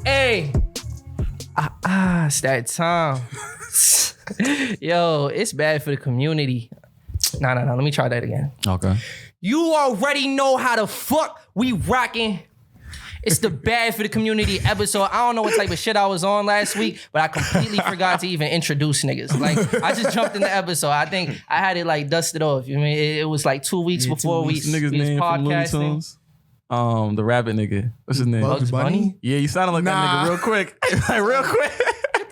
Hey. It's that time. Yo, it's bad for the community. No. Let me try that again. Okay. You already know how the fuck we rocking. It's the bad for the community episode. I don't know what type of shit I was on last week, but I completely forgot to even introduce niggas. Like, I just jumped in the episode. I think I had it like dusted off. You know what I mean? It was like 2 weeks before we was podcasting. The rabbit nigga. What's his name? Bugs Bunny? Yeah, you sounded like that nigga real quick. Like real quick.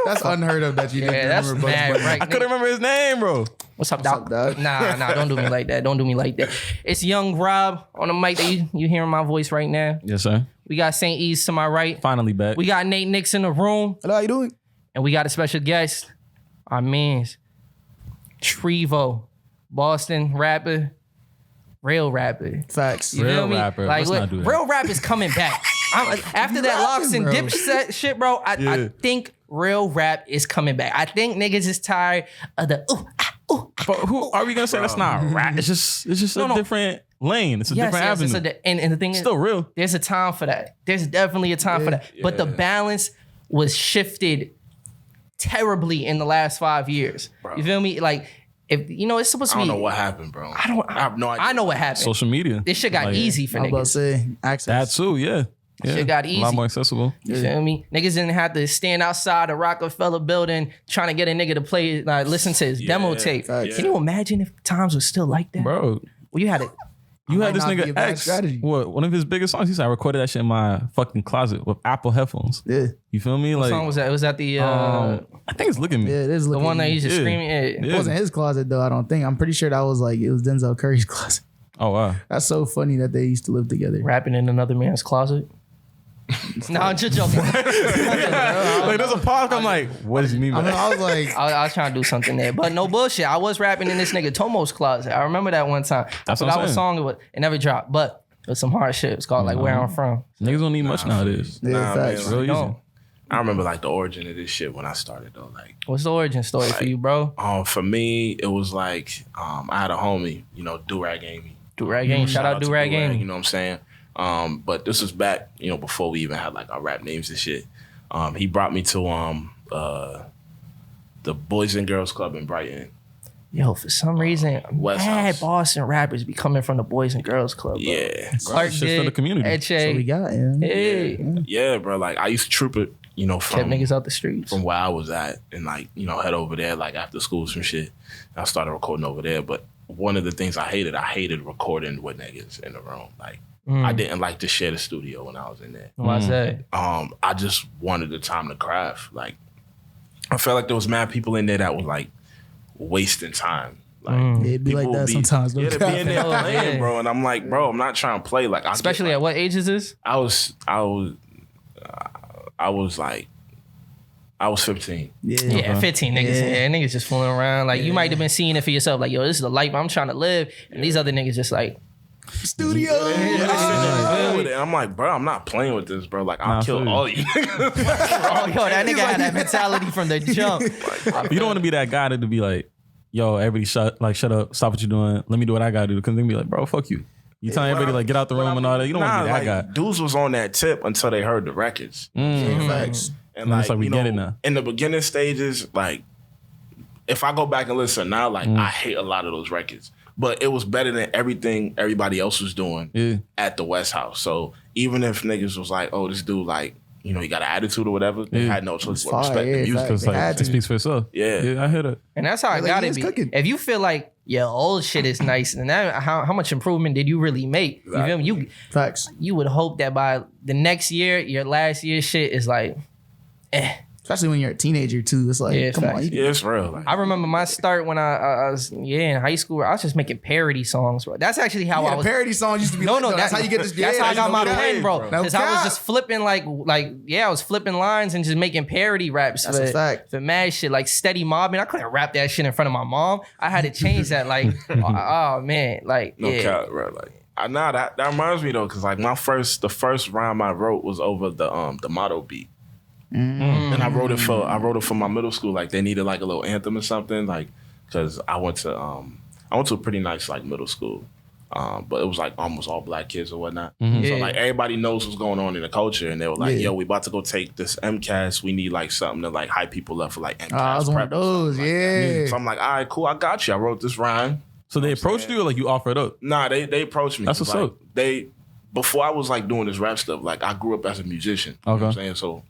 That's unheard of that you didn't remember Bugs Bunny. Right, I couldn't remember his name, bro. What's up, dog? Nah, don't do me like that. Don't do me like that. It's Young Rob on the mic that you hearing my voice right now. Yes, sir. We got St. Yves to my right. Finally back. We got Nate Nix in the room. Hello, how you doing? And we got a special guest, our mans, TREVO, Boston rapper, real rapper. Facts. You Real feel me? rapper. Like, Let's not do that. real rap is coming back. After that Locs and bro. Dipset shit, bro, I think real rap is coming back. I think niggas is tired of the But who are we gonna say that's not rap? It's just a different lane. It's a different avenue. And the thing is, still real. There's a time for that. There's definitely a time for that. But the balance was shifted terribly in the last 5 years. Bro. You feel me? Like, if you know, it's supposed to be. I don't know what happened, bro. I have no idea. I know what happened. Social media. This shit got easy for I was about to niggas. say, access. That too, yeah. Shit got easy. A lot more accessible. You feel me? Niggas didn't have to stand outside the Rockefeller building trying to get a nigga to play, listen to his demo tape. Facts. Can you imagine if times was still like that? Bro. Well, you had it. You had might this not be a nigga bad X. strategy. What? One of his biggest songs. He said, I recorded that shit in my fucking closet with Apple headphones. Yeah. You feel me? What Like, song was that? Was that the I think it's Look at Me. Yeah, it is the looking. one that he's just screaming? It Yeah. wasn't his closet though, I don't think. I'm pretty sure that was like, it was Denzel Curry's closet. Oh, wow. That's so funny that they used to live together. Rapping in another man's closet. No, I'm just joking. Like, there's a pause. I'm like, what does he mean by that? I was like, I was trying to do something there, but no bullshit. I was rapping in this nigga Tomo's closet. I remember that one time. That's I what forgot I'm what saying. song it was. It never dropped, but it was some hard shit. It's called like Where I'm From. Niggas don't need much nowadays. yeah, Nah, facts. man, Real easy. No. I remember like the origin of this shit when I started though. Like, What's the origin story for you, bro? for me, it was like I had a homie, you know, Durag Amy. Durag Game. Shout out to Durag You Game. know what I'm saying? But this was back, you know, before we even had like our rap names and shit. He brought me to the Boys and Girls Club in Brighton. Yo, for some reason, West mad House. Boston rappers be coming from the Boys and Girls Club. Bro. Yeah, Clark Shit for did, the community. Eche, So we got, yeah. hey, yeah, bro. Like I used to troop it, you know, kept from niggas out the streets. from where I was at, and like you know, head over there like after school some shit. And I started recording over there, but one of the things I hated recording with niggas in the room. Like I didn't like to share the studio when I was in there. Why is that? I just wanted the time to craft. Like I felt like there was mad people in there that was like wasting time. Like It'd be like people that sometimes. Yeah, No they be in there cap. playing, Yeah. bro. And I'm like, bro, I'm not trying to play. Like, Especially at what age is this? I was 15. Yeah, 15 niggas. Yeah, niggas just fooling around. Like, you might have been seeing it for yourself. Like, yo, this is the life I'm trying to live. And these other niggas just like, Studio. And I'm like, bro, I'm not playing with this, bro. Like, I'll I feel kill you. all you. oh, yo, that nigga had that mentality from the jump. You don't want to be that guy to be like, yo, everybody shut up, stop what you're doing. Let me do what I gotta do. Because they be like, bro, fuck you. You telling everybody like get out the room and all that. You don't want to be that guy. Dudes was on that tip until they heard the records. Facts. And it's like we you get know, it now. In the beginning stages, like if I go back and listen now, like I hate a lot of those records. But it was better than everything everybody else was doing at the West House. So even if niggas was like, oh, this dude like, you know, he got an attitude or whatever, they had no choice but respect the music. facts. Because They like had it to. speaks for itself. Yeah. I hear that. And that's how I Like, got he it was be. cooking. If you feel like your old shit is nice, and that how much improvement did you really make? You feel me? Facts. You would hope that by the next year, your last year's shit is like, Especially when you're a teenager too. It's like, Yeah, come on. facts. Yeah, it's real. Like, I remember my start when I was in high school. I was just making parody songs, bro. That's actually how I was. Parody songs used to be No, lit, no, though. That's how you get this. That's how I got my pen, bro. No Because I was cap. just flipping I was flipping lines and just making parody raps. That's a fact. For mad shit, like steady mobbing. I couldn't rap that shit in front of my mom. I had to change that. Like, oh man, like no yeah. cap, bro. Like, that reminds me though, because like the first rhyme I wrote was over the motto beat. And I wrote it for my middle school. Like they needed like a little anthem or something. Like because I went to a pretty nice like middle school. But it was like almost all black kids or whatnot. Mm-hmm. So like everybody knows what's going on in the culture, and they were like, "Yo, we about to go take this MCAS. We need like something to like hype people up for like MCAS." I was one of those, So I'm like, "All right, cool, I got you. I wrote this rhyme." So they approached you or like you offered up? Nah, they approached me. That's what's like, up. Before I was like doing this rap stuff, like I grew up as a musician. You know what I'm saying? So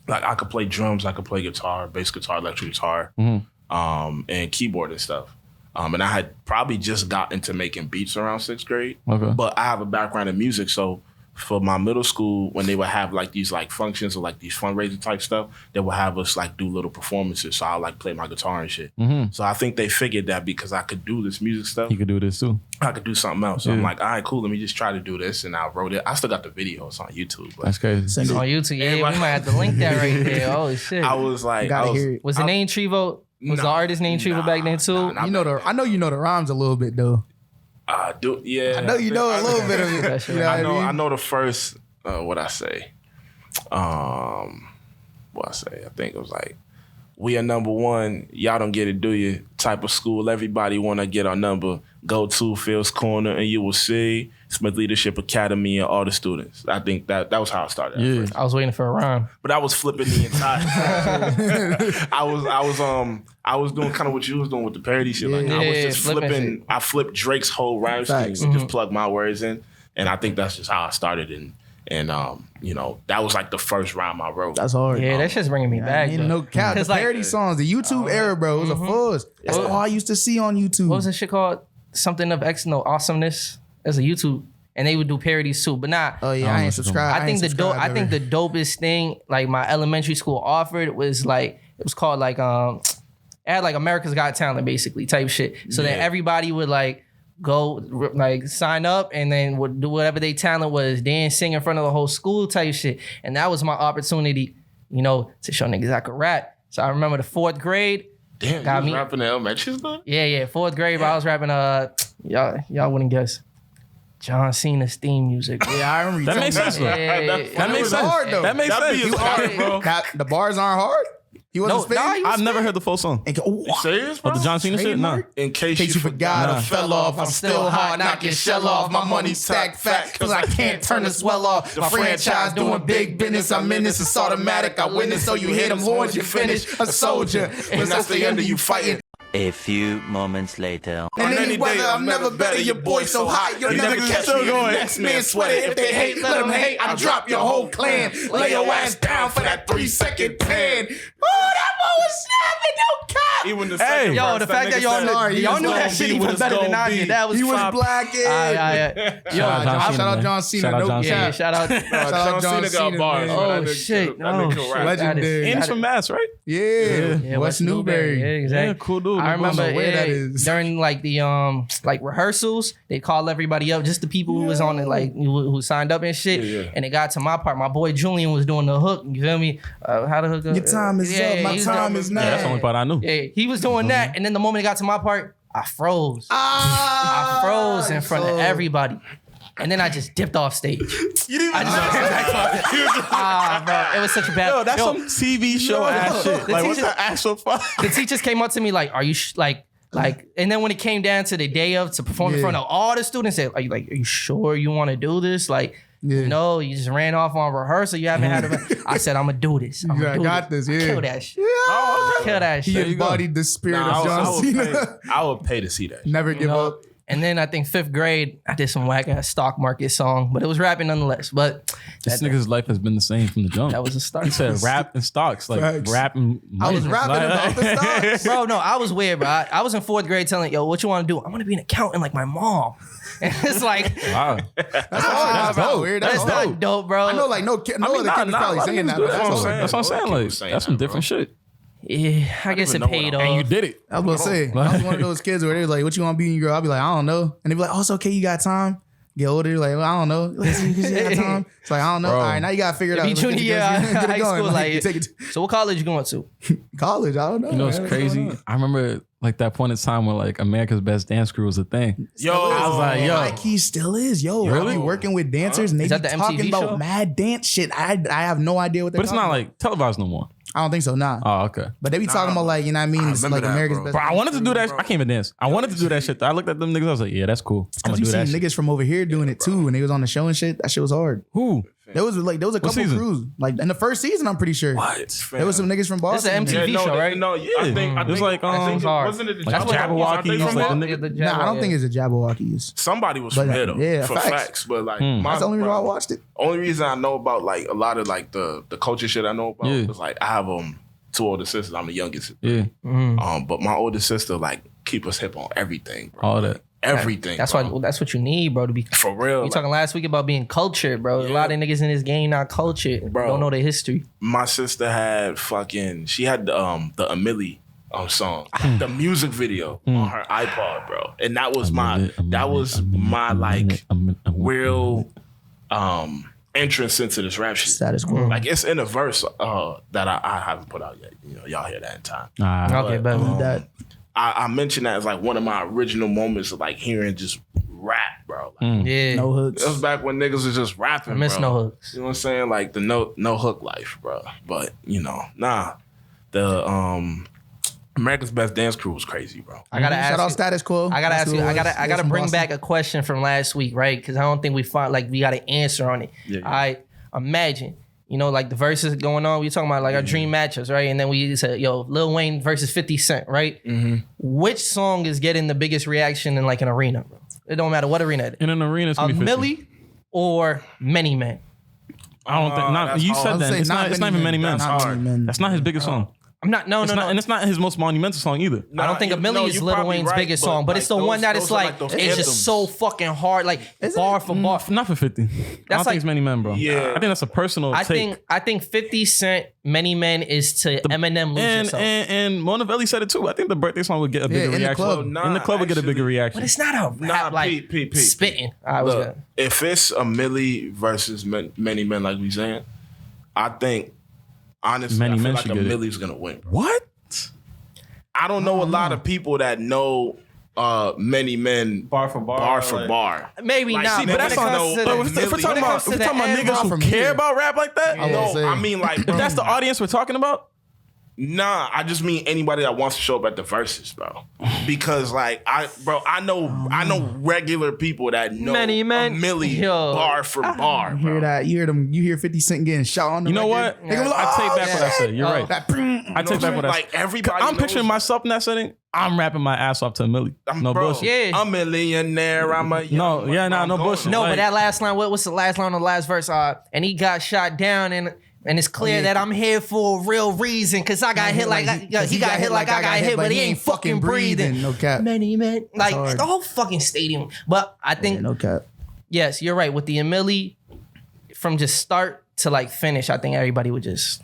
like I could play drums, I could play guitar, bass guitar, electric guitar, and keyboard and stuff. And I had probably just got into making beats around 6th grade. Okay. But I have a background in music, so for my middle school, when they would have like these like functions or like these fundraiser type stuff, they would have us like do little performances. So I like play my guitar and shit. So I think they figured that because I could do this music stuff, You could do this too. I could do something else. So I'm like, all right, cool. Let me just try to do this, and I wrote it. I still got the videos on YouTube. But That's crazy. On YouTube, yeah, we might have to link that right there. Oh shit. I was like, Was the name TREVO? Was the artist named TREVO back then too? I know you know the rhymes a little bit though. I know you know a little bit of it. You know what I mean? I know the first. What I say? I think it was like, "We are number one. Y'all don't get it, do you?" Type of school. Everybody wanna get our number. Go to Phil's Corner and you will see Smith Leadership Academy and all the students. I think that was how I started. Yeah. I was waiting for a rhyme. But I was flipping the entire. I was doing kind of what you was doing with the parody shit. Like I was just flipping. I flipped Drake's whole rhyme schemes and just plugged my words in, and I think that's just how I started. And you know, that was like the first rhyme I wrote. That's hard. Yeah, that's just bringing me back. Ain't no cap. The parody songs, the YouTube era, bro, it was a fuzz. That's all I used to see on YouTube. What was that shit called? Something of awesomeness. As a YouTube, and they would do parodies too. But nah. Oh yeah, I ain't subscribed. I think the dopest thing like my elementary school offered was like it was called like it had like America's Got Talent basically type shit. So then everybody would like go like sign up and then would do whatever their talent was, dance, sing in front of the whole school type shit. And that was my opportunity, you know, to show niggas I could rap. So I remember the 4th grade. Damn, got you was me rapping the elementary school? Yeah, 4th grade. But I was rapping y'all wouldn't guess. John Cena's theme music. Yeah, I remember. That makes sense. That makes sense. Hard though. That makes sense. You hard, bro. The bars aren't hard. He wasn't spitting. I've never heard the full song. You serious, bro? But the John Cena shit? No. In case you forgot, I fell off. I'm still hard, knocking shell off. My money's stacked fat, cause I can't turn the swell off. The franchise doing big business. I'm in this, it's automatic. I win it, so you hit them horns, you finish. A soldier, and that's the end of you fighting. A few moments later. And any weather, I'm never better. Your boy so hot, you'll never catch me. The next man sweater. If they hate, let them hate. I drop your whole clan. Lay your ass down for that 3-second pan. Oh, that boy was snapping, no cap. Even the second Yo, verse, the fact that y'all knew that shit even better than I did. That was He was fire. black. Shout out John Cena. No cap. Yeah, shout out. Shout out John Cena. got bars. Oh shit. Legendary. And he's from Mass, right? Yeah, West Newbury. Yeah, exactly. Yeah, cool dude. I remember where that is. during like the like rehearsals, they call everybody up, just the people who was on it, like who signed up and shit. And it got to my part. My boy Julian was doing the hook. You feel me? How to hook up? Your time is up. My time is now. Yeah, that's the only part I knew. Yeah, he was doing that, and then the moment it got to my part, I froze. I froze in front of everybody. And then I just dipped off stage. You didn't I just bro, it was such a bad. Yo, that's some TV show ass shit. Like, what's that actual fuck? The teachers came up to me like, "Are you like?" And then when it came down to the day of to perform in front of all the students, they are you sure you want to do this? Like, no, you just ran off on rehearsal. You haven't had a. I said, I'm gonna do this. I got this. Yeah, kill that shit. Yeah. Kill that shit. He embodied the spirit of John Cena. I would pay to see that. Never give up. And then I think 5th grade, I did some whack ass stock market song, but it was rapping nonetheless. But this nigga's life has been the same from the jump. that was a start. He said rap and stocks, like Facts. rap and I was rapping about the stocks. Bro, no, I was weird, bro. I was in 4th grade telling, yo, what you want to do? I want to be an accountant like my mom. And it's like, wow. That's dope. Weird. that's not dope, bro. I know, like no other kid is probably saying that. But That's what I'm saying. Like, that's some different shit. Yeah, I guess it paid off. And you did it. I was about to say, I was one of those kids where they was like, what you want to be when you grow up? I'll be like, I don't know. And they be like, oh, it's okay, you got time. Get older, like, well, I don't know. Listen, you got time. It's like, I don't know. Bro. All right, now you got to figure it out. Be junior year high school, like, take it so what college you going to? college, I don't know. You know, it's crazy. I remember like that point in time when like America's Best Dance Crew was a thing. Yo, I was like, yo. High key still is. Yo, Really? I be working with dancers and they Is be that the talking MTV about show? mad dance shit. I have no idea what they're But it's not talking like televised no more. I don't think so. Nah. Oh, okay. But they be talking about like, you know what I mean? It's like that, America's bro. best. Bro, I wanted to do that. I can't even dance. I wanted to do that shit. I looked at them niggas. I was like, yeah, that's cool. I'm Cause gonna you do seen that shit. niggas from over here doing it too, and they was on the show and shit. That shit was hard. Who? There was a couple season? crews like in the first season. I'm pretty sure. What? There was some niggas from Boston. This is an MTV show, right? No, yeah. I think It was like, wasn't it the like Jabberwockies? Jabberwockies, like the From nigga. Nah, I don't think it's a Jabberwockies. Somebody was But, from here though. yeah, for facts. facts. But like, That's the only reason why I watched it. Only reason I know about like a lot of like the culture shit I know about Yeah. is like I have 2 older sisters. I'm the youngest. Yeah. But my older sister like keep us hip on everything, bro. All that. Everything. That's bro. why. That's what you need, bro. To be For real. We like, talking last week about being cultured, bro. A lot of niggas in this game not cultured, Bro. Don't know their history. my sister had she had the Amelie song, the music video on her iPod, bro. And that was my like real entrance into this rap shit. Status quo. Like it's in a verse that I haven't put out yet. You know, y'all hear that in time. Okay, but That I mentioned that as like one of my original moments of like hearing just rap, bro. Like, yeah, no hooks. it was back when niggas was just rapping. I miss bro. no hooks. You know what I'm saying? Like the no hook life, bro. But you know, the America's Best Dance Crew was crazy, bro. I gotta Shout ask out you. Status Quo. I gotta That's ask you. who it was. I gotta From bring Boston. back a question from last week, right? Because I don't think we got an answer on it. Yeah. I imagine. You know, like the verses going on, we talking about like our dream matches, right? And then we said, yo, Lil Wayne versus 50 Cent, right? Which song is getting the biggest reaction in like an arena, bro? It don't matter what arena it is. In an arena, it's A gonna be 50. Millie or Many Men? I don't think. Not, that's you hard. said I would that. say It's not even many men. Not Many Men. That's not his biggest song. I'm not, no. And it's not his most monumental song either. I don't think a Millie is Lil Wayne's biggest song, but it's the one that it's like, those it's anthems. just so fucking hard, like bar for bar. Not for 50. I don't like- think it's many men, bro. Yeah. I think that's a personal I take. think 50 Cent, Many Men is to Eminem Lose Yourself. And Mona Valley said it too. I think the birthday song would get a bigger in the reaction. club. In the club would get a bigger reaction. But it's not a rap like Pete. spitting. I was Look, good. if it's a Millie versus Many Men, like we saying, I think honestly, Many I feel Men like should a get it. Millie's gonna win. Bro. What? I don't know a lot of people that know Many Men Bar for bar. Maybe Like, not. see, but that's when it not comes no- to but the- if If we're when talking it about, comes to the niggas end, who from care here. about rap like that, I No, was gonna say. I mean like, if that's the audience we're talking about, nah, I just mean anybody that wants to show up at the verses, bro. Because like I know regular people that know Many Men. a Millie Yo. bar for bar, You hear bro. that? You hear them? You hear 50 Cent getting shot on the you know record? what? They gonna be like, I take back what I shit. said. You're right. That, I take back what I said. Like everybody, I'm picturing knows- myself in that setting. I'm rapping my ass off to a Millie. No bro, bullshit. Yeah. I'm a millionaire. I'm a No, yeah, nah, I'm no going- bullshit. No, Like- but that last line, what's the last line on the last verse? And he got shot down and it's clear that I'm here for a real reason because I got hit like he got hit like I got hit, but he ain't fucking breathing. No cap. Many Men, like hard. the whole fucking stadium. But I think Yeah, no cap. yes, you're right with the Millie from just start to like finish. I think everybody would just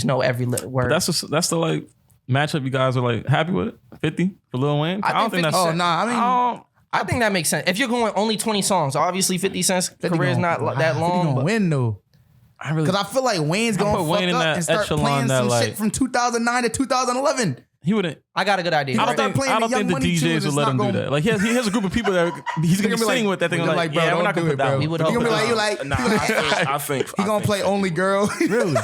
know every word. That's the like matchup you guys are like happy with it? 50 for Lil Wayne? I don't think 50 that's. Oh, nah, I mean, I think that makes sense. If you're going only 20 songs, obviously 50 Cent's 50 career is gonna- not that 50 long. gonna but win though. I really. Because I feel like Wayne's gonna put fuck Wayne in up that and start echelon playing that, some like- shit from 2009 to 2011. He wouldn't. I got a good idea. I I don't don't start think, playing I the don't Young think the Money tunes, DJs it's would let not him do gonna- that. Like he has a group of people that he's gonna be sitting with that thing. They're Like, like, bro, yeah, we're don't not gonna do put it, that bro. one. We would He hope gonna be it like, don't. you like, Nah, I think he gonna play Only Girl. Really?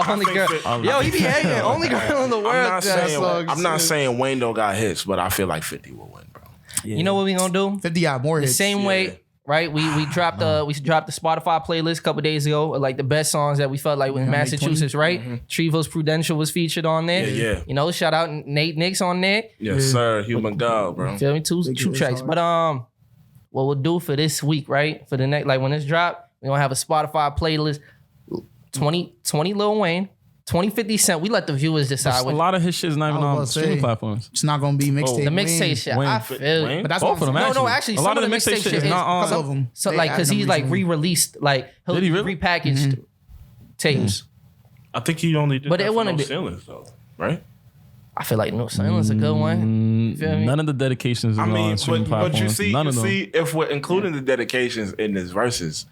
Only girl. Yo, he be hanging. Only girl in the world. I'm not saying Wayne don't got hits, but I feel like 50 will win, bro. You know what we gonna do? 50 got more The hits. same way, right? We dropped the Spotify playlist a couple days ago, like the best songs that we felt like in Massachusetts, right? TREVO's Prudential was featured on there. Yeah. You know, shout out Nate Nicks on there. Yes, sir. Human God, bro. Feel me? Two tracks. But what we'll do for this week, right? For the next, like when this drop, we gonna have a Spotify playlist. 20 Lil Wayne, 20 50 Cent. We let the viewers decide. A lot of his shit is not even I was on about to streaming say. platforms. It's not gonna be mixtape. the mixtape shit. Wayne. I feel Wayne? it. But that's Both what of I'm them saying. No, actually. actually, a lot some of the mixtape mixtape shit is not on. Some of them. So They like, added cause them he like recently. re-released, like he'll Did he really? repackaged tapes. I think he only did But that it for wouldn't No be- Ceilings, though, right? I feel like No Silence a good one. Feel me? None of the dedications is I mean, on streaming but you platforms. see, None of them. if we're including the dedications in his verses,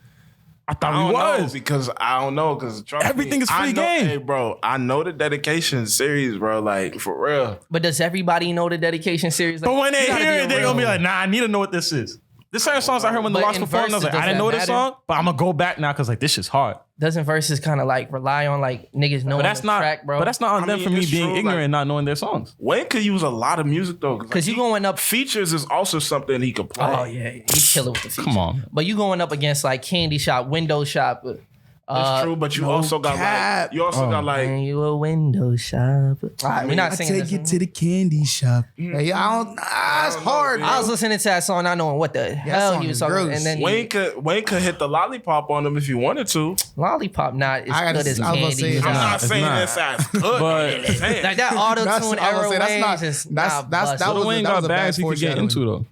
I I thought don't he know was. because I don't know because Everything is free game. Hey, bro, I know the dedication series, bro. Like for real. But does everybody know the dedication series? Like, But when they you gotta hear be it, a they're real- gonna be like, nah, I need to know what this is. There's certain songs I heard when the But Locs in performed. I was like, verses, I didn't know does this that matter? song, but I'm gonna go back now because like this shit's hard. Doesn't verses kind of like rely on like niggas knowing But that's the not. track, bro? But that's not on I them mean, for me it's being true, ignorant like- and not knowing their songs. Wayne could use a lot of music though, because you going up. features is also something he could play. Oh yeah, he's killing with the feature. Come on. But you going up against like Candy Shop, Window Shop. That's true, but you also got cap. like you also got like And you a window shop. All right, we're not I singing take this you one. to the candy shop. Hey, I don't. It's hard. I was listening to that song, not knowing what the hell song he was is talking. gross. And then Wayne could hit the lollipop on him if he wanted to. Lollipop not as I gotta good as say- I was gonna Candy. say, I'm Nah, not it's saying not. this as good. But- I'm just saying. Like that auto That's- tune I was era gonna say, that's waves not- is that's- not that's- bust. that Lil was a- Wayne that was got a bad bags he could get into though.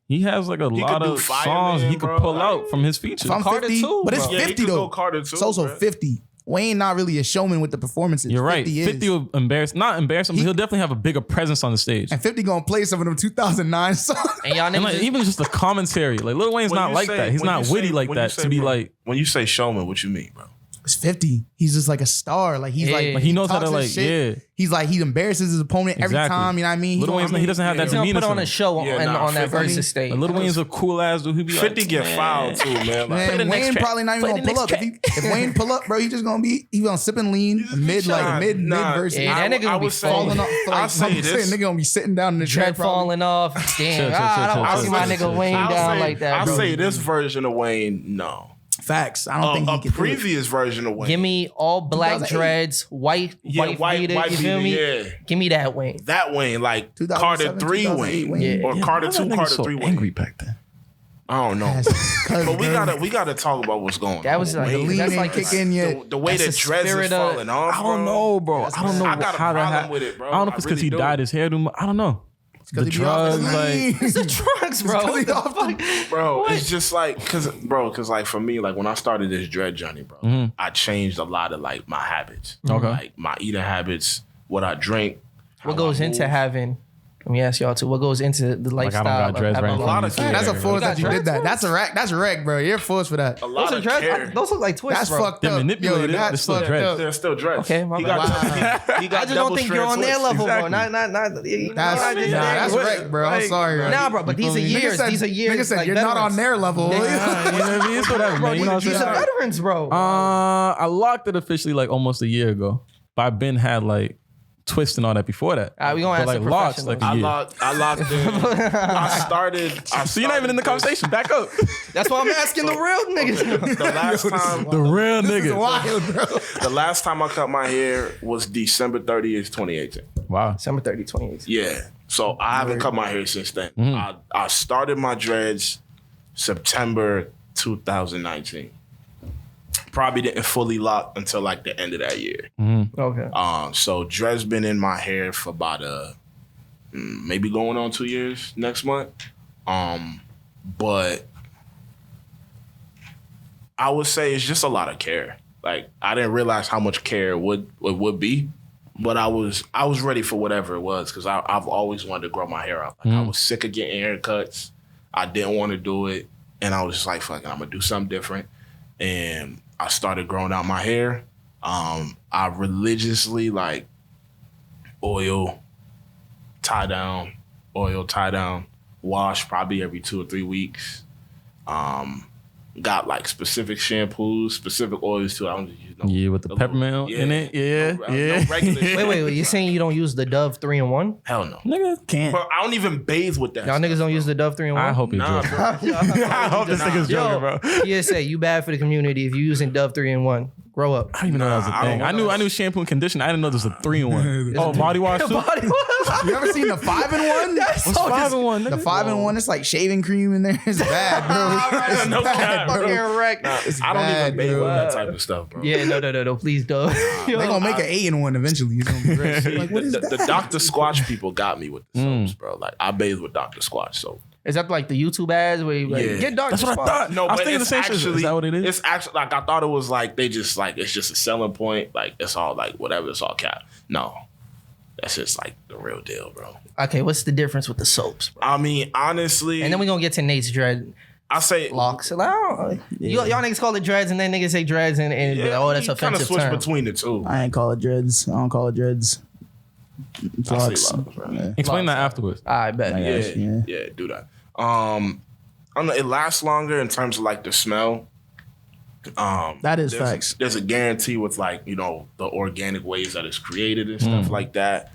He has like a could lot do of Fireman, songs he could bro. pull out from his features. If I'm Carter 50, too, but it's bro. Yeah, he 50 could though. go Carter too, It's also bro. 50. Wayne not really a showman with the performances. You're right. 50 is. 50 will embarrass, not embarrass him, but he'll definitely have a bigger presence on the stage. And 50 gonna play some of them 2009 songs. And y'all And niggas like, just- even just the commentary, like Lil Wayne's When not you like say- that. He's when not you witty say- like when you that say, to be bro, like. when you say showman, what you mean, bro? It's 50. He's just like a star. Like he's Yeah. like Like, he knows how talks to, his like, shit. yeah. He's like he embarrasses his opponent every Exactly. time. You know what I mean? Lil Wayne's he doesn't have that he's gonna demeanor. put on to a him. show Yeah, on, nah, on that 50. versus stage. Like, Lil Wayne's a cool ass dude. He be 50 like, get man. fouled too, man. Like, Man, the next Wayne track. probably not even Play gonna the pull up. next If Wayne pull up, bro, he just gonna be he gonna sip and lean mid mid verse. Yeah, that nigga gonna be falling off. I'll Like, say I'm saying, this. nigga gonna be sitting down in the Dread track probably. falling off. Damn, Chill, chill, I don't chill, want to see chill, my chill, nigga chill. Wayne down like that, I'll bro. say this version of Wayne, no. Facts. I don't think he A can do it. previous version of Wayne. Give me all black 2008. dreads, white beater, you feel me? Yeah. Give me that Wayne. That Wayne, like 2007, Carter 3 2008 Wayne. Wayne. Yeah. Or Carter Why 2, that nigga Carter so 3 Wayne. angry back then. I don't know. Cause But we the gotta talk about what's going on. That was like Wayne, lean that's ain't like kick in yet. the way that's that the dreads is spirit of- falling off. I don't know, bro. I don't know I got a how that problem happened. with it, bro. I don't know if it's I because he really do. dyed his hair too much. I don't know. The he be off drugs, the lean. like it's the drugs, bro. What the fuck? Bro, it's just like, cause like for me, like when I started this dread journey, bro, I changed a lot of like my habits. Okay. Like my eating habits, what I drink. What how goes I into move. having? Let me ask y'all too. What goes into the I don't got lifestyle? dreads of right having in A lot front of of me. care. That's a force that you got did that. dreads, That's a rack. That's a wreck, bro. You're forced for that. A lot Those are of dreads. care. Those look like twists, That's bro. fucked They're up. manipulated. Yo, They're that's still fucked dreads. up. They're still dreads. Okay, my he bad. got, he got I just don't think you're on their level, bro. Not. You know That's what I just that's did? wreck, bro. I'm sorry, bro. Nah, bro. But these are years. These are years. Nigga said like you're not veterans. on their level. You know what I mean? It's whatever, man. You know what I'm These saying? are veterans, bro. I locked it officially like almost a year ago. But I've been had like twists and all that before that. All right, we gonna But ask like the locks like a professionals. year. I locked in. So you're not even in the conversation. Back up. That's why I'm asking the real niggas. The last time, The real This is niggas. wild, bro. the last time I cut my hair was December 30th, 2018. Wow. December 30, 2018. Yeah. So I haven't cut my hair since then. I started my dreads September 2019. Probably didn't fully lock until like the end of that year. Okay. So dreads been in my hair for about maybe going on 2 years next month. But I would say it's just a lot of care. Like I didn't realize how much care it would be, but I was ready for whatever it was because I've always wanted to grow my hair out. Like I was sick of getting haircuts. I didn't want to do it, and I was just like, "Fuck it, I'm gonna do something different." And I started growing out my hair. I religiously like oil, tie down, wash probably every 2 or 3 weeks. Got like specific shampoos, specific oils too. I don't use no. Yeah, with the peppermint in it. Yeah, No yeah. regular shit. Wait. You're saying you don't use the Dove 3-in-1? Hell no. Nigga can't. Bro, I don't even bathe with that. Y'all niggas don't use the Dove 3-in-1? I hope you're Nah, joking. bro. I hope this nigga's joking, bro. PSA, you bad for the community if you using Dove 3-in-1. Grow up. I didn't even know that was a Nah, thing. I don't I knew shampoo and conditioner. I didn't know there was a 3-in-1. Oh, body wash too? Body wash. You ever seen the 5-in-1? That's What's so 5-in-1? The nigga? 5-in-1, it's like shaving cream in there. It's bad, bro. It's No bad, cap, bro. fucking wreck. I don't bad, even bathe with bro. that type of stuff, bro. Yeah, no, please don't. They're gonna make an 8-in-1 eventually. It's gonna be great. Like, what is the that? Dr. Squatch people got me with the soaps, bro. Like I bathe with Dr. Squatch soap. Is that like the YouTube ads where you like, Yeah. get dark? That's what I thought. No, I was but thinking the it's same shit. actually, Is that what it is? It's actually like I thought it was like they just like it's just a selling point. Like it's all like whatever. It's all cap. No, that's just like the real deal, bro. Okay, what's the difference with the soaps, bro? I mean, honestly, And then we're gonna get to Nate's dread I say locks. Like, I don't- y'all niggas call it dreads and then niggas say dreads and oh, that's you kind of offensive switch term. between the two. I ain't call it dreads. I don't call it dreads. I Locks. say locks, bro. Yeah. Explain that afterwards. I bet. Yeah. Yeah, do that. I don't know. It lasts longer in terms of like the smell. That is facts. There's a guarantee with like, you know, the organic ways that it's created and stuff like that.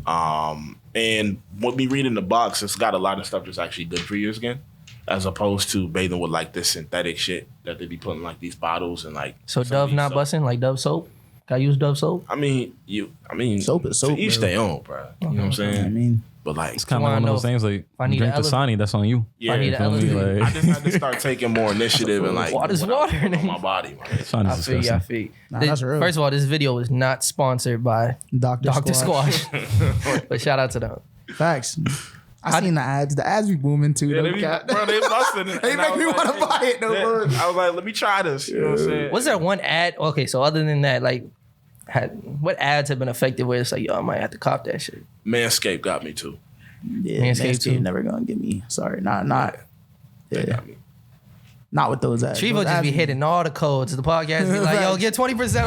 And what we read in the box, it's got a lot of stuff that's actually good for your skin, as opposed to bathing with like this synthetic shit that they be putting in, like these bottles and like. So Dove not busting like Dove soap? Can I use Dove soap? I mean, soap is soap. To each their own, bro. You know what I'm saying? I mean, but like, It's kind of one of those things like I need drink to Dasani, that's on you. yeah, I need to elevate. Like, I just had to start taking more initiative and like Water's what I was water, putting on nigga. my body, man. Dasani's I feel you. disgusting. I feel you. Nah, that's real. First of all, this video was not sponsored by Dr. Squash. But shout out to them. Facts. I seen the ads. The ads be booming too. Yeah, though, they cat. busting it. They make me want to buy it though. Bro. I was like, let me try this. You know what I'm saying? Was there one ad? Okay, so other than that, like, what ads have been affected where it's like, yo, I might have to cop that shit? Manscaped got me too. Yeah, Manscaped too. never gonna get me. Sorry, not. They Yeah, got me. not with those ads. TREVO Those just ads be hitting all the codes. The podcast be like, yo, get 20%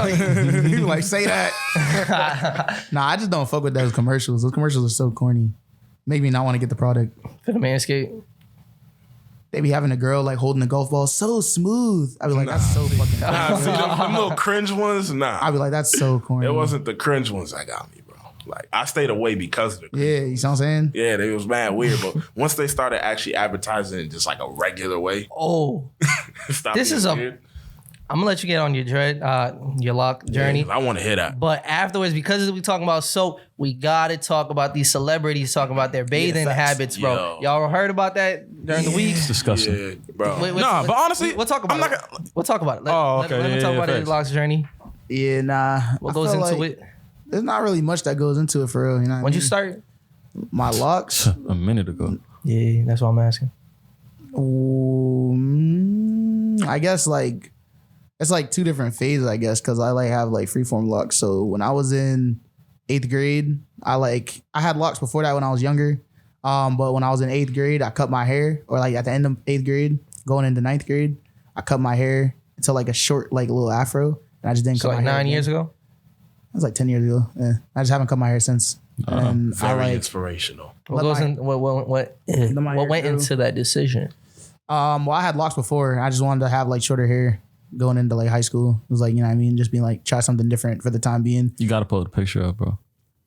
on you. You like say that? Nah, I just don't fuck with those commercials. Those commercials are so corny. Make me not want to get the product. For the Manscaped. They be having a girl like holding the golf ball so smooth. I be like, that's so fucking. Nah, see them little cringe ones. Nah, I be like, that's so corny. it wasn't the cringe ones that got me, bro. Like I stayed away because of the cringe. Yeah, you see what I'm saying? Yeah, they was mad weird, but once they started actually advertising in just like a regular way, Oh, it stopped This being is a- weird. I'm gonna let you get on your lock journey. Yeah, I want to hear that. But afterwards, because we talking about soap, we gotta talk about these celebrities talking about their bathing facts. habits, bro. Yo. Y'all heard about that during the week? It's disgusting. Yeah, bro. Nah, but honestly, we'll talk about I'm it. not gonna- We'll talk about it. Oh, okay. Let me Yeah, talk yeah, about facts. his lock's journey. Yeah, nah. What I goes feel into like it? There's not really much that goes into it for real. You know what When I you mean? start? My locks. A minute ago. Yeah, that's what I'm asking. I guess like it's like two different phases, I guess, because I like have like freeform locks. So when I was in 8th grade, I had locks before that when I was younger. But when I was in 8th grade, I cut my hair, or like at the end of 8th grade, going into 9th grade, I cut my hair into like a short, like little afro. And I just didn't So cut like my hair 9 years again. ago? It was like 10 years ago. Yeah. I just haven't cut my hair since. And I Very like inspirational. What goes in? What my hair went grew. into that decision? well, I had locks before. I just wanted to have like shorter hair going into like high school. It was like, you know what I mean? Just being like, try something different for the time being. You gotta pull the picture up, bro.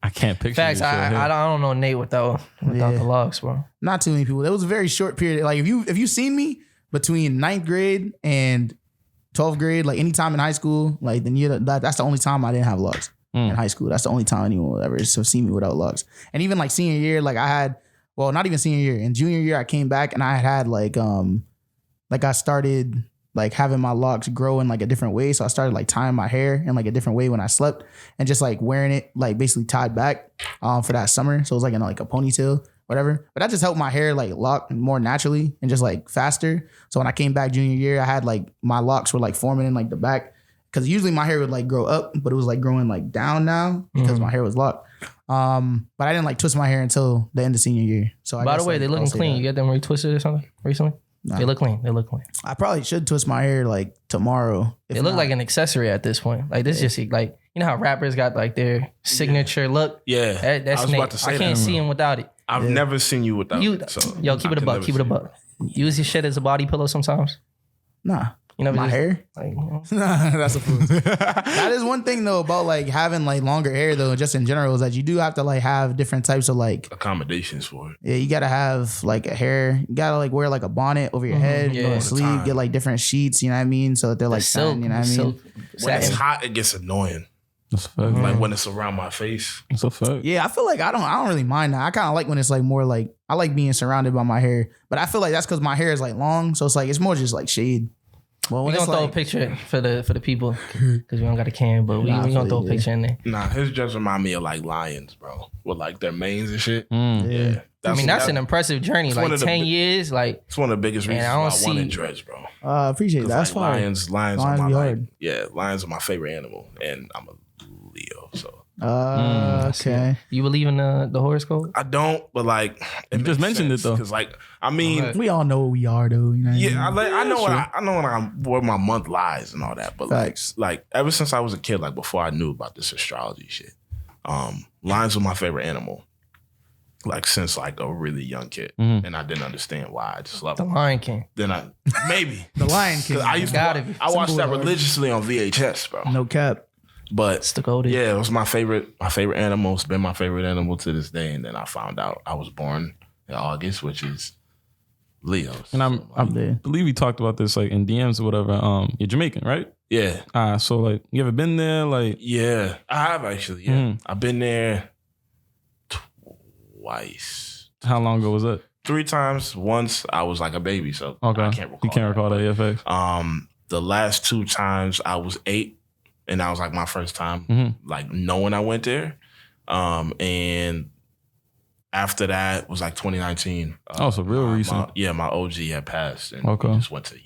I can't picture Facts. this shit I here. don't know Nate without Yeah. the locks, bro. Not too many people. It was a very short period. Like if you seen me between 9th grade and 12th grade, like anytime in high school, like then that's the only time I didn't have locks in high school. That's the only time anyone will ever see me without locks. And even like senior year, like I had, well, not even senior year. In junior year, I came back and I had like I started like having my locks grow in like a different way. So I started like tying my hair in like a different way when I slept and just like wearing it like basically tied back for that summer. So it was like in like a ponytail, whatever. But that just helped my hair like lock more naturally and just like faster. So when I came back junior year, I had like my locks were like forming in like the back. Cause usually my hair would like grow up, but it was like growing like down now because my hair was locked. But I didn't like twist my hair until the end of senior year. So I By guess, the way, like, they looking I'll say clean. that. You got them retwisted or something recently? Nah. They look clean. They look clean. I probably should twist my hair like tomorrow. If They look not- like an accessory at this point. Like this is just like, you know how rappers got like their signature look? Yeah, That's I was Nate. about to say I can't that. see him without it. I've never seen you without You, it. So yo, keep I it a can buck. never Keep it a see buck. Use your shit as a body pillow sometimes. nah. You know, My just, hair? Like, That's a fool. That is one thing though about like having like longer hair though, just in general, is that you do have to like have different types of like, accommodations for it. yeah, you gotta have like a hair, you gotta like wear like a bonnet over your head, yeah. go All to the sleep, time. get like different sheets, you know what I mean? So that they're like silk, satin, you know what I mean? silk, When it's satin. hot, it gets annoying. That's a fact. Like when it's around my face. That's a fact. Yeah, I feel like I don't really mind that. I kind of like when it's like more like, I like being surrounded by my hair, but I feel like that's because my hair is like long, so it's like it's more just like shade. Well, We when gonna it's throw like, a picture for the people because we don't got a can, but we Nah, I gonna feel throw a you, picture in there. Nah, his just remind me of like lions, bro. With like their manes and shit. yeah. I mean, that's an impressive journey. it's one Like of the 10 bi- years, like It's one of the biggest Man, reasons I why don't I wanted see- dreads, bro. Appreciate that. That's Like fine. lions Lions are my be like, hard. yeah, lions are my favorite animal, and I'm a Leo, so Okay. you believe in the horoscope? I don't. But like, You just mentioned it, though. because like, I mean, We all know what we are though. You know what yeah, I mean? I know I know when where my month lies and all that, but Facts. like ever since I was a kid, like before I knew about this astrology shit, lions were my favorite animal. like since like a really young kid, and I didn't understand why. I just loved The Lion King. Then maybe The Lion King. I used to. I watched that religiously on VHS, bro. No cap. But It's the goldie. yeah, it was my favorite animal. It's been my favorite animal to this day. And then I found out I was born in August, which is Leo. And I believe we talked about this like in DMs or whatever. You're Jamaican, right? Yeah. So like, you ever been there? Like, Yeah, I have actually. Yeah, I've been there twice. how long ago was that? 3 times. Once I was like a baby, so Okay, I can't recall. You can't recall that, yeah, facts. The last 2 times I was 8, and that was like my first time, like knowing I went there. And after that was like 2019. So real recent. My OG had passed, and we just went to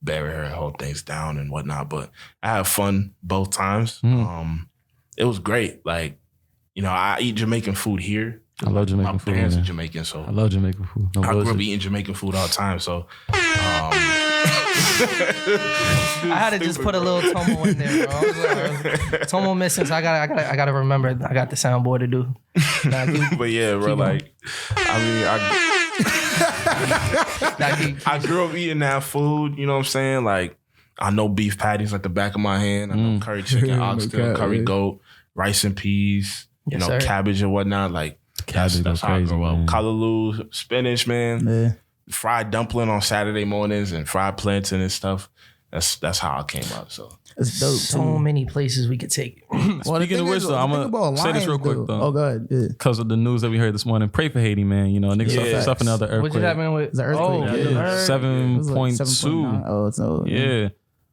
bury her and hold things down and whatnot. But I had fun both times. It was great. Like, I eat Jamaican food here. I love Jamaican food. My parents are Jamaican, so I love Jamaican food. No I grew up bullshit. eating Jamaican food all the time. So I had to just put a little Tomo in there, bro. Tomo missing, so I gotta remember. I got the soundboard to do. But yeah, bro, like, I grew up eating that food, you know what I'm saying? Like, I know beef patties like the back of my hand. I know curry chicken, oxtail, curry goat, rice and peas, sir. cabbage and whatnot. Like, Cabbage that's goes how I crazy, grew up. man. Callaloo, spinach, man. Yeah. Fried dumpling on Saturday mornings and fried plantain and stuff. That's how I came up. So It's dope. So many places we could take. Speaking of which, though, I'm going to say this real quick, though. Oh, go ahead. Yeah. Because of the news that we heard this morning. Pray for Haiti, man. Niggas suffering another earthquake. What you happening with? The earthquake. Yeah. 7.2. Oh, so Yeah.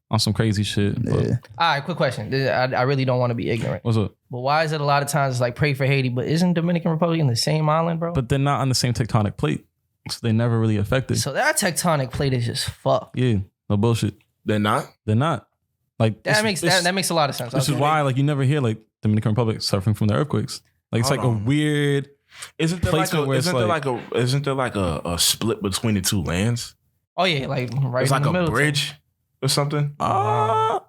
On some crazy shit. But yeah. All right, quick question. I really don't want to be ignorant. what's up? But why is it a lot of times it's like pray for Haiti, but isn't Dominican Republic in the same island, bro? But they're not on the same tectonic plate. So they never really affected. So that tectonic plate is just fucked. Yeah. No bullshit. they're not. They're not. Like That makes a lot of sense. Which is why like you never hear like Dominican Republic suffering from the earthquakes. Like it's Hold like on. a weird Isn't there placement where it's isn't there like a split between the 2 lands? Oh yeah, like right It's in like the a middle. bridge or something. I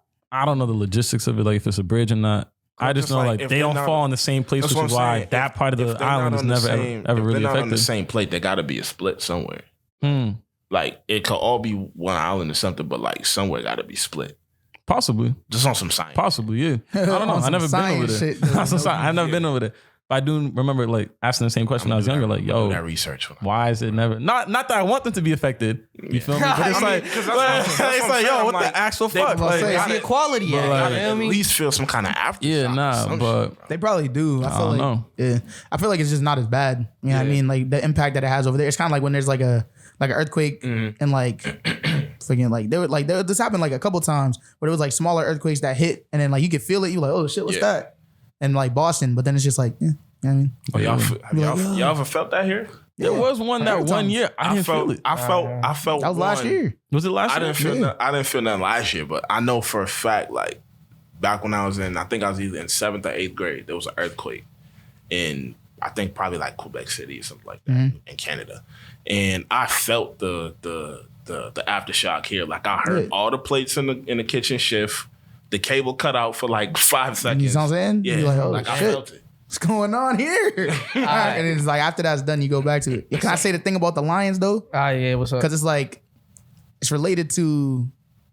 don't know the logistics of it, like if it's a bridge or not. I just know like if they they're don't not- fall in the same place, That's which what is I'm why saying. that part of If the they're island not is on the never same- ever if really they're not on the affected. same plate, there got to be a split somewhere. Hmm. Like it could all be one island or something, but like somewhere got to be split. Possibly. Just on some science. Possibly, yeah. I don't know. On I some never been over science there. shit, though. On some science. I've never been over there. But I do remember like asking the same question when I was younger, like, Do that yo, research. why is it never not that I want them to be affected. You feel me? But it's I mean, like, 'cause that's what it's like, yo, I'm what like, the actual they- fuck? Well, Like, say, It's the equality act. like, You feel At me? least feel some kind of aftershock. yeah, or nah, some but shit, bro. They probably do. I feel don't like know. Yeah, I feel like it's just not as bad. You know what I mean? Like the impact that it has over there. It's kind of like when there's like an earthquake and like freaking like this happened like a couple times, but it was like smaller earthquakes that hit and then like you could feel it. You like, oh shit, what's that? And like Boston, but then it's just like, you know what I mean? Oh, y'all ever felt that here? there was one that one year. I didn't feel it. I felt That was last one- year. Was it last I year? didn't feel nothing last year, but I know for a fact, like back when I was I think I was either in 7th or 8th grade, there was an earthquake in I think probably like Quebec City or something like that in Canada, and I felt the aftershock here. Like I heard all the plates in the kitchen shift, the cable cut out for like 5 seconds. You know what I'm saying? Yeah, You're like, oh, I shit. felt it. What's going on here? And it's like after that's done, you go back to it. Can I say the thing about the Lions though? Ah yeah, what's up? Because it's like it's related to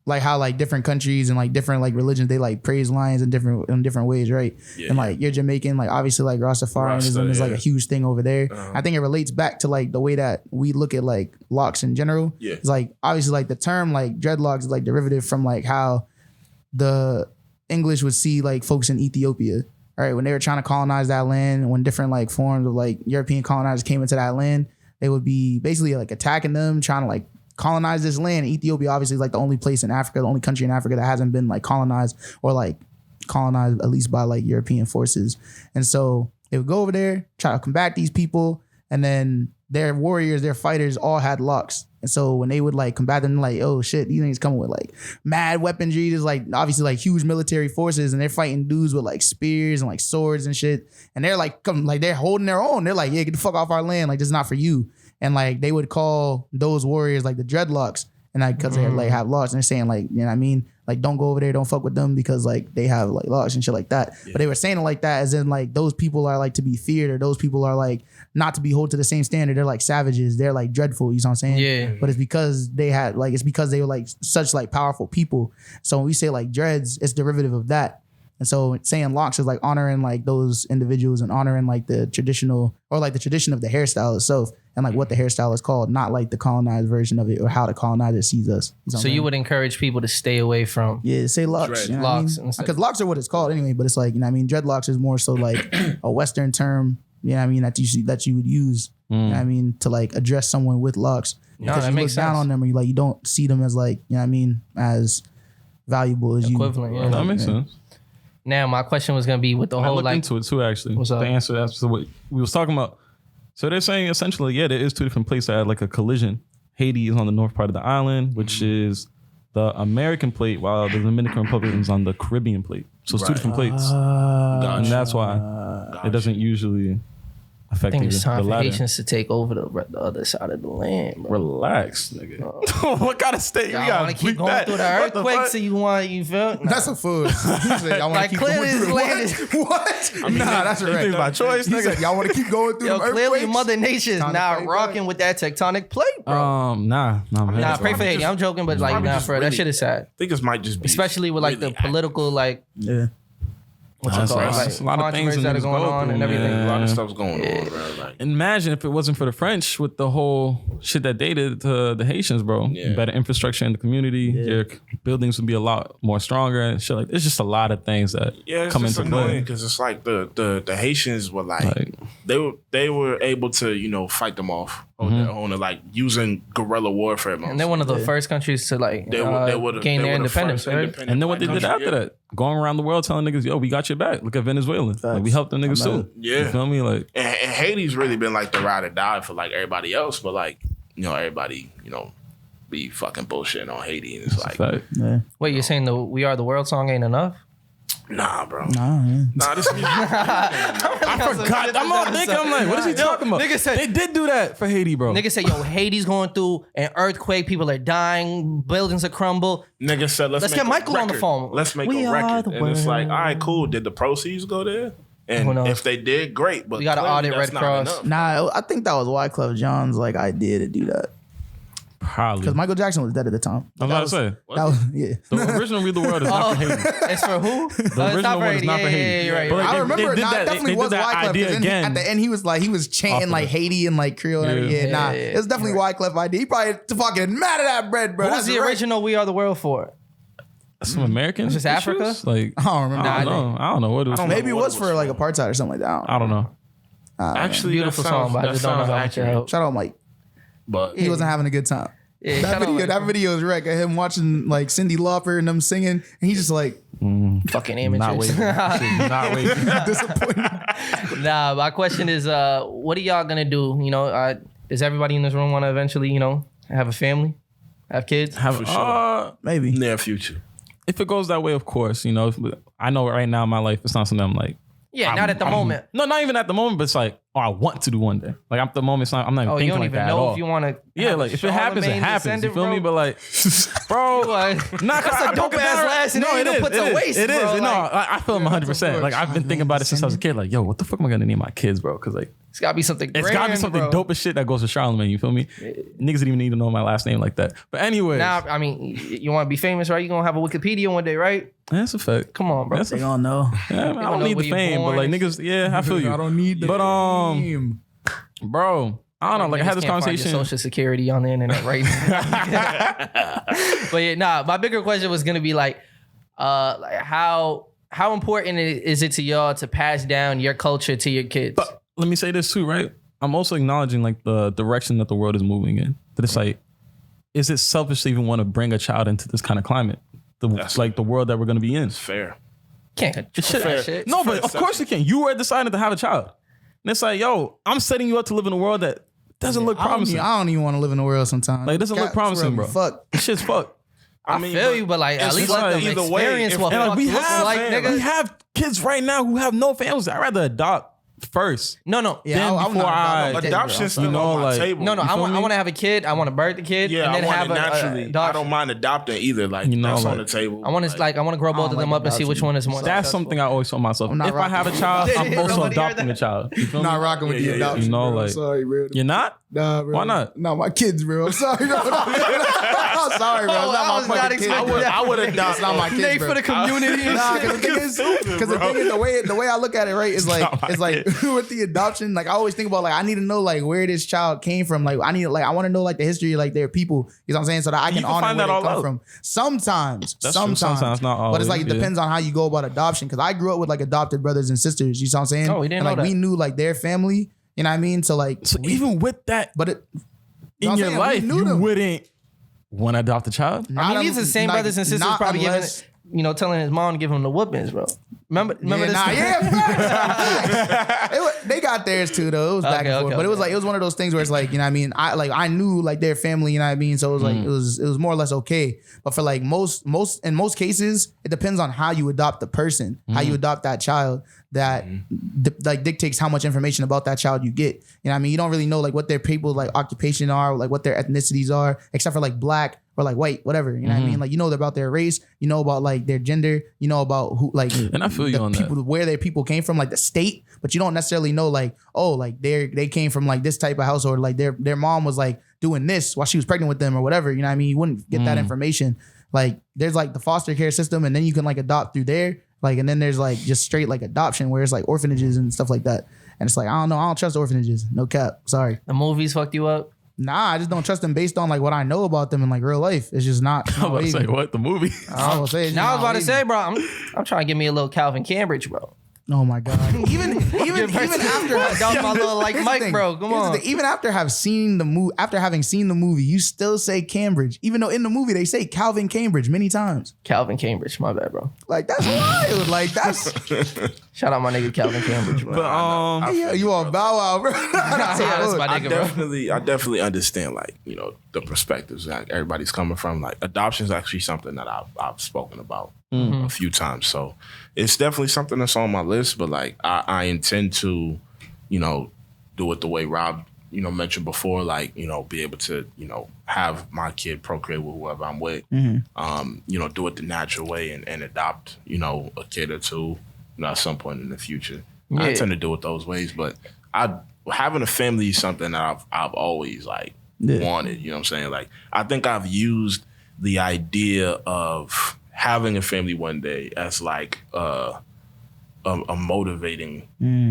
like how like different countries and like different like religions they like praise lions in different ways, right? Yeah, and like you're Jamaican, like obviously like Rastafarianism is like a huge thing over there. I think it relates back to like the way that we look at like locks in general. Yeah. It's like obviously like the term like dreadlocks is like derivative from like how the English would see like folks in Ethiopia. All right, when they were trying to colonize that land, when different like forms of like European colonizers came into that land, they would be basically like attacking them, trying to like colonize this land. Ethiopia obviously is like the only place in Africa, the only country in Africa that hasn't been like colonized or like colonized at least by like European forces. And so they would go over there, try to combat these people, and then their warriors, their fighters all had locks. And so when they would like combat them, like, oh shit, these niggas coming with like mad weaponry. There's like obviously like huge military forces and they're fighting dudes with like spears and like swords and shit. And they're like, they're holding their own. They're like, yeah, get the fuck off our land. Like, this is not for you. And like they would call those warriors like the dreadlocks. And like, cause they like have locks and they're saying like, you know what I mean? like don't go over there, don't fuck with them because like they have like laws and shit like that. But they were saying it like that as in like those people are like to be feared, or those people are like not to be held to the same standard. They're like savages. They're like dreadful. You know what I'm saying? Yeah. But it's because they had like, it's because they were like such like powerful people. So when we say like dreads, it's derivative of that. And so saying locks is like honoring like those individuals and honoring like the traditional, or like the tradition of the hairstyle itself, and like what the hairstyle is called, not like the colonized version of it or how the colonizer sees us. You know what So I mean? you would encourage people to stay away from Say locks. You know locks. Because locks are what it's called anyway, but it's like, you know what I mean? Dreadlocks is more so like a Western term, you know what I mean, that you would use, you know what I mean, to like address someone with locks. No, Because that you look makes down sense. on them, or you like, you don't see them as like, you know what I mean, as valuable as Equivalent, you. yeah. That makes sense. Now, my question was going to be with the I whole looked like, into it too, actually. What's up? The answer as to what we was talking about. So they're saying essentially, yeah, there is two different places that had like a collision. Haiti is on the north part of the island, which is the American plate, while the Dominican Republic is on the Caribbean plate. So it's two different plates. And that's why it doesn't usually I affect think either. it's time the for latter. Haitians to take over the other side of the land, bro. Relax, nigga. What kind of state? Y'all We got want to keep going through the earthquake, so you feel? Nah. That's a fool. He said, y'all want Like, to keep clearly going this through land the what? Nah, that's You right. think by choice, He said, nigga? y'all want to keep going through Yo, them clearly earthquakes? Mother Nature is Time to not fight rocking back. with that tectonic plate, bro. Nah, man. Nah, pray for Haiti. I'm joking, but like, probably nah, just for that really- shit is sad. I think this might just be Especially with like really the political, like, Yeah. what's Nah, it called? it's Like, a lot of things controversies that are niggas going go on through, and everything. man. a lot of stuff's going on, bro. Like, Imagine if it wasn't for the French with the whole shit that they did to the Haitians, bro. Yeah. Better infrastructure in the community. Your buildings would be a lot more stronger and shit. Like, it's just a lot of things that yeah, it's come just into annoying play. because it's like the Haitians were like they were able to fight them off on their own, and like using guerrilla warfare. And they're one of the first countries to like gain their independence, right? And then what they did after that, going around the world telling niggas, yo, we got your back. Look at Venezuela. Like, we helped them niggas too. Yeah. You feel me? Like, And Haiti's really been like the ride or die for like everybody else, but like everybody be fucking bullshitting on Haiti, and it's like fact. Yeah. Wait, you're saying the "We Are the World" song ain't enough? nah, bro. Nah, man. Nah, this music. I forgot. I'm all thinking, I'm like, what is he talking about? nigga said- they did do that for Haiti, bro. Niggas say, yo, Haiti's going through an earthquake. People are dying. Buildings are crumble. Nigga said, let's get make Michael a on the record. phone. Let's make We a are record. the And it's like, world. all right, cool. Did the proceeds go there? Who And knows? if they did, great. But We gotta clearly audit that's Red not Cross. enough. Nah, I think that was Wyclef Jean's like idea to do that. Probably. Because Michael Jackson was dead at the time. I was about to say, That was, yeah. the original Read the World is not for Haiti. It's for who? The original one is not for Haiti. Yeah, But, like, I they- remember they did nah, that- it definitely they was did that Wyclef. idea 'Cause again. At the end, he was Off chanting of like it. Haiti and like Creole and everything. Yeah, Nah, yeah. it was definitely Wyclef idea. He probably fucking mad at that bread, bro. Who was That's the right. original "We Are the World" for? Some American It's just Africa? issues? Like, I don't remember. I don't know. I don't know what it was. Maybe it what was it for was like apartheid or something like that. I don't know. Actually, Beautiful that song, sounds, but I that just don't know sounds how much it accurate. helps. Shout out Mike. But He wasn't having a good time. Yeah, That shout out video, Mike. that video is wreck of him watching like Cyndi Lauper and them singing, and he's just like Fucking Not amateurs. waiting. Not waiting. disappointed. Nah, my question is, what are y'all gonna do? Does everybody in this room want to eventually, have a family, have kids? Have, sure. Maybe. near future. if it goes that way, of course, I know right now in my life, it's not something I'm like, Yeah, not at the moment. no, not even at the moment, but it's like, I want to do one day. Like, at the moment, it's not, I'm not even Oh, you thinking don't like even that at know all. if you want to. Yeah, like, if it happens, it happens. You feel me? But like, bro, That's a dope ass last name to put to waste, It is. bro. No, Like, I feel him 100%. Like, I've been thinking about it since I was a kid. Like, yo, what the fuck am I gonna name my kids, bro? Because like, it's gotta be something. it's gotta be something bro. dope as shit that goes to Charlemagne. You feel me? Niggas didn't even need to know my last name like that. But anyway, Now, I mean, you want to be famous, right? You gonna have a Wikipedia one day, right? that's a fact. Come on, bro. That's a They gonna know. Yeah, man, I don't don't know need where the you fame, but born like and niggas, yeah, I feel you. I don't need the But name. bro, I don't know. Like I had this Niggas can't find your conversation. Social Security on the internet right now. But yeah, nah. My bigger question was gonna be like how important is it to y'all to pass down your culture to your kids? But let me say this too, right? I'm also acknowledging like the direction that the world is moving in. That it's like, is it selfish to even want to bring a child into this kind of climate? Like the world that we're gonna be in. Fair. Can't control that shit. No, but of course you can. You were deciding to have a child. And it's like, yo, I'm setting you up to live in a world that doesn't look promising. I don't even want to live in the world sometimes. Like, it doesn't look promising, bro. Fuck. This shit's fucked. I feel you, but like at it's least just let them either way, experience if- what And fuck like we looks have, like, nigga. we have kids right now who have no families. I'd rather adopt first. No. Yeah, Then I'm before not- Adoption's still you know, on my like- table. No. You I feel want me? to have a kid. I want to birth the kid. Yeah, and then I want have it naturally. I adoption. don't mind adopting either. Like, You know, that's on like- the table. I want to I want to grow both of them like up and see which adoption. one is more. That's successful. something I always told myself. I'm not If I have a rocking child, with I'm it. also Nobody heard adopting a child. You feel me? Not rocking with Yeah, the yeah, yeah. adoption. You know, bro. like- Sorry, bro. You're not? Nah, bro. Why not? Nah, my kids, bro. I'm sorry, bro. I'm sorry, bro. Oh, It's I not was my not fucking kids. expecting that. I would adopt. It's not my kids, Nate bro. for the community. and Nah, shit. because the thing is, the way I look at it, right, is like with the adoption, like I always think about like I need to know like where this child came from. Like I want to know like the history of like their people. You know what I'm saying? So that I can can honor find where that they all come out. from. Sometimes, That's true. Sometimes, not But it's like always, it depends on how you go about adoption. Because I grew up with like adopted brothers and sisters. You know what I'm saying? Oh, we didn't and, like know that. we knew like their family. You know what I mean? So like, So even with that but it. in I'm your saying, we life, knew you them. wouldn't want to adopt a child? I mean, these are the same Like, brothers and sisters not probably unless- telling his mom to give him the whoopings, bro. Remember Yeah, this? nah, they got theirs too though. It was back and forth, but it was like it was one of those things where it's like, you know what I mean, I knew like their family, you know what I mean, so it was like it was more or less okay. But for like most cases, it depends on how you adopt the person, how you adopt that child. That like dictates how much information about that child you get. You know what I mean? You don't really know like what their people like occupation are, like what their ethnicities are, except for like black or like white, whatever. You know what I mean? Like you know about their race, you know about like their gender, you know about who like And I feel you the on people, that. where their people came from, like the state, but you don't necessarily know like, oh, like they came from like this type of household, like their mom was like doing this while she was pregnant with them or whatever. You know what I mean? You wouldn't get that information. Like there's like the foster care system, and then you can like adopt through there. Like, and then there's like just straight like adoption where it's like orphanages and stuff like that. And it's like, I don't know. I don't trust orphanages. No cap. Sorry. The movies fucked you up. Nah, I just don't trust them based on like what I know about them in like real life. It's just not. I was about to say, what? The movie? I was say, Now I was about to say, bro, I'm trying to give me a little Calvin Cambridge, bro. oh my god. Even after that was my little like Here's the Mike, thing. bro. Come Here's the on. thing. Even after having seen the movie, you still say Cambridge, even though in the movie they say Calvin Cambridge many times. Calvin Cambridge, my bad, bro. Like that's wild. Like that's Shout out my nigga Calvin Cambridge, bro. But yeah, you all bow wow, bro. That's my I nigga, bro. definitely understand like, you know, the perspectives that everybody's coming from. Like adoption is actually something that I've spoken about a few times. So it's definitely something that's on my list, but like I intend to, you know, do it the way Rob, you know, mentioned before, like, you know, be able to, you know, have my kid procreate with whoever I'm with, you know, do it the natural way and adopt, you know, a kid or two, you know, at some point in the future. I Yeah. intend to do it those ways, but having a family is something that I've always like wanted, you know what I'm saying? Like, I think I've used the idea of having a family one day as like a motivating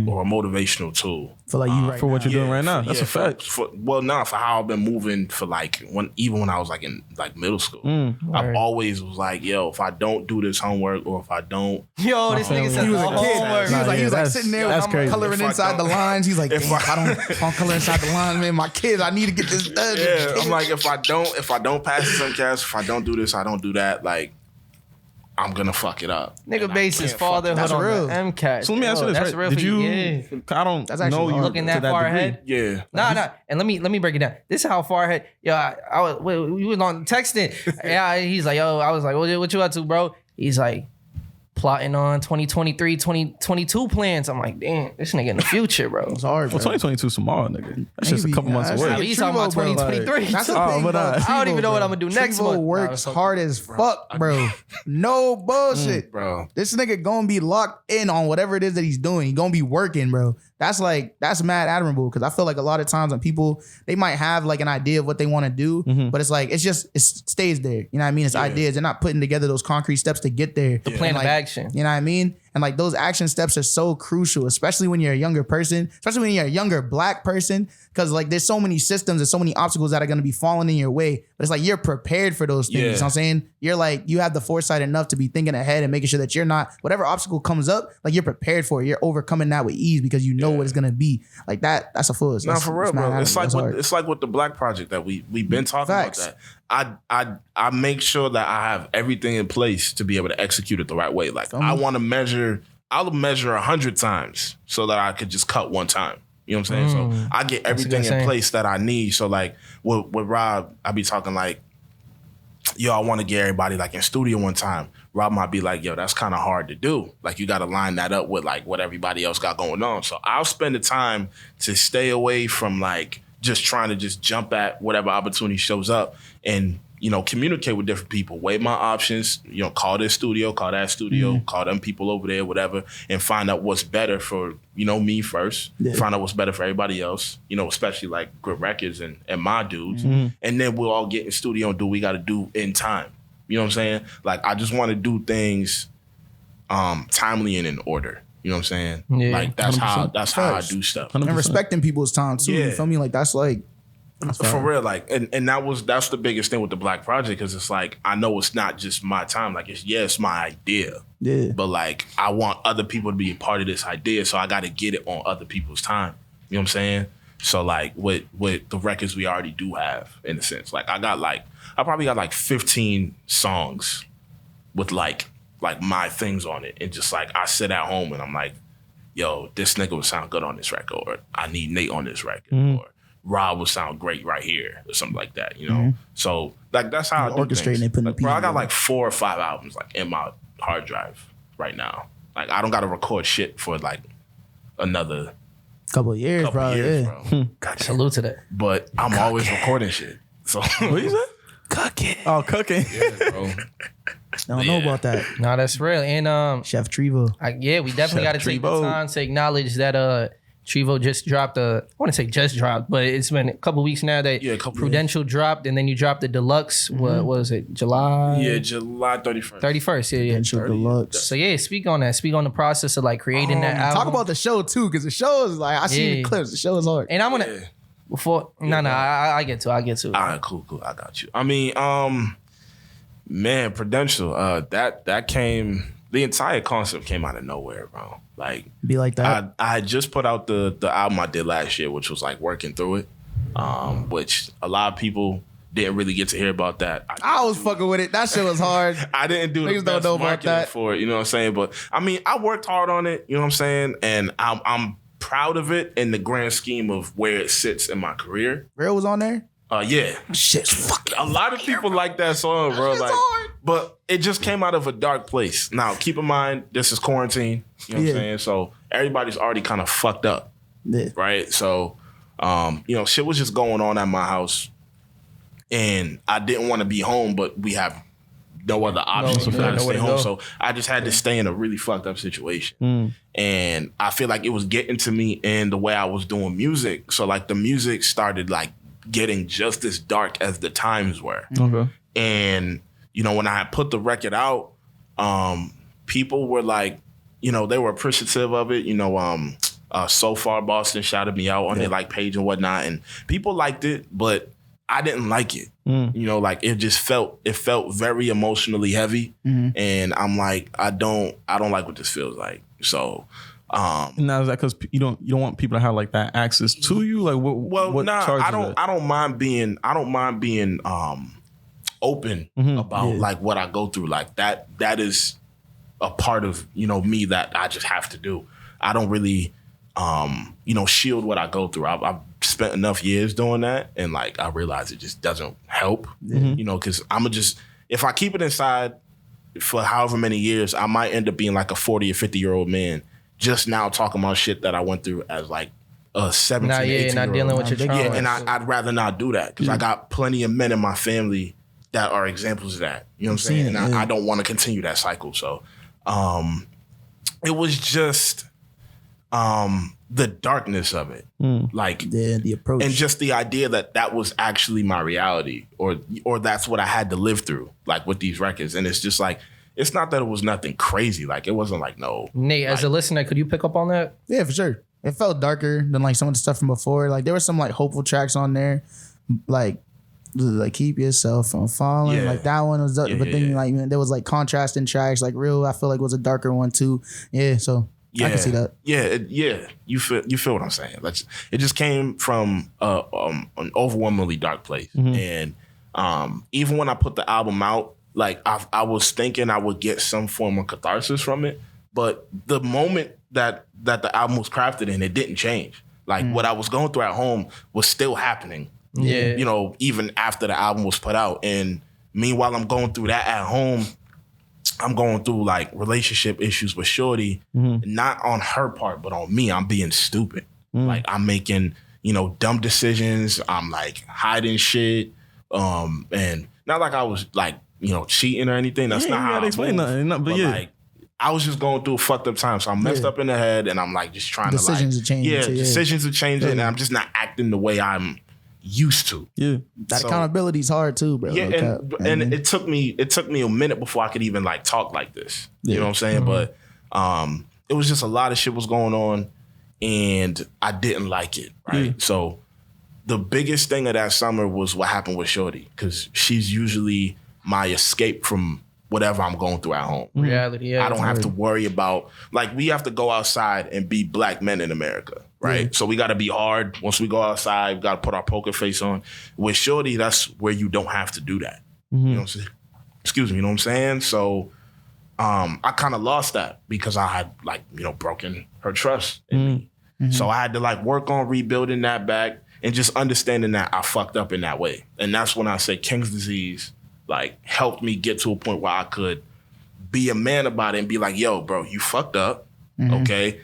or a motivational tool. For like you right for what now. you're doing right now, that's a fact. For how I've been moving for like even when I was like in like middle school, I've always was like, yo, if I don't do this homework or if I don't, Yo, this nigga said He was a the kid. homework. He was like, that's- sitting there that's crazy. coloring If I inside the don't- lines. He's like, if damn, if I don't color inside the lines, man, my kids, I need to get this done. yeah, I'm like, if I don't pass this MCAS, if I don't do this, I don't do that, like, I'm gonna fuck it up. Nigga And I base his can't fuck it fatherhood That's on real. the MCAT. So let me ask you this, That's right? real Did for you? Yeah. I don't That's actually know you hard. Looking to that far degree. ahead? Yeah. Nah. And let me break it down. This is how far ahead. Yo, I was we was on texting. Yeah, he's like, yo, I was like, what you up to, bro? He's like, plotting on 2023, 2022 plans. I'm like, damn, this nigga in the future, bro. It's hard, bro. Well, 2022 tomorrow, nigga. That's just a Maybe, couple months that's away. like- He's talking about Trevo, bro, 2023. That's the Oh, thing, but, bro. I don't even know Trevo, what I'm gonna do next Trevo month. works hard as fuck, bro. No bullshit. Bro. This nigga gonna be locked in on whatever it is that he's doing. He gonna be working, bro. That's mad admirable because I feel like a lot of times when people, they might have like an idea of what they want to do, but it's like, it stays there. You know what I mean? It's ideas. They're not putting together those concrete steps to get there. The plan And, of like, action. You know what I mean? And like those action steps are so crucial, especially when you're a younger person, especially when you're a younger black person, because like there's so many systems and so many obstacles that are going to be falling in your way. But it's like you're prepared for those things. You know what I'm saying? You're like, you have the foresight enough to be thinking ahead and making sure that you're not, whatever obstacle comes up, like you're prepared for it. You're overcoming that with ease because you know what it's going to be. Like that's a full. No, for real, bro. It's like with the Black Project that we've been talking Facts. about that. I make sure that I have everything in place to be able to execute it the right way. Like I want to measure. I'll measure 100 times so that I could just cut one time. You know what I'm saying? So I get everything in place that I need. So like with Rob, I be talking like yo, I want to get everybody like in studio one time. Rob might be like, yo, that's kind of hard to do. Like you got to line that up with like what everybody else got going on. So I'll spend the time to stay away from like just trying to just jump at whatever opportunity shows up and, you know, communicate with different people, weigh my options, you know, call this studio, call that studio, call them people over there, whatever, and find out what's better for, you know, me first, find out what's better for everybody else, you know, especially like Good Records and my dudes. And then we'll all get in studio and do what we got to do in time. You know what I'm saying? Like, I just want to do things timely and in order. You know what I'm saying? Yeah. Like, that's 100%. how I do stuff. 100%. And respecting people's time, too. You feel me? Like, that's like... For real, like, and that's the biggest thing with the Black Project, because it's like, I know it's not just my time. Like, it's my idea. Yeah. But like, I want other people to be a part of this idea, so I got to get it on other people's time. You know what I'm saying? So like, with the records we already do have, in a sense, like, I probably got like 15 songs with like my things on it, and just like, I sit at home and I'm like, yo, this nigga would sound good on this record, or I need Nate on this record, or Rob would sound great right here, or something like that, you know? So, like, that's how I do orchestrating things. and putting like, bro, I got like 4 or 5 albums, like, in my hard drive right now. Like, I don't got to record shit for, like, another... couple of years, bro. Salute to that. But I'm always recording shit. So... What you said? Cooking. Oh, cooking. Yeah, bro. I don't know about that. No, that's real. And Chef TREVO. we definitely got to take the time to acknowledge that TREVO just dropped I want to say just dropped, but it's been a couple weeks now that Prudential dropped, and then you dropped the deluxe. What was it? July? Yeah, July 31st. 31st, yeah. Prudential deluxe. So yeah, speak on that. Speak on the process of like creating that album. Talk about the show too, because the show is like, I see the clips. The show is hard. And I'm gonna I get to. All right, cool. I got you. I mean, man, Prudential, that came. The entire concept came out of nowhere, bro. Like, be like that. I had just put out the album I did last year, which was like Working Through It, which a lot of people didn't really get to hear about that. I was fucking with it. That shit was hard. I didn't do the best marketing for it, you know what I'm saying? But I mean, I worked hard on it, you know what I'm saying? And I'm proud of it in the grand scheme of where it sits in my career. Real was on there? Yeah. Shit's fucking a lot of people like that song, bro. Like, but it just came out of a dark place. Now, keep in mind, this is quarantine. You know what I'm saying? So everybody's already kind of fucked up. Yeah. Right? So, you know, shit was just going on at my house. And I didn't want to be home, but we have no other options. We gotta stay home. So I just had to stay in a really fucked up situation. And I feel like it was getting to me in the way I was doing music. So like the music started like getting just as dark as the times were. Okay. And, you know, when I had put the record out, people were like, you know, they were appreciative of it. You know, So Far Boston shouted me out on their like page and whatnot. And people liked it, but I didn't like it. You know, like it felt very emotionally heavy. And I'm like, I don't like what this feels like. So now is that because you don't want people to have like that access to you? Like what I don't mind being open about like what I go through. Like that is a part of, you know, me that I just have to do. I don't really you know, shield what I go through. I've spent enough years doing that, and like I realize it just doesn't help. You know, because if I keep it inside for however many years, I might end up being like a 40 or 50-year-old man just now talking about shit that I went through as like a 17, 18-year-old. Not dealing with your trauma. Yeah, and I'd rather not do that because I got plenty of men in my family that are examples of that. You know what I'm saying? And I don't want to continue that cycle. So it was just the darkness of it. Like the approach. And just the idea that was actually my reality or that's what I had to live through, like with these records. And it's just like, it's not that it was nothing crazy. Like, it wasn't like, no. Nate, as a listener, could you pick up on that? Yeah, for sure. It felt darker than like some of the stuff from before. Like, there were some like hopeful tracks on there. Like Keep Yourself From Falling. Like, that one was, but then like there was like contrasting tracks. Like Real, I feel like was a darker one too. Yeah, so I can see that. Yeah. You feel what I'm saying. It just came from an overwhelmingly dark place. And even when I put the album out, like I was thinking I would get some form of catharsis from it, but the moment that the album was crafted in, it didn't change. Like what I was going through at home was still happening. Yeah, you know, even after the album was put out, and Meanwhile, I'm going through that at home. I'm going through like relationship issues with Shorty, not on her part, but on me. I'm being stupid. Like I'm making, dumb decisions. I'm like hiding shit. And not like I was like, cheating or anything. That's not how I explain nothing. But like, I was just going through a fucked up time. So I'm messed up in the head and I'm like just trying decisions to are changing. Decisions are changing and I'm just not acting the way I'm used to. Yeah. That accountability is hard too, bro. Yeah, and it took me a minute before I could even like talk like this. You know what I'm saying? But it was just a lot of shit was going on and I didn't like it. Right. So the biggest thing of that summer was what happened with Shorty, because she's usually my escape from whatever I'm going through at home. Reality, yeah. I don't have to worry about, like, we have to go outside and be black men in America, right? Yeah. So we got to be hard. Once we go outside, we got to put our poker face on. With Shorty, that's where you don't have to do that. You know what I'm saying? Excuse me, you know what I'm saying? So I kind of lost that because I had, like, broken her trust in me. So I had to, like, work on rebuilding that back and just understanding that I fucked up in that way. And that's when I say King's disease, like, helped me get to a point where I could be a man about it and be like, yo, bro, you fucked up. Okay?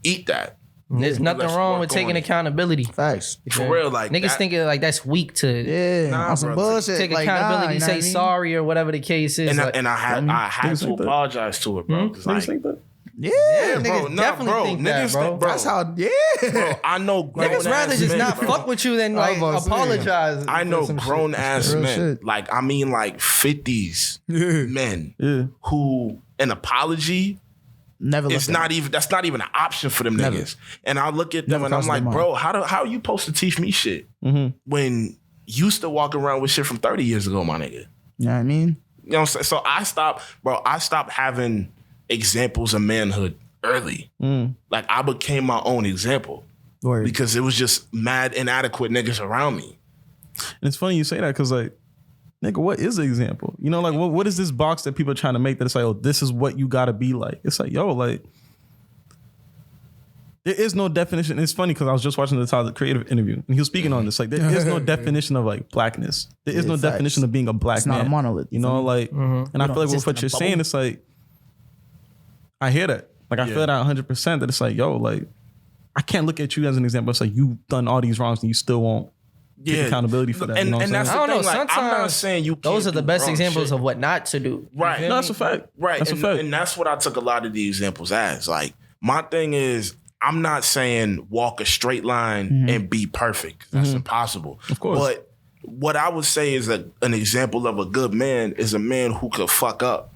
Eat that. There's nothing wrong with taking accountability. Facts. For real, like niggas thinking like that's weak to on some bullshit. Take like, accountability, say sorry or whatever the case is. And I had to apologize to her, bro. Niggas think that? Yeah, bro. niggas Definitely think that, bro. That's how. Bro, I know niggas rather just not fuck with you than like apologize. I know grown ass men, like I mean, like 50s men who an apology. That's not even an option for them niggas. And I look at them and I'm like, bro, how are you supposed to teach me shit when you still walking around with shit from 30 years ago, my nigga? You know what I mean? You know what I'm saying? So I stopped having examples of manhood early. Like I became my own example because it was just mad inadequate niggas around me. And it's funny you say that because like, nigga, what is the example? Like what is this box that people are trying to make that it's like, oh, this is what you gotta be like? It's like, yo, like there is no definition. It's funny because I was just watching the Tyler Creative interview and he was speaking on this. Like there is no definition of like blackness. There is no definition of being a black man. It's not a monolith. And I feel like with what you're saying, it's like I hear that. Like I feel that 100% that it's like, yo, like I can't look at you as an example. It's like you've done all these wrongs and you still won't take accountability for that. And, you know what and that's I'm the I thing. don't know. Like, I'm not saying you can't those are the best examples shit. of what not to do. Right. No, that's a fact. Right. That's a fact. And that's what I took a lot of the examples as. Like my thing is, I'm not saying walk a straight line and be perfect. That's impossible. Of course. But what I would say is an example of a good man is a man who could fuck up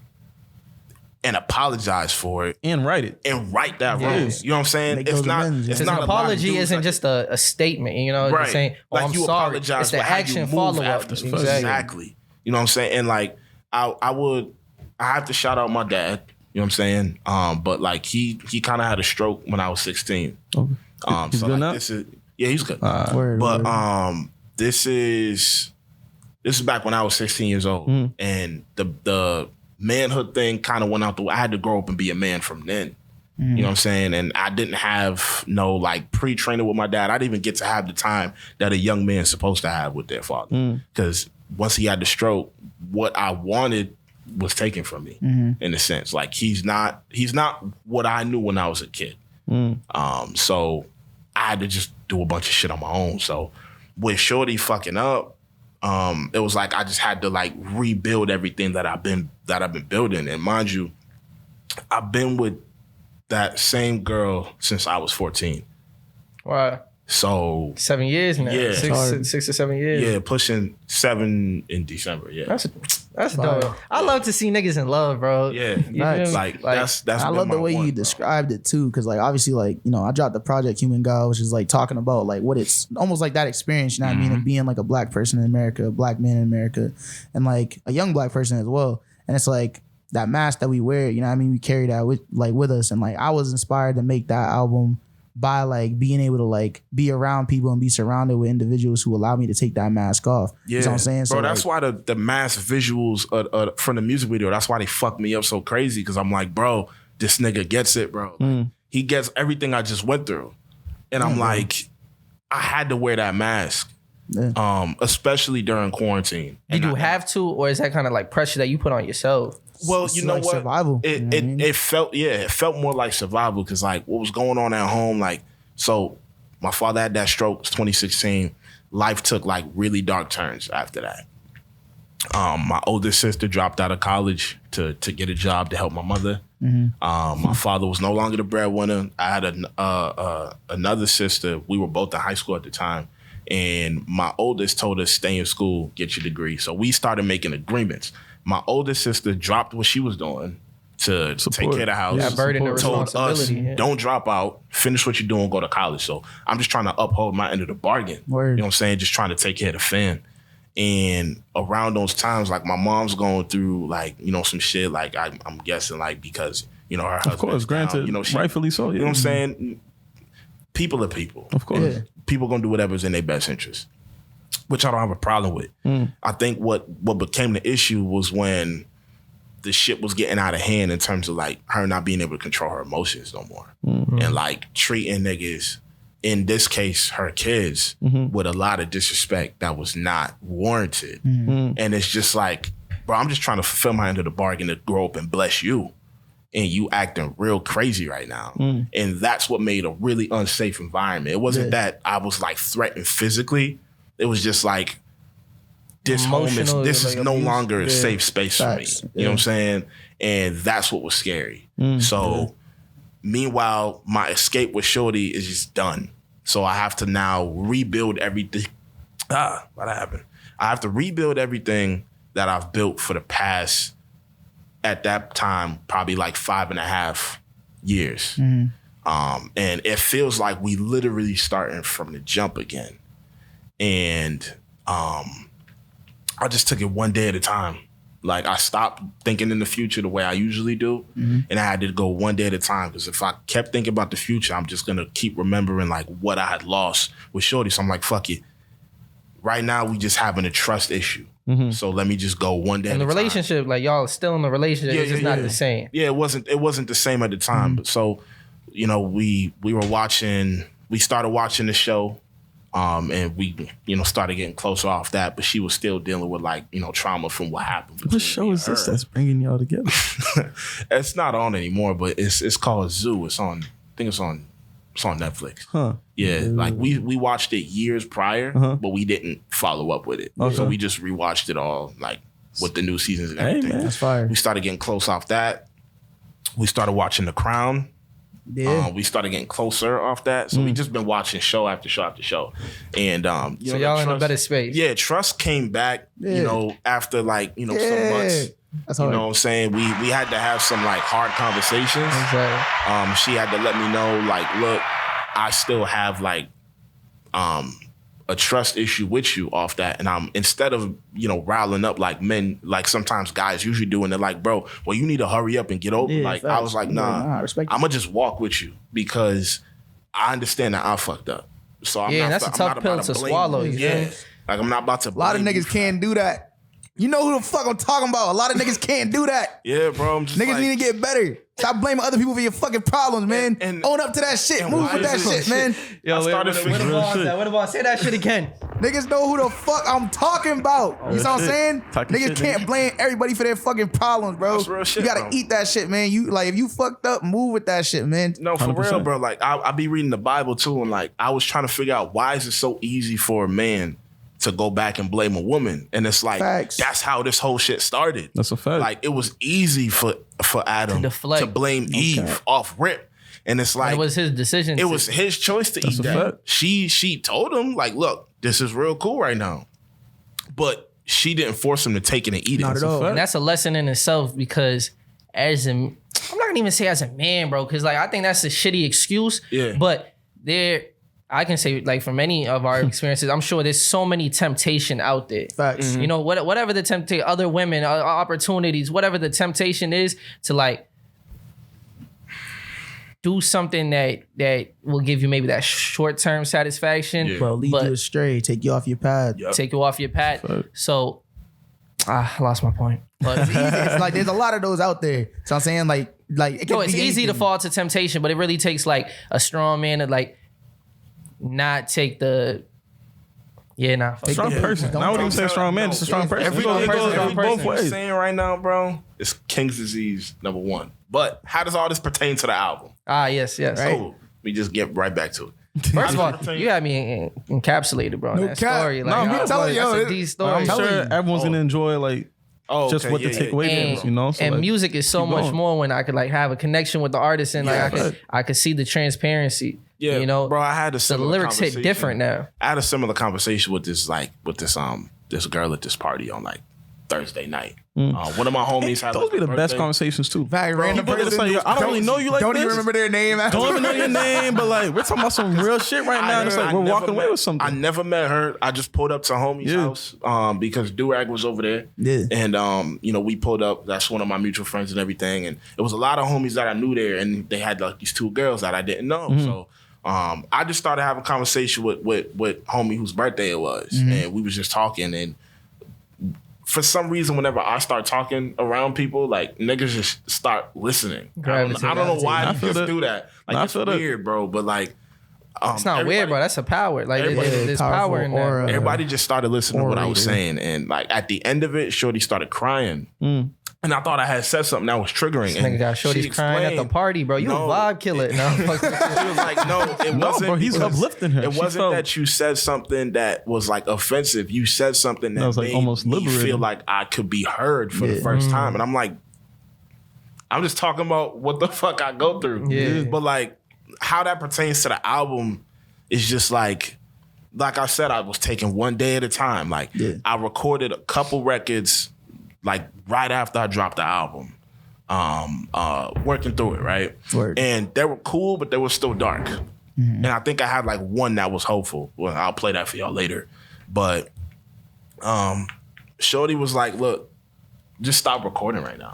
and apologize for it and write it and right that wrong. You know what I'm saying? Make It's those not. amends, It's Because not an a lot of apology dudes isn't that- just a statement, right. Just saying, oh, like I'm you sorry. apologize It's the for how you action move follow up. after. Exactly. You know what I'm saying? And like I have to shout out my dad. You know what I'm saying? But like he kind of had a stroke when I was 16. Okay. He's So good like now? he's good. Word. This is back when I was 16 years old, and the manhood thing kind of went out the way. I had to grow up and be a man from then. You know what I'm saying? And I didn't have no like pre-training with my dad. I didn't even get to have the time that a young man's supposed to have with their father. Because once he had the stroke, what I wanted was taken from me in a sense. Like he's not what I knew when I was a kid. So I had to just do a bunch of shit on my own. So with Shorty fucking up, it was like I just had to like rebuild everything that I've been building. And mind you, I've been with that same girl since I was 14. Wow. So 7 years now. Yeah. 6 or 7 years. yeah, pushing 7 in December. Yeah. That's dope. I love to see niggas in love, bro. Yeah. You feel me? Like that's I love the way you described it too, because like obviously like I dropped the project Human God, which is like talking about like what it's almost like that experience, you know what I mean, of being like a black person in America, a black man in America, and like a young black person as well. And it's like that mask that we wear, you know what I mean, we carry that with us, and like I was inspired to make that album by like being able to like be around people and be surrounded with individuals who allow me to take that mask off. Yeah. You know what I'm saying? Bro, that's why the mass visuals from the music video, that's why they fucked me up so crazy. Cause I'm like, bro, this nigga gets it, bro. Like, he gets everything I just went through. And I'm like, I had to wear that mask especially during quarantine. Did you have to, or is that kind of like pressure that you put on yourself? Well, It's you know like what? survival. It felt more like survival because like what was going on at home, like, so my father had that stroke, 2016. Life took like really dark turns after that. My oldest sister dropped out of college to get a job to help my mother. My father was no longer the breadwinner. I had another sister. We were both in high school at the time. And my oldest told us, stay in school, get your degree. So we started making agreements. My oldest sister dropped what she was doing to take care of the house. That burden of Told us, responsibility. don't drop out, finish what you're doing, go to college. So I'm just trying to uphold my end of the bargain. Word. You know what I'm saying? Just trying to take care of the fam. And around those times, like my mom's going through like, you know, some shit, like I'm guessing like because, you know, her husband. Of course, granted, down, you know, rightfully so. You know what I'm saying? People are people. Of course. Yeah. People gonna do whatever's in their best interest, which I don't have a problem with. I think what became the issue was when the shit was getting out of hand in terms of like her not being able to control her emotions no more. And like treating niggas, in this case, her kids, with a lot of disrespect that was not warranted. And it's just like, bro, I'm just trying to fulfill my end of the bargain to grow up and bless you. And you acting real crazy right now. And that's what made a really unsafe environment. It wasn't that I was like threatened physically. It was just like, this home is, this is no longer a safe space for me. You know what I'm saying? And that's what was scary. So meanwhile, my escape with Shorty is just done. So I have to now rebuild everything. What happened? I have to rebuild everything that I've built for the past, at that time, probably like 5.5 years. And it feels like we literally starting from the jump again. And I just took it one day at a time. Like I stopped thinking in the future the way I usually do. And I had to go one day at a time because if I kept thinking about the future, I'm just going to keep remembering like what I had lost with Shorty. So I'm like, fuck it. Right now, we just having a trust issue. So let me just go one day. And the relationship, like y'all are still in the relationship, it's just not the same. Yeah, it wasn't the same at the time. But so, you know, we started watching the show, and we, you know, started getting closer off that, but she was still dealing with like, you know, trauma from what happened. What show is this that's bringing y'all together? It's not on anymore, but it's called Zoo. It's on Netflix. Yeah, like we watched it years prior, but we didn't follow up with it. So we just rewatched it all, like with the new seasons and everything. man. That's fire. We started getting close off that. We started watching The Crown. Yeah. We started getting closer off that. So we just been watching show after show after show. And you So know, y'all in a better space. Yeah, trust came back, you know, after like, you know, some months. That's You hard. know what I'm saying? We had to have some like hard conversations. Exactly. She had to let me know, like, look, I still have like a trust issue with you off that. And I'm, instead of, you know, riling up like men, like sometimes guys usually do, and they're like, bro, well, you need to hurry up and get over. Yeah, like, facts. I was like, nah, I respect I'm gonna just walk with you because I understand that I fucked up. So I'm Yeah, not, and that's a I'm tough not pill about to blame swallow, you. you Yeah. know? Like, I'm not about to A lot of blame you niggas for can't do that. You know who the fuck I'm talking about. A lot of niggas can't do that. Yeah, bro. I'm just Niggas like, need to get better. Stop blaming other people for your fucking problems, man. And- Own up to that shit. and Move why with that is it- shit, man. Yo, I started figuring real shit. What about say that shit again? Niggas know who the fuck I'm talking about. You know what I'm shit. saying? Talking Niggas shit, can't nigga. blame everybody for their fucking problems, bro. That's real shit, you gotta bro. eat that shit, man. You like if you fucked up, move with that shit, man. No, for 100%. real, bro. Like I be reading the Bible too, and like I was trying to figure out why is it so easy for a man to go back and blame a woman, and it's like Facts. that's how this whole shit started. That's a fact. Like it was easy for Adam deflect. to blame Eve off rip, and it's like It was his decision. it was his choice to eat a that. fact. She told him like, look, this is real cool right now, but she didn't force him to take it and eat it. Not at all. And that's a lesson in itself because as I'm not gonna even say as a man, bro, because like I think that's a shitty excuse. Yeah. But I can say like from many of our experiences, I'm sure there's so many temptation out there. Facts. You know, whatever the temptation, other women, opportunities, whatever the temptation is to like do something that will give you maybe that short-term satisfaction. Yeah. Bro, lead But- you astray, take you off your path. take you off your path. So I lost my point. But It's like there's a lot of those out there. So I'm saying like it no, could it's be easy to anything. fall to temptation, but it really takes like a strong man to like not take the Yeah, nah. fuck Strong that. person. I wouldn't even say strong man. Just a strong person. Every It goes strong both person. ways. saying right now, bro, it's King's disease #1. But how does all this pertain to the album? Yes. Right. So we just get right back to it. First of all, you had me encapsulated, bro. In that cap. story, No, like, I'm I was telling like, you, that's a it- D story. I'm telling sure you. everyone's gonna enjoy like just okay, what the takeaway is, you know. So, and like, music is so keep much going. more when I could like have a connection with the artist and like I could see the transparency. Yeah, you know, bro, I had a the similar lyrics hit conversation. different now. I had a similar conversation with this this girl at this party on like Thursday night. One of my homies had Those like, be a the best birthday. conversations too. Very random People just person. like, I don't really know you like Don't this. even remember their name. Don't even know your name, but like we're talking about some real shit right now. And it's like I we're never walking away met- with something. I never met her. I just pulled up to homie's Yeah. house because Durag was over there. Yeah. And we pulled up. That's one of my mutual friends and everything. And it was a lot of homies that I knew there, and they had like these 2 girls that I didn't know. So I just started having a conversation with homie whose birthday it was, and we was just talking. And for some reason, whenever I start talking around people, like niggas just start listening. I don't know why I you feel just that. do that. Like I it's feel that. weird, bro. But like, It's not weird, bro. That's a power. Like everybody- there's power Powerful in that. aura. bro. everybody just started listening to what I was Orator. saying, and like at the end of it, Shorty started crying, and I thought I had said something that was triggering. This nigga got shorties crying at the party, bro. You No. a vibe killer. No, fuck that. She was like, "No, it wasn't." bro, he's because uplifting her. It She wasn't felt- that you said something that was like offensive. You said something that was, like, made almost me liberating. feel like I could be heard for the first time, and I'm like, I'm just talking about what the fuck I go through. Yeah. But like how that pertains to the album is just like I said, I was taking one day at a time. Like I recorded a couple records like right after I dropped the album. Working through it, right? Word. And they were cool, but they were still dark. And I think I had like one that was hopeful. Well, I'll play that for y'all later. But Shorty was like, look, just stop recording right now.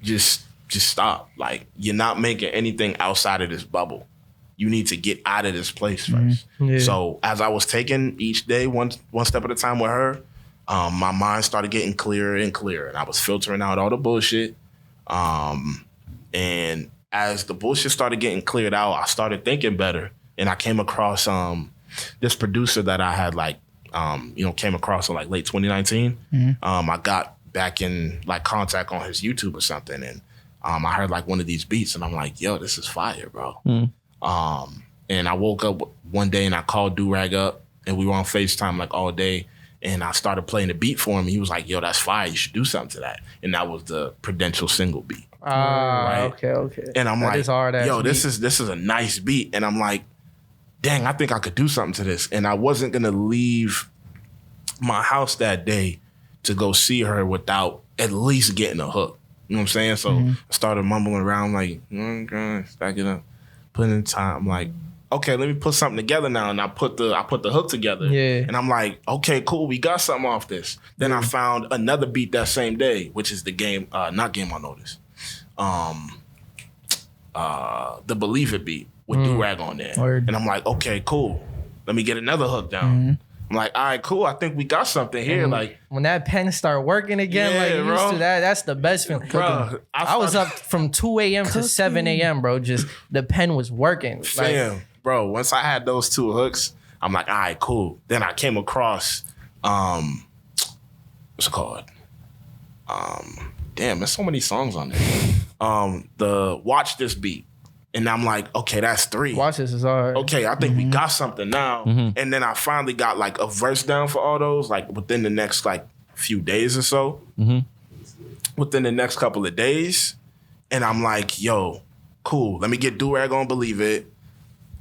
Just stop. Like, you're not making anything outside of this bubble. You need to get out of this place first. Yeah. So as I was taking each day one step at a time with her, my mind started getting clearer and clearer. And I was filtering out all the bullshit. And as the bullshit started getting cleared out, I started thinking better. And I came across this producer that I had came across in like late 2019. I got back in like contact on his YouTube or something. And I heard like one of these beats and I'm like, yo, this is fire, bro. And I woke up one day and I called Durag up and we were on FaceTime like all day. And I started playing the beat for him. He was like, yo, that's fire. You should do something to that. And that was the Prudential single beat. Right. Okay. And I'm That like, is hard ass yo, this beat. is a nice beat. And I'm like, dang, I think I could do something to this. And I wasn't going to leave my house that day to go see her without at least getting a hook. You know what I'm saying? So I started mumbling around like, stack it up, put in time. I'm like, okay, let me put something together now. And I put the hook together. Yeah. And I'm like, okay, cool, we got something off this. Then I found another beat that same day, which is the not Game on Notice. The Believe It beat with Durag on there. Word. And I'm like, okay, cool. Let me get another hook down. I'm like, all right, cool. I think we got something here. Like, When that pen start working again, Yeah, like you used bro. to, that's the best feeling. Bro, I was up from 2 a.m. to 7 a.m., bro. Just the pen was working. Like, fam, bro, once I had those 2 hooks, I'm like, all right, cool. Then I came across, what's it called? Damn, there's so many songs on there. The Watch This beat. And I'm like, okay, that's 3. watch this is hard. Okay, I think we got something now. And then I finally got like a verse down for all those, like within the next like few days or so. Within the next couple of days. And I'm like, yo, cool. Let me get Durag on Believe It.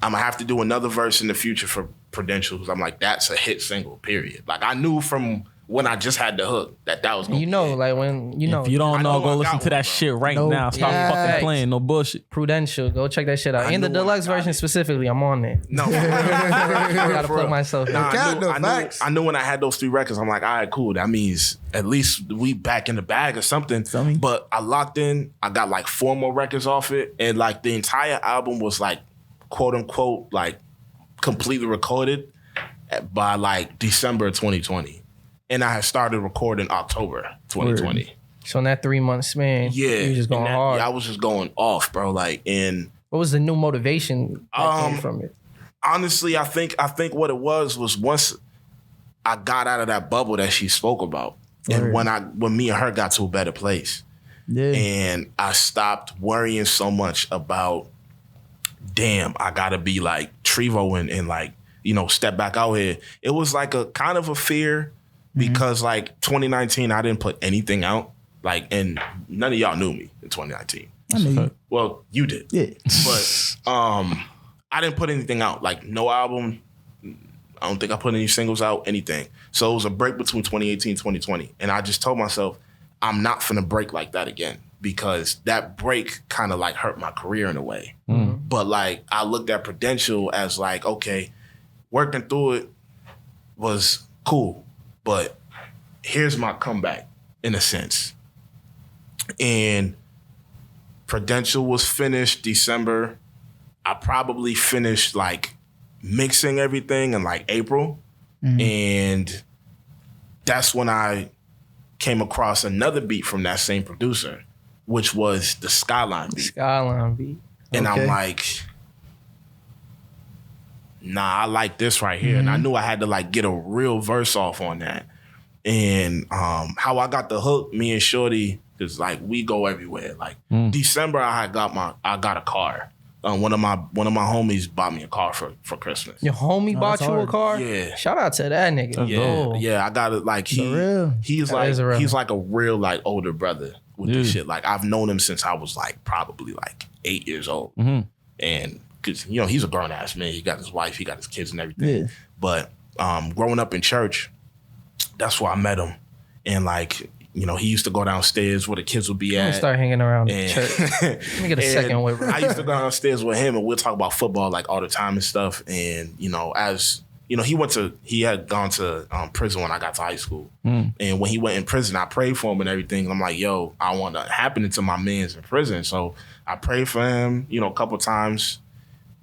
I'm gonna have to do another verse in the future for Prudential. I'm like, that's a hit single, period. Like I knew from when I just had the hook that was gonna You be know, it. like when you know, If you don't I know, know go I listen got to that one, bro. shit right Nope. now. Stop Yeah. fucking playing. No bullshit. Prudential, go check that shit out. I In the knew when deluxe I got version it. specifically, I'm on there. No, I gotta For plug real. myself in. Nah, Got no I facts. knew when I had those 3 records, I'm like, all right, cool. That means at least we back in the bag or something. Feel me? But I locked in. I got like 4 more records off it, and like the entire album was like, quote unquote, like completely recorded by like December of 2020, and I had started recording October 2020. So in that 3 month span, Yeah, you just going and hard. yeah, I was just going off, bro. Like, and What was the new motivation that came from it? honestly, I think what it was once I got out of that bubble that she spoke about. And when me and her got to a better place. Yeah. And I stopped worrying so much about, damn, I gotta be like TREVO and like, you know, step back out here. It was like a kind of a fear because like 2019, I didn't put anything out. Like, and none of y'all knew me in 2019. I knew you. Well, you did. Yeah. But I didn't put anything out. Like, no album. I don't think I put any singles out, anything. So it was a break between 2018 and 2020. And I just told myself, I'm not finna break like that again, because that break kind of like hurt my career in a way. But like, I looked at Prudential as like, okay, working through it was cool, but here's my comeback in a sense. And Prudential was finished December. I probably finished like mixing everything in like April. And that's when I came across another beat from that same producer, which was the Skyline beat. Skyline beat. And I'm like, nah, I like this right here. And I knew I had to like get a real verse off on that. And how I got the hook, me and Shorty, is like we go everywhere. Like December, I got a car. One of my homies bought me a car for Christmas. Your homie bought you a car? Yeah. Shout out to that nigga. Yeah. I got it. Like he's like a real like older brother with this shit. Like I've known him since I was like probably like 8 years old, and because you know he's a grown ass man. He got his wife, he got his kids and everything. Yeah. But growing up in church, that's where I met him, and like. You know, he used to go downstairs where the kids would be at. Start hanging around the church. Let me get a second with I used to go downstairs with him and we'll talk about football like all the time and stuff. And, you know, as, you know, he had gone to prison when I got to high school. And when he went in prison, I prayed for him and everything. And I'm like, yo, I want that happening to my man's in prison. So I prayed for him, you know, a couple times.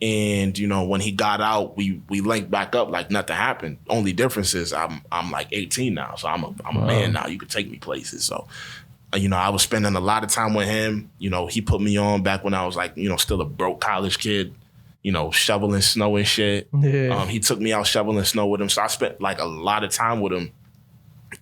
And, you know, when he got out, we linked back up like nothing happened. Only difference is I'm like 18 now. So I'm a man now. You could take me places. So, you know, I was spending a lot of time with him. You know, he put me on back when I was like, you know, still a broke college kid, you know, shoveling snow and shit. Yeah. He took me out shoveling snow with him. So I spent like a lot of time with him.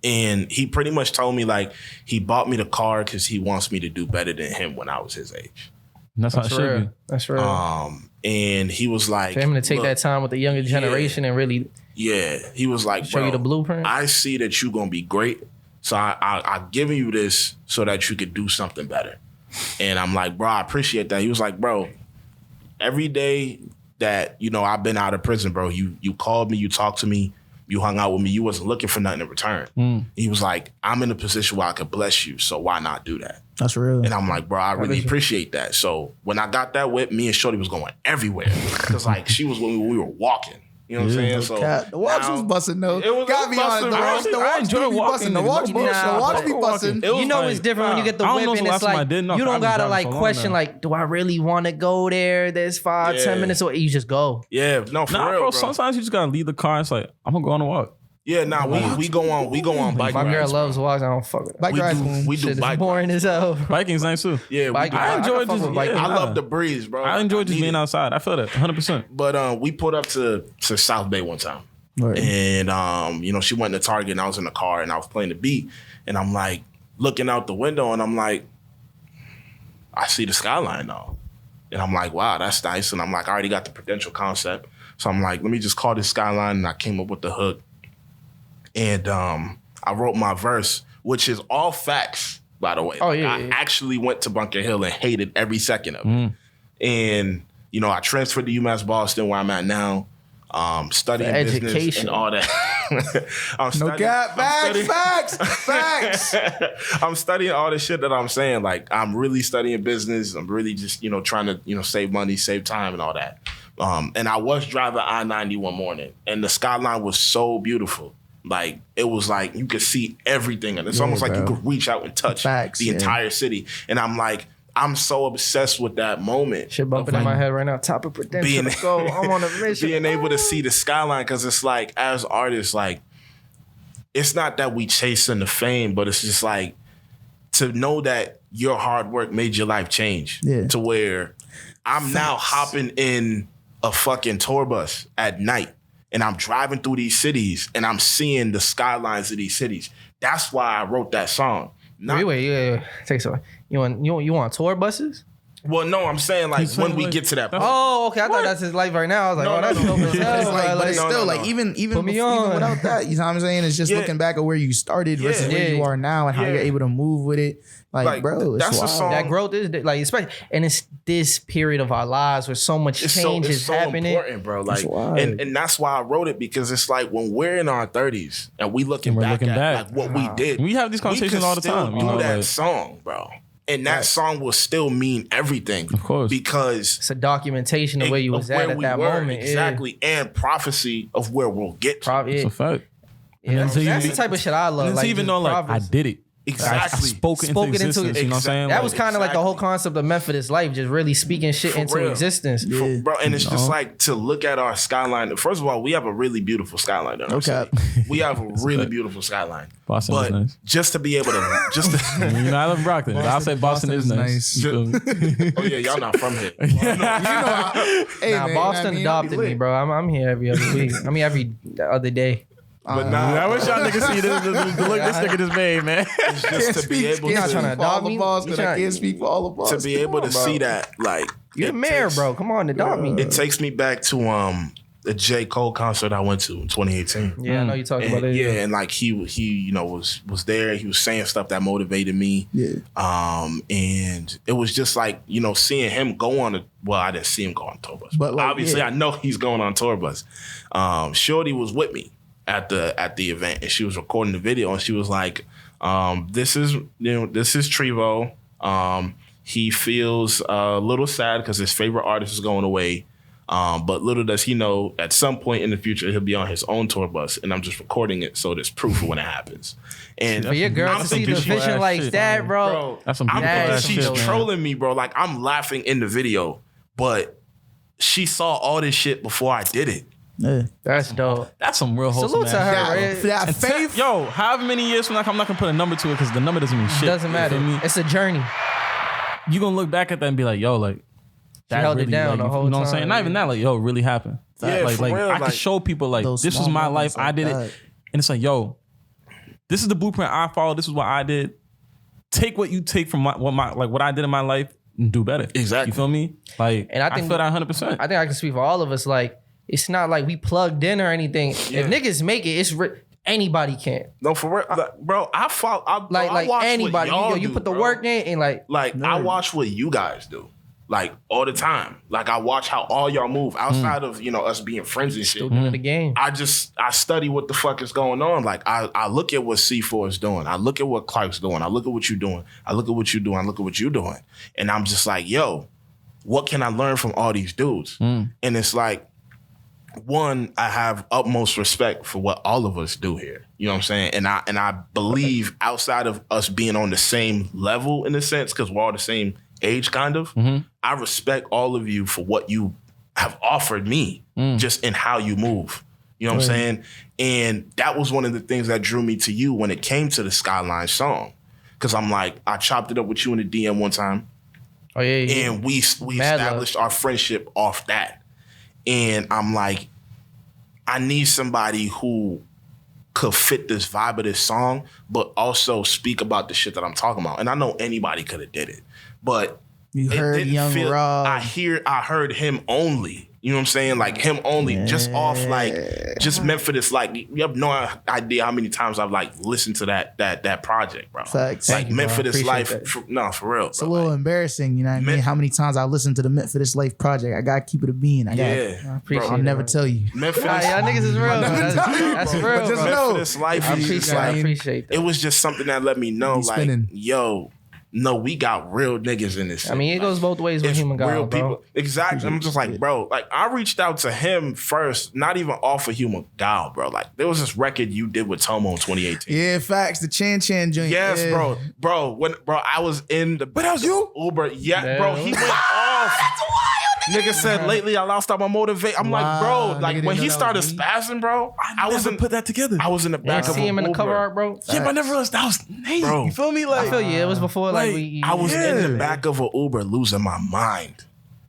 And he pretty much told me like he bought me the car because he wants me to do better than him when I was his age. That's how it should be. That's real. And he was like, for him to take that time with the younger generation and really, he was like, show you the blueprint. I see that you're gonna be great, so I giving you this so that you could do something better. And I'm like, bro, I appreciate that. He was like, bro, every day that you know I've been out of prison, bro, you called me, you talked to me, you hung out with me, you wasn't looking for nothing in return. He was like, I'm in a position where I could bless you, so why not do that? That's real. And I'm like, bro, I really appreciate that. So when I got that whip, me and Shorty was going everywhere. Because like she was when we were walking. You know what I'm saying? So the walks was busting though. It was gotta be honest. The walks be busting. The walks be busting. You know it's different when you get the whip and it's like you don't gotta like question like, do I really want to go there? There's 5-10 minutes or you just go. Yeah, no, for real, bro. Sometimes you just gotta leave the car. It's like I'm gonna go on a walk. Yeah, we go on bike rides. My girl loves walks. I don't fuck with bike rides. We do bike boring as hell. Biking's nice too. Yeah, I enjoy just. I love the breeze, bro. I enjoy just being outside. I feel that 100%. But we pulled up to South Bay one time, and you know she went to Target and I was in the car and I was playing the beat and I'm like looking out the window and I'm like, I see the skyline now, and I'm like, wow, that's nice. And I'm like, I already got the Prudential concept, so I'm like, let me just call this skyline, and I came up with the hook. And I wrote my verse, which is all facts, by the way. I actually went to Bunker Hill and hated every second of it. And, you know, I transferred to UMass Boston, where I'm at now, studying business and all that. Facts. I'm studying all the shit that I'm saying. Like, I'm really studying business. I'm really just, you know, trying to, you know, save money, save time and all that. And I was driving I-90 one morning, and the skyline was so beautiful. Like, it was like you could see everything. And it's almost like you could reach out and touch the entire city. And I'm like, I'm so obsessed with that moment. Shit bumping in my head right now. Top of Prudential. Go. I'm on a mission. Being able to see the skyline, because it's like, as artists, like, it's not that we chasing the fame, but it's just like to know that your hard work made your life change to where I'm now hopping in a fucking tour bus at night. and I'm driving through these cities and I'm seeing the skylines of these cities. That's why I wrote that song. Wait. Take some. You want tour buses? Well, no, I'm saying like when we get to that point. Oh, okay. I thought that's his life right now. I was like, that's dope as hell. It's like, but it's no, still no, like no. even Put me on. without that, you know what I'm saying? It's just looking back at where you started versus where you are now and how you're able to move with it. Like bro, it's that's wild. a song. That growth is like, especially, and it's this period of our lives where so much change is happening. Important, bro. Like, and that's why I wrote it, because it's like when we're in our 30s and we looking back at like what we did. We have these conversations all the time. You know, that song, bro. And that song will still mean everything. Of course. Because it's a documentation of where you was at that moment. Exactly. And prophecy of where we'll get to. It's a fact. Yeah, that's the type of shit I love. And like, even though like I did it. Exactly. I spoke it into existence, you know what I'm saying? That was kind of like the whole concept of Methodist life, just really speaking shit into existence. Bro, and it's just like to look at our skyline. First of all, we have a really beautiful skyline in our city. We have a really beautiful skyline. Boston is nice. Just to be able to you know, I love Brockton. I'll say Boston is nice. Oh yeah, y'all not from here. Boston adopted me, bro. I'm here every other week. I mean, every other day. But nah, I wish y'all niggas see the look this nigga just made, man. It's just to be able You're not trying to adopt me. I can't speak for all of Boston. To be able to see that, like you're the mayor, bro. Come on, adopt me. It takes me back to the J. Cole concert I went to in 2018. Yeah, I know you talking about it. Yeah, and like he you know was there. He was saying stuff that motivated me. Yeah. And it was just like, you know, seeing him go on I didn't see him go on tour bus, but like, obviously I know he's going on tour bus. Shorty was with me at the event, and she was recording the video, and she was like, this is TREVO. He feels a little sad because his favorite artist is going away. But little does he know, at some point in the future, he'll be on his own tour bus, and I'm just recording it so there's proof of when it happens. And for your girl to see the vision like that, bro. That's some beautiful she's shit, trolling me, bro. Like, I'm laughing in the video, but she saw all this shit before I did it. Yeah. That's dope. That's some real wholesome Salute to her, right? That faith. Yo, however many years from now, I'm not gonna put a number to it because the number doesn't mean shit. Doesn't matter. It's a journey. You gonna look back at that and be like, yo, like that held really, it down like, the whole you know what I'm time, saying? Not even that, like, yo, it really happened. Yeah, like for real, I can show people like those this was small my life. moments I like did that. it, and it's like, yo, this is the blueprint I followed. This is what I did. Take what you take from what I did in my life and do better. Exactly. You feel me? Like, And I think feel that 100%. I think I can speak for all of us. Like, it's not like we plugged in or anything. Yeah. If niggas make it, anybody can. No, for real, like, bro. I watch anybody. What y'all You do, put the bro. work in and like I watch what you guys do, like all the time. Like, I watch how all y'all move outside of, you know, us being friends and shit. doing the game. I study what the fuck is going on. Like, I look at what C4 is doing. I look at what Clark's doing. I look at what you're doing. I look at what you're doing. I look at what you're doing. And I'm just like, yo, what can I learn from all these dudes? And it's like, one, I have utmost respect for what all of us do here. You know what I'm saying? And I believe outside of us being on the same level in a sense, because we're all the same age kind of, I respect all of you for what you have offered me just in how you move. You know what I'm saying? And that was one of the things that drew me to you when it came to the Skyline song. Because I'm like, I chopped it up with you in the DM one time. Oh yeah. And we established our friendship off that. And I'm like, I need somebody who could fit this vibe of this song, but also speak about the shit that I'm talking about. And I know anybody could have did it, but You heard Young Rob. I heard him only. You know what I'm saying? Like, him only, just off like, just meant for this. Like, you have no idea how many times I've like listened to that project, bro. Facts. Like, meant for this life. That. For real. It's a little embarrassing, you know what I mean? How many times I listened to the Meant for This Life project? I gotta keep it a bean. I appreciate I'll it, never bro. tell you. Meant for Nah, this, y'all niggas is real. That's real, But just bro. know, for this life. I is just appreciate that. It was just something that let me know, Be like, spinning. yo, no, we got real niggas in this shit. I mean, it goes both ways with It's human God, real bro. people. Exactly. I'm just like, bro, like, I reached out to him first, not even off of Human Gal, bro. Like, there was this record you did with Tomo in 2018. Yeah, facts. The Chan Chan joint. Yes, yeah. bro. When I was in the that was you? Uber. Yeah, bro. He went off. Nigga said lately I lost all my motivation. I'm like, bro, like Nigga when didn't he know started that was me. spazzing, bro, I was in put that together. I was in the You back of see him in the Uber. cover art, bro? Yeah, but I never realized that was Nate. Bro. You feel me? Like, I feel you. It was before like like, we. I was in the back of an Uber losing my mind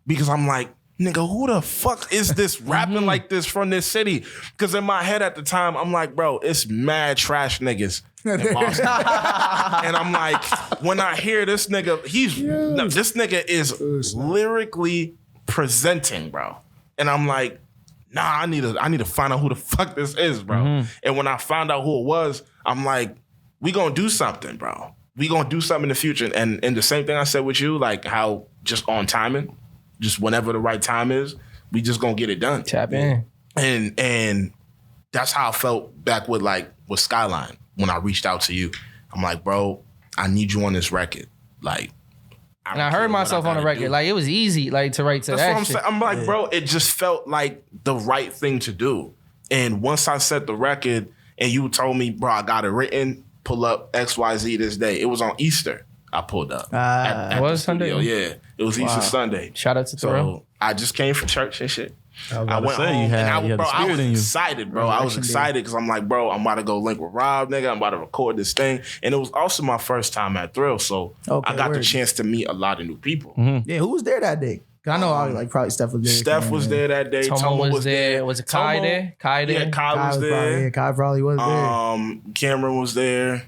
because I'm like, nigga, who the fuck is this rapping like this from this city? Because in my head at the time, I'm like, bro, it's mad trash niggas in Boston. And I'm like, when I hear this nigga, this nigga is lyrically presenting, bro. And I'm like, nah, I need to find out who the fuck this is, bro. And when I found out who it was, I'm like, we gonna do something, bro. We gonna do something in the future. And the same thing I said with you, like how just on timing, just whenever the right time is, we just gonna get it done. Tap in. And that's how I felt back with Skyline when I reached out to you. I'm like, bro, I need you on this record. Like, and I heard myself on the record. Like, it was easy, like, to write to that's that what I'm shit. saying. I'm like, bro, it just felt like the right thing to do. And once I set the record and you told me, bro, I got it written, pull up XYZ this day. It was on Easter. I pulled up. At was the studio. Sunday? Yeah. It was Easter Sunday. Shout out to TREVO. So I just came from church and shit. I went say, home you had and the I spirit was in you. excited, bro. I was excited because I'm like, bro, I'm about to go link with Rob, nigga. I'm about to record this thing. And it was also my first time at Thrill. So I got the chance to meet a lot of new people. Yeah, who was there that day? 'Cause I know probably Steph was there. Steph was there that day. Tomo was there. Was it Kai there? Kai there? Yeah, Kai was there. Kai probably was there. Cameron was there.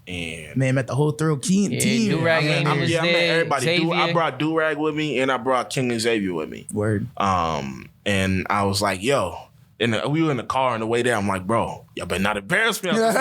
And Man, met the whole Thrill team. Durag Amy was I met there. everybody. Xavier. I brought Durag with me, and I brought King and Xavier with me. Word. And I was like, yo. And we were in the car on the way there. I'm like, bro, y'all better not embarrass me. He's like,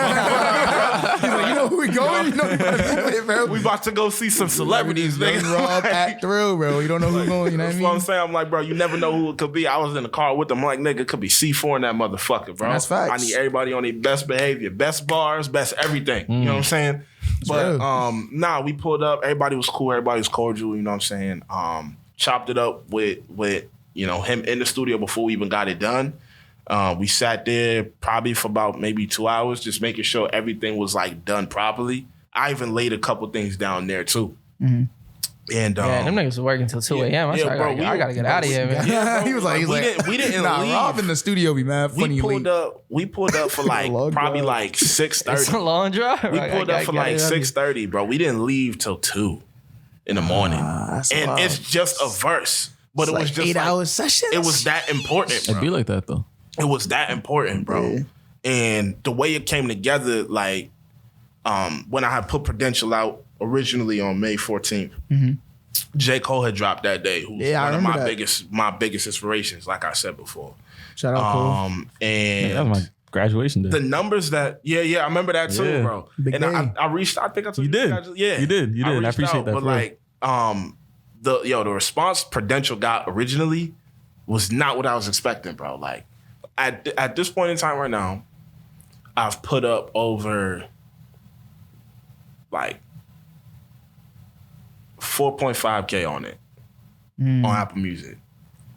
you know who we going? You know We about to go see some celebrities, nigga. Rob at Thrill, bro. You don't know who's going. You know what I That's mean? what I'm saying. I'm like, bro, you never know who it could be. I was in the car with them. I'm like, nigga, it could be C4 and that motherfucker, bro. That's facts. I need everybody on their best behavior, best bars, best everything. You know what I'm saying? But we pulled up. Everybody was cool. Everybody was cordial. You know what I'm saying? Chopped it up with him in the studio before we even got it done. We sat there probably for about maybe 2 hours, just making sure everything was like done properly. I even laid a couple things down there too. Mm-hmm. And them niggas were working till 2 a.m. I gotta get out of here, man. Yeah, he was like, we didn't leave. Rob in the studio be mad funny. We pulled up for like probably like 6:30. It's a long drive. We pulled up for like 6:30, bro. We didn't leave till 2 in the morning, and it's just a verse, but it was just 8-hour sessions. It was that important, bro. It'd be like that though. It was that important, bro. Yeah. And the way it came together, like when I had put Prudential out originally on May 14th, J. Cole had dropped that day, who's one of my biggest inspirations, like I said before. Shout out Cole. And that was my graduation day. The numbers that, I remember that too, bro. Big and I reached, I think I told you. Did. Yeah. You did. I appreciate that. But like, the response Prudential got originally was not what I was expecting, bro. Like, at this point in time right now, I've put up over like 4.5K on it on Apple Music,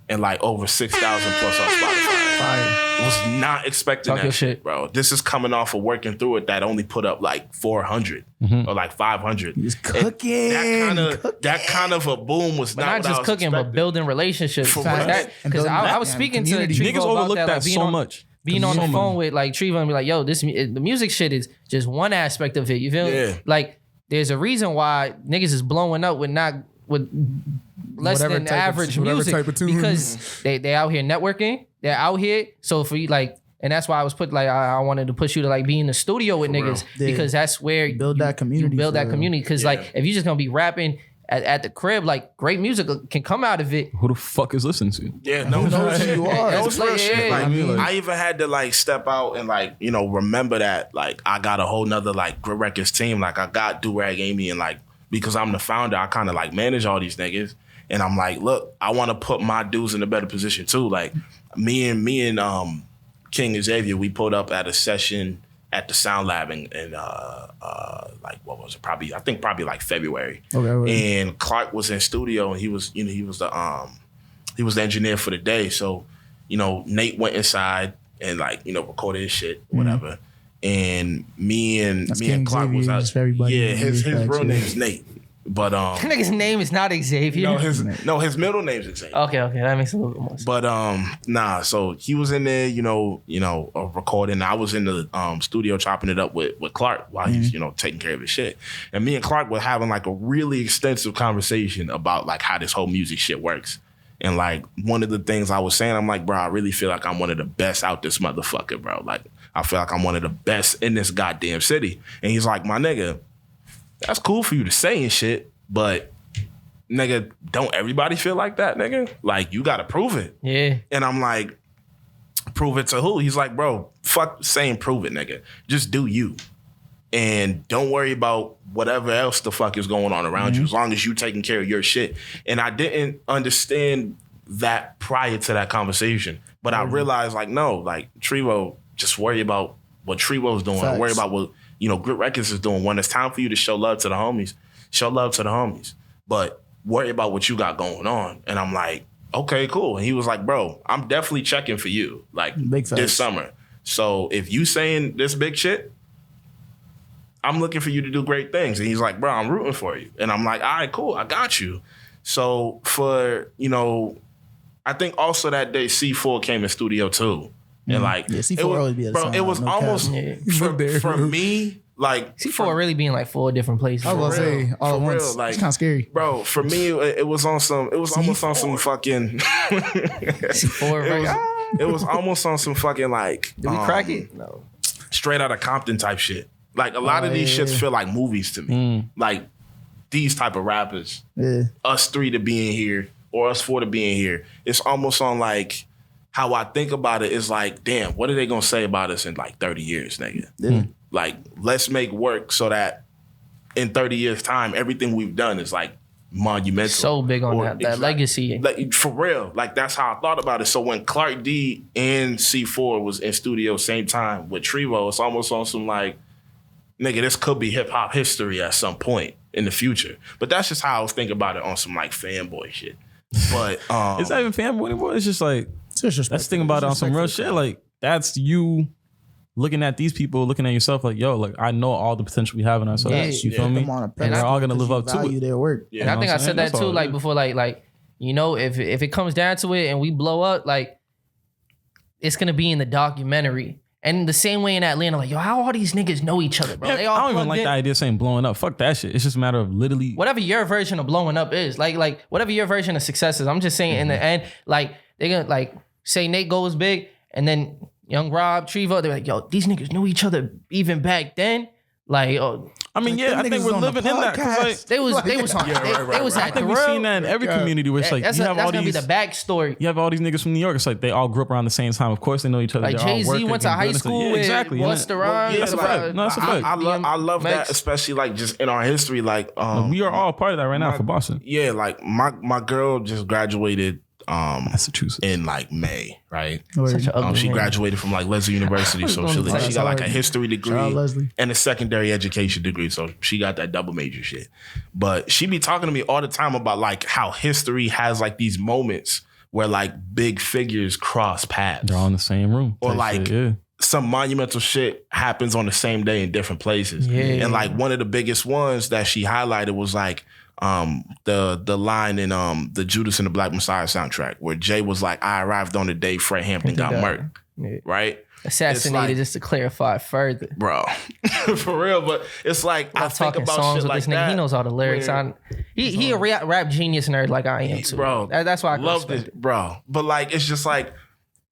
and like over 6,000 plus on Spotify. Fire. Was not expecting that shit, bro. This is coming off of working through it that only put up like 400 or like 500. He's cooking. That kind of a boom was but not not just cooking, but building relationships. Because I was speaking to niggas TREVO overlook about that so much. Being on the phone with like TREVO and be like, yo, the music shit is just one aspect of it. You feel me? Like, there's a reason why niggas is blowing up with less than average music because they out here networking. They're out here. So for you, like, and that's why I was I wanted to push you to like be in the studio with niggas because that's where you build that community. Because like, if you just gonna be rapping at the crib, like, great music can come out of it. Who the fuck is listening to you? Yeah, no, who knows who you are? That was real shit. Like, like, I even had to like step out and like, remember that like I got a whole nother like Grit Records team. Like, I got Durag Amy, and like, because I'm the founder, I kind of like manage all these niggas. And I'm like, look, I want to put my dudes in a better position too. Like, me and King and Xavier, we pulled up at a session at the Sound Lab in like, what was it? Probably like February. Okay. And Clark was in studio, and he was the engineer for the day. So, Nate went inside and like, recorded his shit, whatever. And me and Clark was out. Everybody his real name is Nate. But Nigga's name is not Xavier. his middle name's Xavier. Okay, that makes a little bit more sense. But so he was in there, recording. I was in the studio chopping it up with Clark while he's taking care of his shit. And me and Clark were having like a really extensive conversation about like how this whole music shit works. And like one of the things I was saying, I'm like, bro, I really feel like I'm one of the best out this motherfucker, bro. Like I feel like I'm one of the best in this goddamn city. And he's like, my nigga, that's cool for you to say and shit, but nigga, don't everybody feel like that, nigga? Like you gotta prove it. Yeah. And I'm like, prove it to who? He's like, bro, fuck saying prove it, nigga. Just do you. And don't worry about whatever else the fuck is going on around you, as long as you taking care of your shit. And I didn't understand that prior to that conversation. But I realized, like, no, like, TREVO, just worry about what TREVO's doing. Facts. Worry about what, Grit Records is doing. When it's time for you to show love to the homies, show love to the homies. But worry about what you got going on. And I'm like, okay, cool. And he was like, bro, I'm definitely checking for you, like, this summer. So if you saying this big shit, I'm looking for you to do great things. And he's like, bro, I'm rooting for you. And I'm like, all right, cool, I got you. So for, I think also that day C4 came in studio too. And like, C4 always be bro, it was almost, for me, like. C4 really being like 4 different places. I was going to say, all at once. Like, it's kind of scary. Bro, for me, it was almost on some fucking. C4, right? It was almost on some fucking like. Did we crack it? No. Straight out of Compton type shit. Like a lot of these shits feel like movies to me. Like these type of rappers, us 3 to be in here or us 4 to be in here. It's almost on like how I think about it is like, damn, what are they gonna say about us in like 30 years, nigga? Like, let's make work so that in 30 years time, everything we've done is like monumental. So big on that legacy. Like, for real, like that's how I thought about it. So when Clark D and C4 was in studio same time with TREVO, it's almost on some like, nigga, this could be hip hop history at some point in the future. But that's just how I was thinking about it on some like fanboy shit. But it's not even fanboy anymore. It's just like that's thinking about it on some real shit. Like that's you looking at these people, looking at yourself like, yo, like I know all the potential we have in ourselves. You feel me? And we're all gonna live up to it. Their work. And I think I said that too, like before, like if it comes down to it and we blow up, like it's gonna be in the documentary. And the same way in Atlanta, like, yo, how all these niggas know each other, bro? Yeah, they all I don't even like the idea of saying blowing up. Fuck that shit. It's just a matter of literally whatever your version of blowing up is. Like whatever your version of success is. I'm just saying in the end, like they're gonna like say Nate goes big, and then Young Rob, TREVO, they're like, yo, these niggas knew each other even back then. Like, I mean, yeah, I think we're living in that. Like, they was on. They was I think we've seen that in every community where it's like you have all these. That's gonna be the backstory. You have all these niggas from New York. It's like they all grew up around the same time. Of course, they know each other. Like Jay-Z went to high school with Busta Rhymes. That's a fact. No, that's a fact. I love that, especially like just in our history. Like, we are all part of that right now for Boston. Yeah, like my girl just graduated. Massachusetts in like May, right? She graduated from like Leslie University, so she got like a history degree and a secondary education degree, so she got that double major shit. But she be talking to me all the time about like how history has like these moments where like big figures cross paths. They're all in the same room, or like some monumental shit happens on the same day in different places. And like one of the biggest ones that she highlighted was like the line in the Judas and the Black Messiah soundtrack where Jay was like, I arrived on the day Fred Hampton got murked. Right? Assassinated, like, just to clarify further. Bro. For real, but it's like I think about songs shit with like this nigga. He knows all the lyrics. He a rap genius nerd like I am too. Bro. That's why I loved it, bro. But like it's just like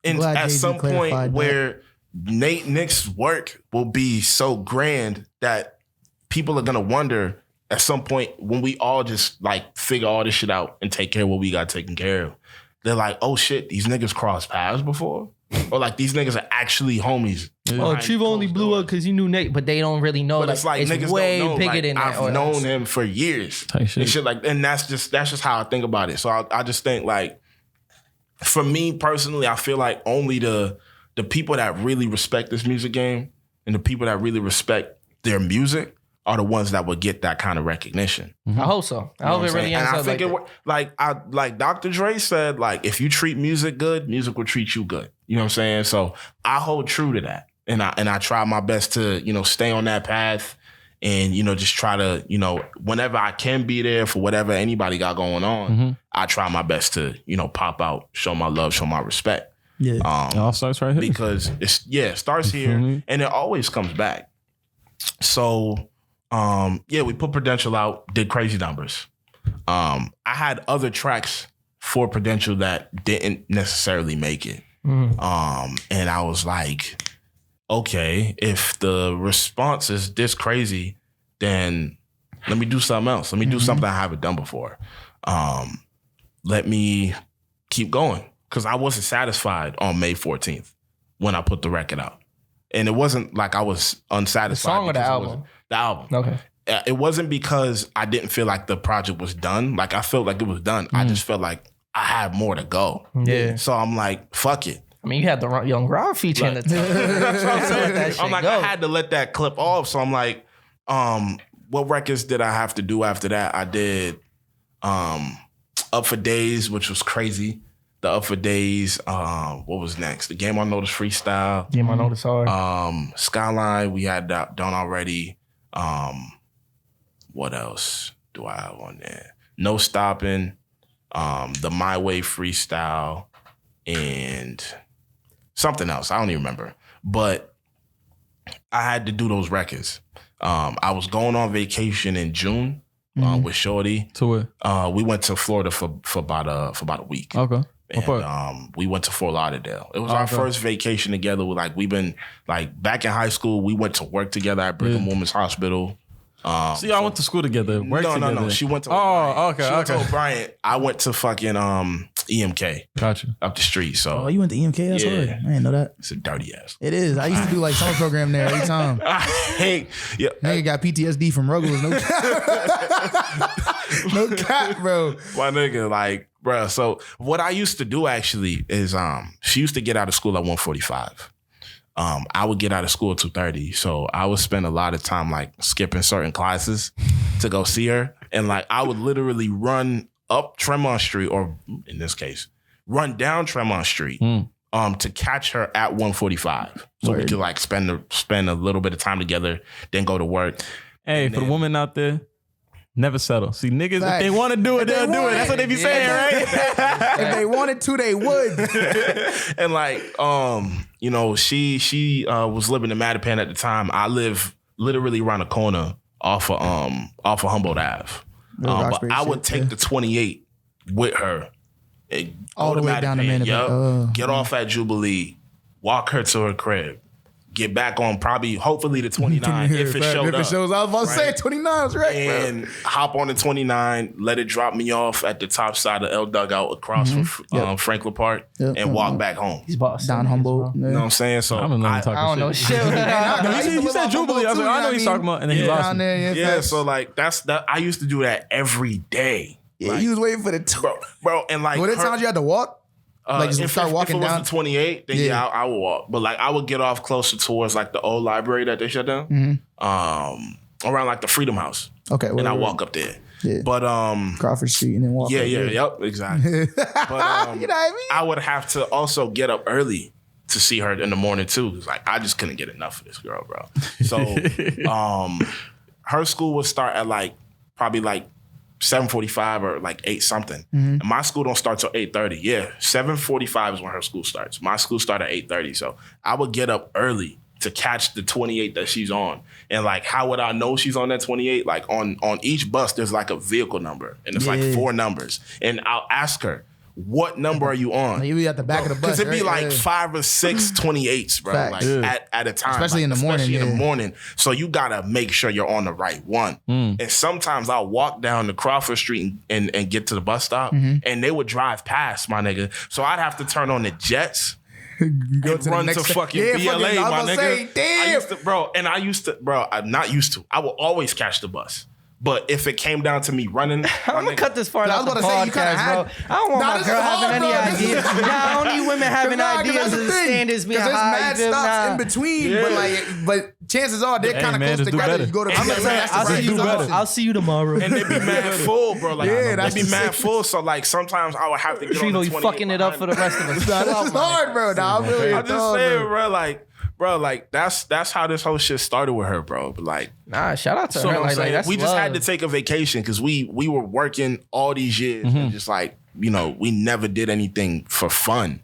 at some point where Nate Nick's work will be so grand that people are gonna wonder at some point when we all just like figure all this shit out and take care of what we got taken care of. They're like, oh shit, these niggas crossed paths before? Or like these niggas are actually homies. Oh, TREVO only blew up because he knew Nate, but they don't really know. But it's like niggas way don't know. bigger Like, than that. I've known him for years. And shit like, and that's just how I think about it. So I just think like, for me personally, I feel like only the people that really respect this music game and the people that really respect their music are the ones that would get that kind of recognition. I hope so. I hope it really ends up like that. Like Dr. Dre said, like if you treat music good, music will treat you good. You know what I'm saying? So I hold true to that, and I try my best to stay on that path and, you know, just try to, you know, whenever I can be there for whatever anybody got going on, I try my best to, you know, pop out, show my love, show my respect. Yeah. It all starts right here. Because it starts here and it always comes back. So, we put Prudential out, did crazy numbers. I had other tracks for Prudential that didn't necessarily make it. And I was like, okay, if the response is this crazy, then let me do something else. Let me do something I haven't done before. Let me keep going. Because I wasn't satisfied on May 14th when I put the record out. And it wasn't like I was unsatisfied. The song or the album? The album. Okay. It wasn't because I didn't feel like the project was done. Like, I felt like it was done. I just felt like I had more to go. Yeah. So I'm like, fuck it. I mean, you had the Young Rob feature in the time. That's what I'm saying. That shit I'm like, go. I had to let that clip off. So I'm like, what records did I have to do after that? I did Up for Days, which was crazy. The Up for Days. What was next? The Game on Notice freestyle. Game I Notice hard. Skyline, we had that done already. What else do I have on there? No Stopping, the My Way freestyle, and something else. I don't even remember. But I had to do those records. I was going on vacation in June with Shorty. To where? We went to Florida for about a week. Okay. And we went to Fort Lauderdale. It was our first vacation together. We've been like back in high school. We went to work together at Brigham Women's Hospital. See, I went to school together. Work together. No. She went to She went to O'Brien. I went to fucking EMK. Gotcha. Up the street. So You went to EMK? That's hard. I didn't know that. It's a dirty ass. It is. I used to do like summer program there every time. I hate. Yeah. Nigga got PTSD from Ruggles. No cap. No cap, bro. My nigga, like, bro. So what I used to do actually is she used to get out of school at 1:45. I would get out of school at 2:30. So I would spend a lot of time like skipping certain classes to go see her. And like I would literally run up Tremont Street, or in this case, run down Tremont Street to catch her at 1:45. So we could like spend a little bit of time together, then go to work. Hey, for the woman out there, never settle. See, niggas, Facts. if they want to do it, they'll do it. That's what they be saying, right? If they wanted to, they would. And like, you know, she was living in Mattapan at the time. I live literally around the corner off of Humboldt Ave. But I would take the 28 with her. And All go the to way down to Mattapan. Mattapan. Get off at Jubilee, walk her to her crib, get back on hopefully the 29 if it showed up. I was about to say 29 is right, and hop on the 29, let it drop me off at the top side of L Dugout across from Franklin Park and walk back home. He's boss. Down Humboldt. You know what I'm saying? So I don't know what you're I don't know talking shit. shit. He said Jubilee. I was like, I know what he's talking about. And then he lost me. yeah, so like that's that. I used to do that every day. Yeah, Like, you was waiting for the bro, and like What times you had to walk? Like just start walking if it down. was the 28, then I would walk. But like I would get off closer towards like the old library that they shut down. Around like the Freedom House. Okay. And I walk up there. Yeah. But Crawford Street and then walk. yep, exactly. But You know what I mean? I would have to also get up early to see her in the morning too. Cause like I just couldn't get enough of this girl, bro. So her school would start at like probably like 7:45 or like 8 something. And my school don't start till 8:30. Yeah, 7:45 is when her school starts. My school started at 8:30. So I would get up early to catch the 28 that she's on. And like, how would I know she's on that 28? Like on each bus, there's like a vehicle number and it's like 4 numbers. And I'll ask her, what number are you on? You be at the back of the bus. Because it'd be right? like 5 or 6 28s, bro. Facts. Like at a time. Especially like, in the morning. Especially in the morning. So you gotta make sure you're on the right one. And sometimes I'll walk down the Crawford Street and get to the bus stop and they would drive past, my nigga. So I'd have to turn on the jets. Go and to the run next to fucking BLA, I was my gonna nigga. say, damn. I'm not used to. I will always catch the bus. But if it came down to me running, I'm gonna cut this part I out was the about to say, you kinda podcast, bro. I don't want my this girl is hard, having bro. any This is ideas. hard. Nah, I don't need women having ideas of the standards being Because there's high. mad you feel me? stops Nah. in between, but chances are they're Hey, kind of man, close just do together. better. You go to I'm BLA, saying, that's the I'll see right you. option. I'll see you tomorrow. and they be mad full, bro. Like Yeah, that's they be the mad same. full. So like sometimes I would have to get on Trino, the you 28 fucking it up for the rest of us. Nah, this is hard, bro. Nah, I'm really I'm just saying, bro. Like, bro, like that's how this whole shit started with her, bro. But like, Nah, shout out to so her. what I'm saying, That's we just love. had to take a vacation because we were working all these years and just like, you know, we never did anything for fun.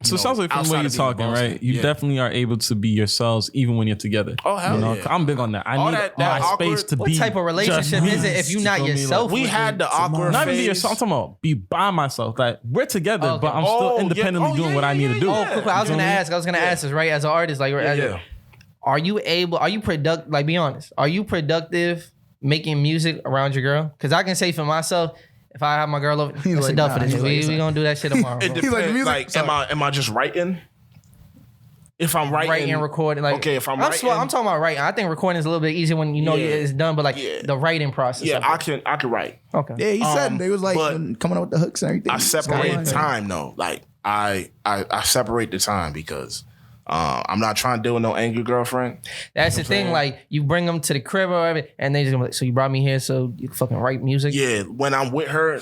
So it sounds like from the way you're talking, right? You definitely are able to be yourselves even when you're together. Oh, hell yeah. I'm big on that. I All need that my awkward- space to What be. type of relationship just is it if you're not me? yourself? We with had it? the awkward Not even be phase. yourself. I'm talking about be by myself. Like we're together, Okay. but I'm Oh, still yeah. independently Oh, doing yeah, what I need to do. Oh, cool. I was gonna ask this, right? As an artist, like, Yeah. are you productive? Like, be honest. Are you productive making music around your girl? Because I can say for myself, if I have my girl over, it's like, enough for nah, this. he's We like, gonna do that shit tomorrow. It Bro. He's like, depends. music- Like, sorry. am I just writing? If I'm writing, Writing, recording, like okay, if I'm I'm writing, talking about writing. I think recording is a little bit easier when you know Yeah. it's done, but like Yeah. the writing process. yeah, of it. I can write. Okay. Yeah, he said they was like but coming up with the hooks and everything. I separate Yeah. time though. Like I separate the time because I'm not trying to deal with no angry girlfriend. That's the thing. Like you bring them to the crib or whatever, and they just gonna be like, so you brought me here so you can fucking write music. Yeah, when I'm with her,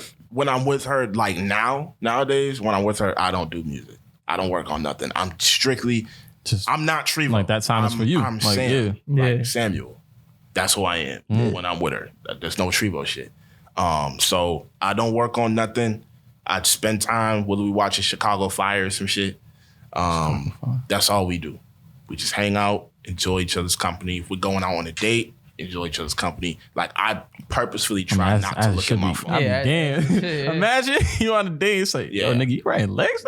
like nowadays, when I'm with her, I don't do music. I don't work on nothing. I'm strictly. I'm not TREVO. Like that time is for you. I'm Like, Sam. yeah. Like Yeah. Samuel. That's who I am when I'm with her. There's no TREVO shit. So I don't work on nothing. I spend time whether we watching Chicago Fire or some shit. That's all we do. We just hang out, enjoy each other's company. If we're going out on a date, enjoy each other's company. Like I purposefully try not to look at my phone. I'd be Yeah. damn. Yeah. Imagine you on a date. It's like, yo, Yeah. nigga, you writing legs?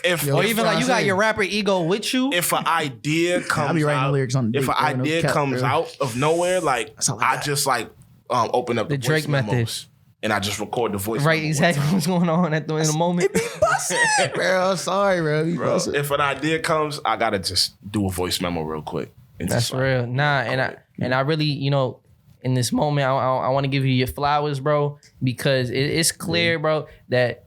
If, Or if- even like you got your rapper ego with you. if an idea comes be writing out, lyrics on the if date, an bro, no idea cap, comes bro. out of nowhere, like all I I got. just like open up The the Drake voice method. memos and I just record the voice. Right, memo exactly one time. what's going on in the moment. bro. Sorry, bro. He Bro, busted. if an idea comes, I gotta just do a voice memo real quick. And That's just like, real. Nah, and I really, you know, in this moment, I want to give you your flowers, bro, because it's clear, bro, that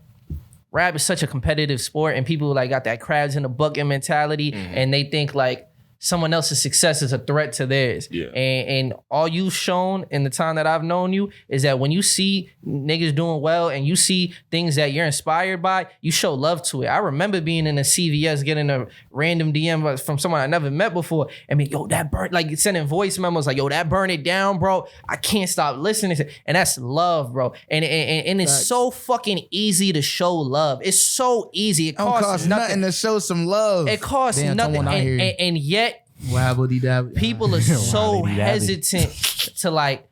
rap is such a competitive sport, and people like got that crabs in the bucket mentality, and they think like someone else's success is a threat to theirs. Yeah. And all you've shown in the time that I've known you is that when you see niggas doing well and you see things that you're inspired by, you show love to it. I remember being in a CVS getting a random DM from someone I never met before. I mean, yo, that burn, like sending voice memos like, yo, that burn it down, bro. I can't stop listening to it. And that's love, bro. And it's so fucking easy to show love. It's so easy. It Don't costs cost nothing. nothing to show some love. It costs Damn, nothing. someone out here. And yet Wabbly dabby. people are so Wabbly dabby. hesitant to like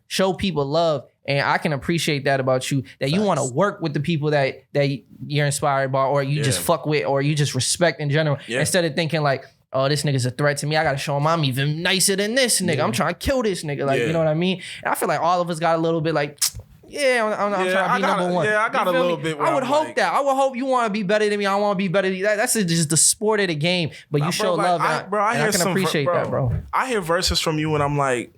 show people love. And I can appreciate that about you, that you want to work with the people that you're inspired by, or you just fuck with, or you just respect in general, instead of thinking like, oh, this nigga's a threat to me. I gotta show him I'm even nicer than this nigga. I'm trying to kill this nigga. Like, you know what I mean? And I feel like all of us got a little bit like, I'm trying to be number one. Yeah, I got You a feel little me? bit. where I would I'm hope like, that. I would hope you want to be better than me. I want to be better than you. That's just the sport of the game. But you Bro, show like, love. I and I hear can some appreciate that, bro. I hear verses from you, and I'm like,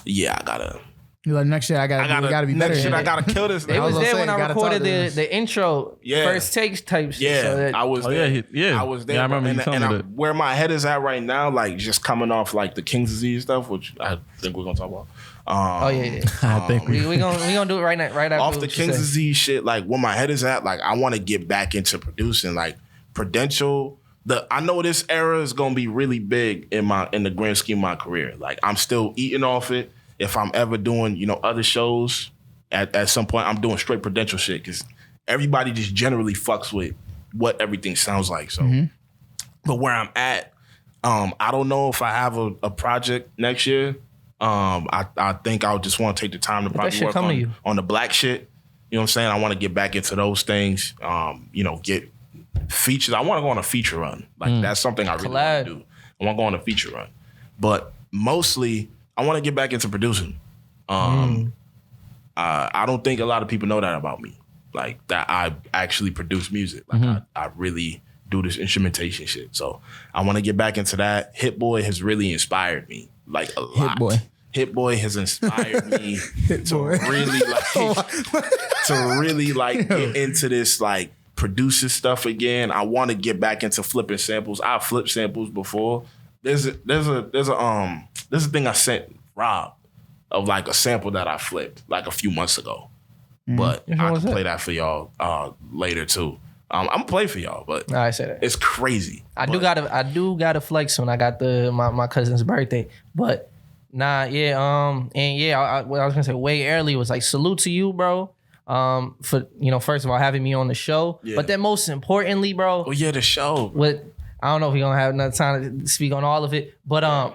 yeah, I gotta You're like, next year I gotta be better. next shit. at I it. gotta kill this. They nigga. was was gonna there say, when I gotta recorded talk to us. the intro, Yeah. first takes type shit. Yeah, So that, I was Oh, there. yeah. I was there. Yeah, I remember you telling me that. Where my head is at right now, like just coming off like the King's Disease stuff, which I think we're gonna talk about. oh yeah. I think we gonna do it right now. Right after Off what the you King's said. Disease shit, like where my head is at, like I want to get back into producing, like Prudential. I know this era is gonna be really big in the grand scheme of my career. Like I'm still eating off it. If I'm ever doing, other shows, at some point I'm doing straight Prudential shit because everybody just generally fucks with what everything sounds like. So, but where I'm at, I don't know if I have a project next year. I think I would just want to take the time to probably shit work come to you. on the black shit. You know what I'm saying? I want to get back into those things. Get features. I want to go on a feature run. Like that's something I really want Collab. to do. I want to go on a feature run. But mostly, I want to get back into producing. I don't think a lot of people know that about me. Like that I actually produce music. Like I really do this instrumentation shit. So I want to get back into that. Hit Boy has really inspired me. Like a lot. Boy. Hit Boy has inspired me to Boy. really like get into this like producer stuff again. I want to get back into flipping samples. I flipped samples before. There's a thing I sent Rob of like a sample that I flipped like a few months ago. But I can play that for y'all later too. I'm gonna play for y'all, but I say that. it's crazy. I do gotta flex when I got my cousin's birthday, but nah, yeah, and yeah, what I was gonna say way earlier was like salute to you, bro. For first of all having me on the show, but then most importantly, bro. Oh yeah, the show. I don't know if we're gonna have enough time to speak on all of it, but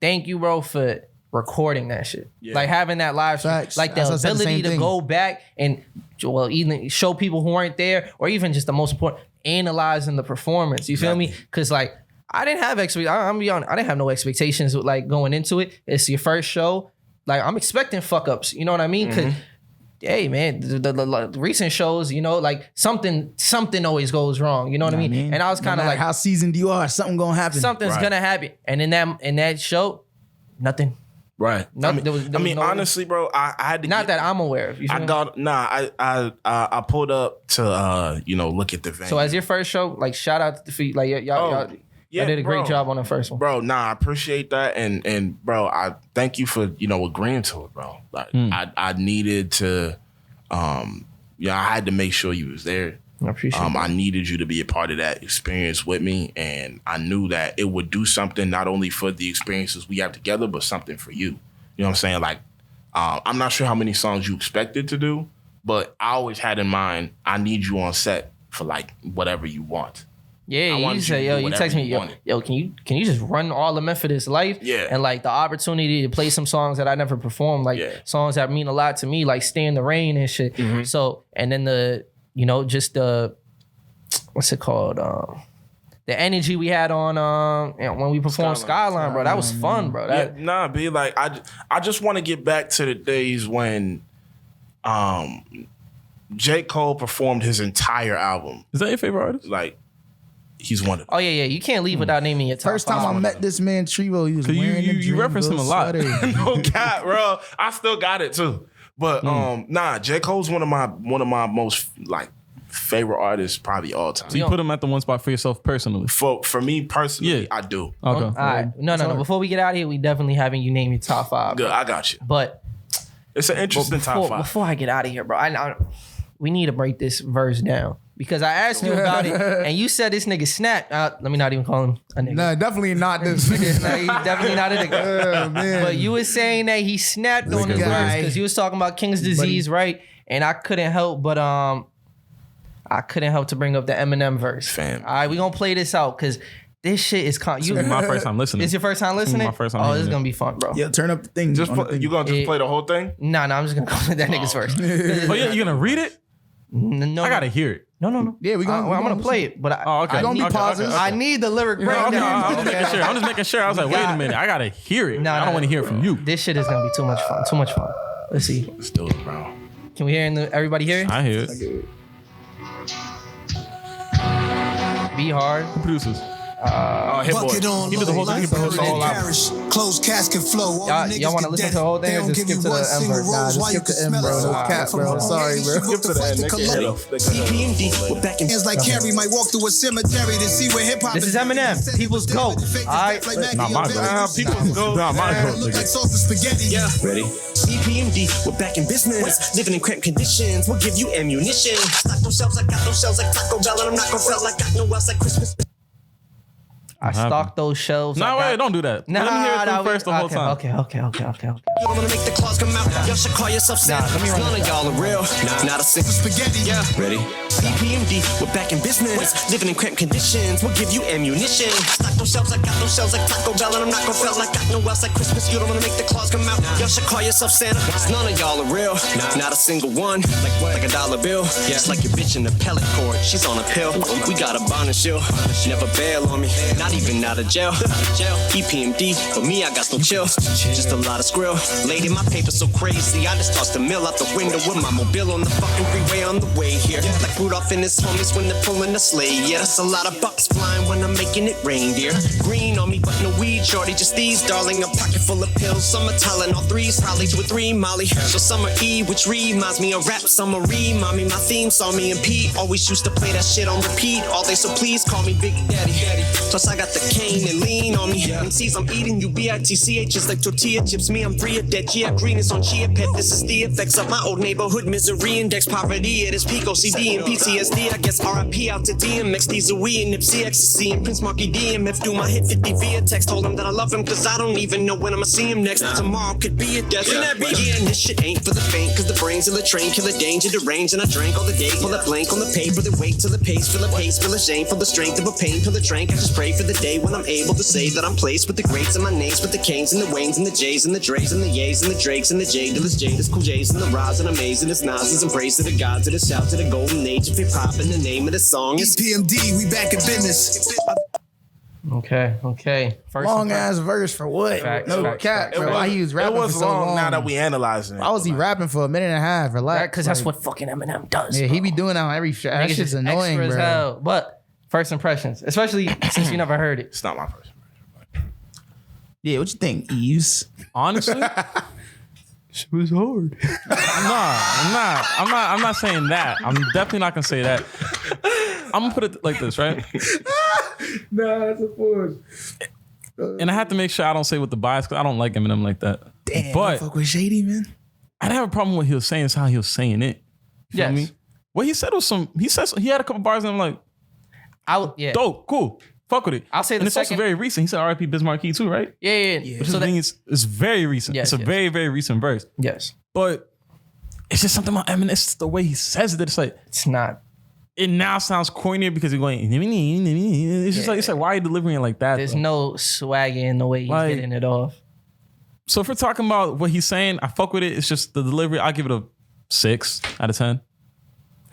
thank you, bro, for recording that shit. Yeah. Like having that live stream, like the ability to go back and even show people who weren't there, or even just the most important, analyzing the performance. You feel me? Because like I didn't have I'm be honest, I didn't have no expectations with like going into it. It's your first show. Like I'm expecting fuck ups. You know what I mean? Because hey man, the recent shows, like something always goes wrong. You know what I mean? And I was kind of like, how seasoned you are, something gonna happen. Something's gonna happen. And in that show, nothing. Right. Nothing. I mean, honestly, bro, I had to. Not that I'm aware of. I pulled up to look at the venue. So as your first show, like shout out to the like y'all did a great job on the first one. Bro, I appreciate that. And bro, I thank you for, agreeing to it, bro. Like I needed to I had to make sure you was there. I appreciate that. I needed you to be a part of that experience with me, and I knew that it would do something not only for the experiences we have together, but something for you. You know what I'm saying? Like, I'm not sure how many songs you expected to do, but I always had in mind, I need you on set for like whatever you want. Yeah, you say, you text me, can you just run all the Methodist life? Yeah. And like the opportunity to play some songs that I never performed, like songs that mean a lot to me, like Stay in the Rain and shit. Mm-hmm. So, and then just the, what's it called? The energy we had on when we performed Skyline, bro. That was fun, bro. I just want to get back to the days when J. Cole performed his entire album. Is that your favorite artist? Like, he's one of them. Oh yeah. You can't leave without naming your top First time I met this man, TREVO, he was wearing you reference him a lot. No cap, bro. I still got it too. But J. Cole's one of my most like favorite artists probably all time. So you put him at the one spot for yourself personally? For me personally, I do. Okay. All right. No. Before we get out of here, we definitely having you name your top 5. Good, I got you. But it's an interesting top 5. Before I get out of here, bro, we need to break this verse down. Because I asked you about it, and you said this nigga snapped. Let me not even call him a nigga. Nah, definitely not this nigga. Nah, he's definitely not a nigga. Man. But you was saying that he snapped on his verse because you was talking about King's disease, right? And I couldn't help but to bring up the Eminem verse. Fam. All right, we gonna play this out because this shit is This is my first time listening. It's your first time listening? My first time this is listening. gonna be fun, bro. Yeah, turn up the thing. You gonna just play the whole thing? No, I'm just gonna call it that nigga's verse. Oh yeah, you gonna read it? No, I gotta hear it. No. Yeah, I'm gonna play it, but Gonna be pauses. I need the lyric Okay, breakdown. I'm just making sure. I was like, wait a minute, I gotta hear it. I don't want to hear it from you. This shit is gonna be too much fun. Too much fun. Let's see. Let's do it, bro. Can we hear everybody hear it? I hear it. Be hard. Who produces? Hit boy. He did the whole thing. He produced the whole album. Closed casket flow. Y'all want to listen to the whole thing or just skip to the M verse? Nah, just skip to M, bro. No cap, bro. Sorry, bro. Skip to the end. It's like Carrie might walk through a cemetery to see where hip hop This is Eminem. People's GOAT. Alright. Not my goat. People's GOAT. Not my goat. Like sauce and spaghetti. Yeah, ready? EPMD, we're back in business. Living in cramped conditions, we'll give you ammunition. Stock no shelves, I got no shells like Taco Bell, and I'm not gonna sell. I got no else like Christmas. I stocked those shelves. No, wait, don't do that. Let me hear it through first the whole time. Okay. You don't wanna make the claws come out. Y'all should call yourself Santa. Let me run None of y'all are real. Not a single spaghetti. Yeah, ready? EPMD, we're back in business. Living in cramped conditions, we'll give you ammunition. Stock no shelves, I got no shells like Taco Bell, and I'm not gonna sell. I got no else like Christmas. You don't wanna make the claws come out. Y'all should call yourself Santa. None of y'all are real. Not a single one. Like a dollar bill. Just like your bitch in the pellet cord. She's on a pill. We got a bond and shield. Never bail on me. Not even out of jail. EPMD, for me, I got no chill. Just a lot of skrill. Lady, my paper so crazy. I just tossed the mill out the window with my mobile on the fucking freeway on the way here. Like Rudolph and his homies when they're pulling the sleigh. Yeah, that's a lot of bucks flying when I'm making it reindeer. Green on me, but no weed, shorty, just these. Darling, a pocket full of pills. Some are Tylenol 3s, probably 2 or 3 Molly. So summer E, which reminds me of rap. Summer mommy, my theme saw me and Pete. Always used to play that shit on repeat all day, so please call me Big Daddy. Plus I got got the cane and lean on me. MCs, I'm eating you BITCH just like tortilla chips. Me, I'm free of debt. Gia green is on Chia Pet. This is the effects of my old neighborhood misery index. Poverty at its peak. OCD and PTSD. I guess RIP out to DMX. These are we and Nipsey Ecstasy and Prince Marky DMF. Do my hit 50 via text. Told him that I love him cause I don't even know when I'ma see him next. Tomorrow could be a death. Yeah, and this shit ain't for the faint cause the brains of the train kill the danger, deranged. And I drank all the day. Pull a blank on the paper. The weight to the pace. Feel a pace. Feel a shame. Feel the strength of a pain. Feel the drink. I just pray for the day when I'm able to say that I'm placed with the greats and my names with the Canes and the Waynes and the J's and the Dre's and the Ye's and the Drakes and the J Dillas, Jada's, Cool J's and the Roz and Amazing, it's Nas's and praise to the gods and the shout to the golden age of hip hop and the name of the song is PMD. We back in business. Okay. First Long ass verse for what? Facts, no facts, cap, facts. bro. Why he was rapping It was for so long long? now that we analyzing it. Why was he rapping for a minute and a half? Relax. because that's what fucking Eminem does. Yeah, he be doing that on every show. That Niggas shit's just annoying, extra as bro. hell. But first impressions, especially since you never heard it. It's not my first. Yeah, what you think, Yves? Honestly, It was hard. I'm not saying that. I'm definitely not gonna say that. I'm gonna put it like this, right? Nah, that's a force. And I have to make sure I don't say with the bias because I don't like Eminem like that. Damn, but fuck with Shady, man. I didn't have a problem with what he was saying. It's how he was saying it. You feel Yes. me? What he said was he had a couple bars and I'm like, Yeah. dope, cool. Fuck with it. I'll say the and it's second- also very recent. He said R.I.P. Biz Markie too, right? Yeah. Which So is the thing is, it's very recent. Yes, it's a yes. very, very recent verse. yes, But it's just something about Eminem. It's the way he says it. It's like, it's not. it now sounds cornier because he's going, it's just like, it's like, why are you delivering it like that? There's though? no swagger in the way he's Like- getting it off. So if we're talking about what he's saying, I fuck with it. It's just the delivery. I'll give it a 6 out of 10.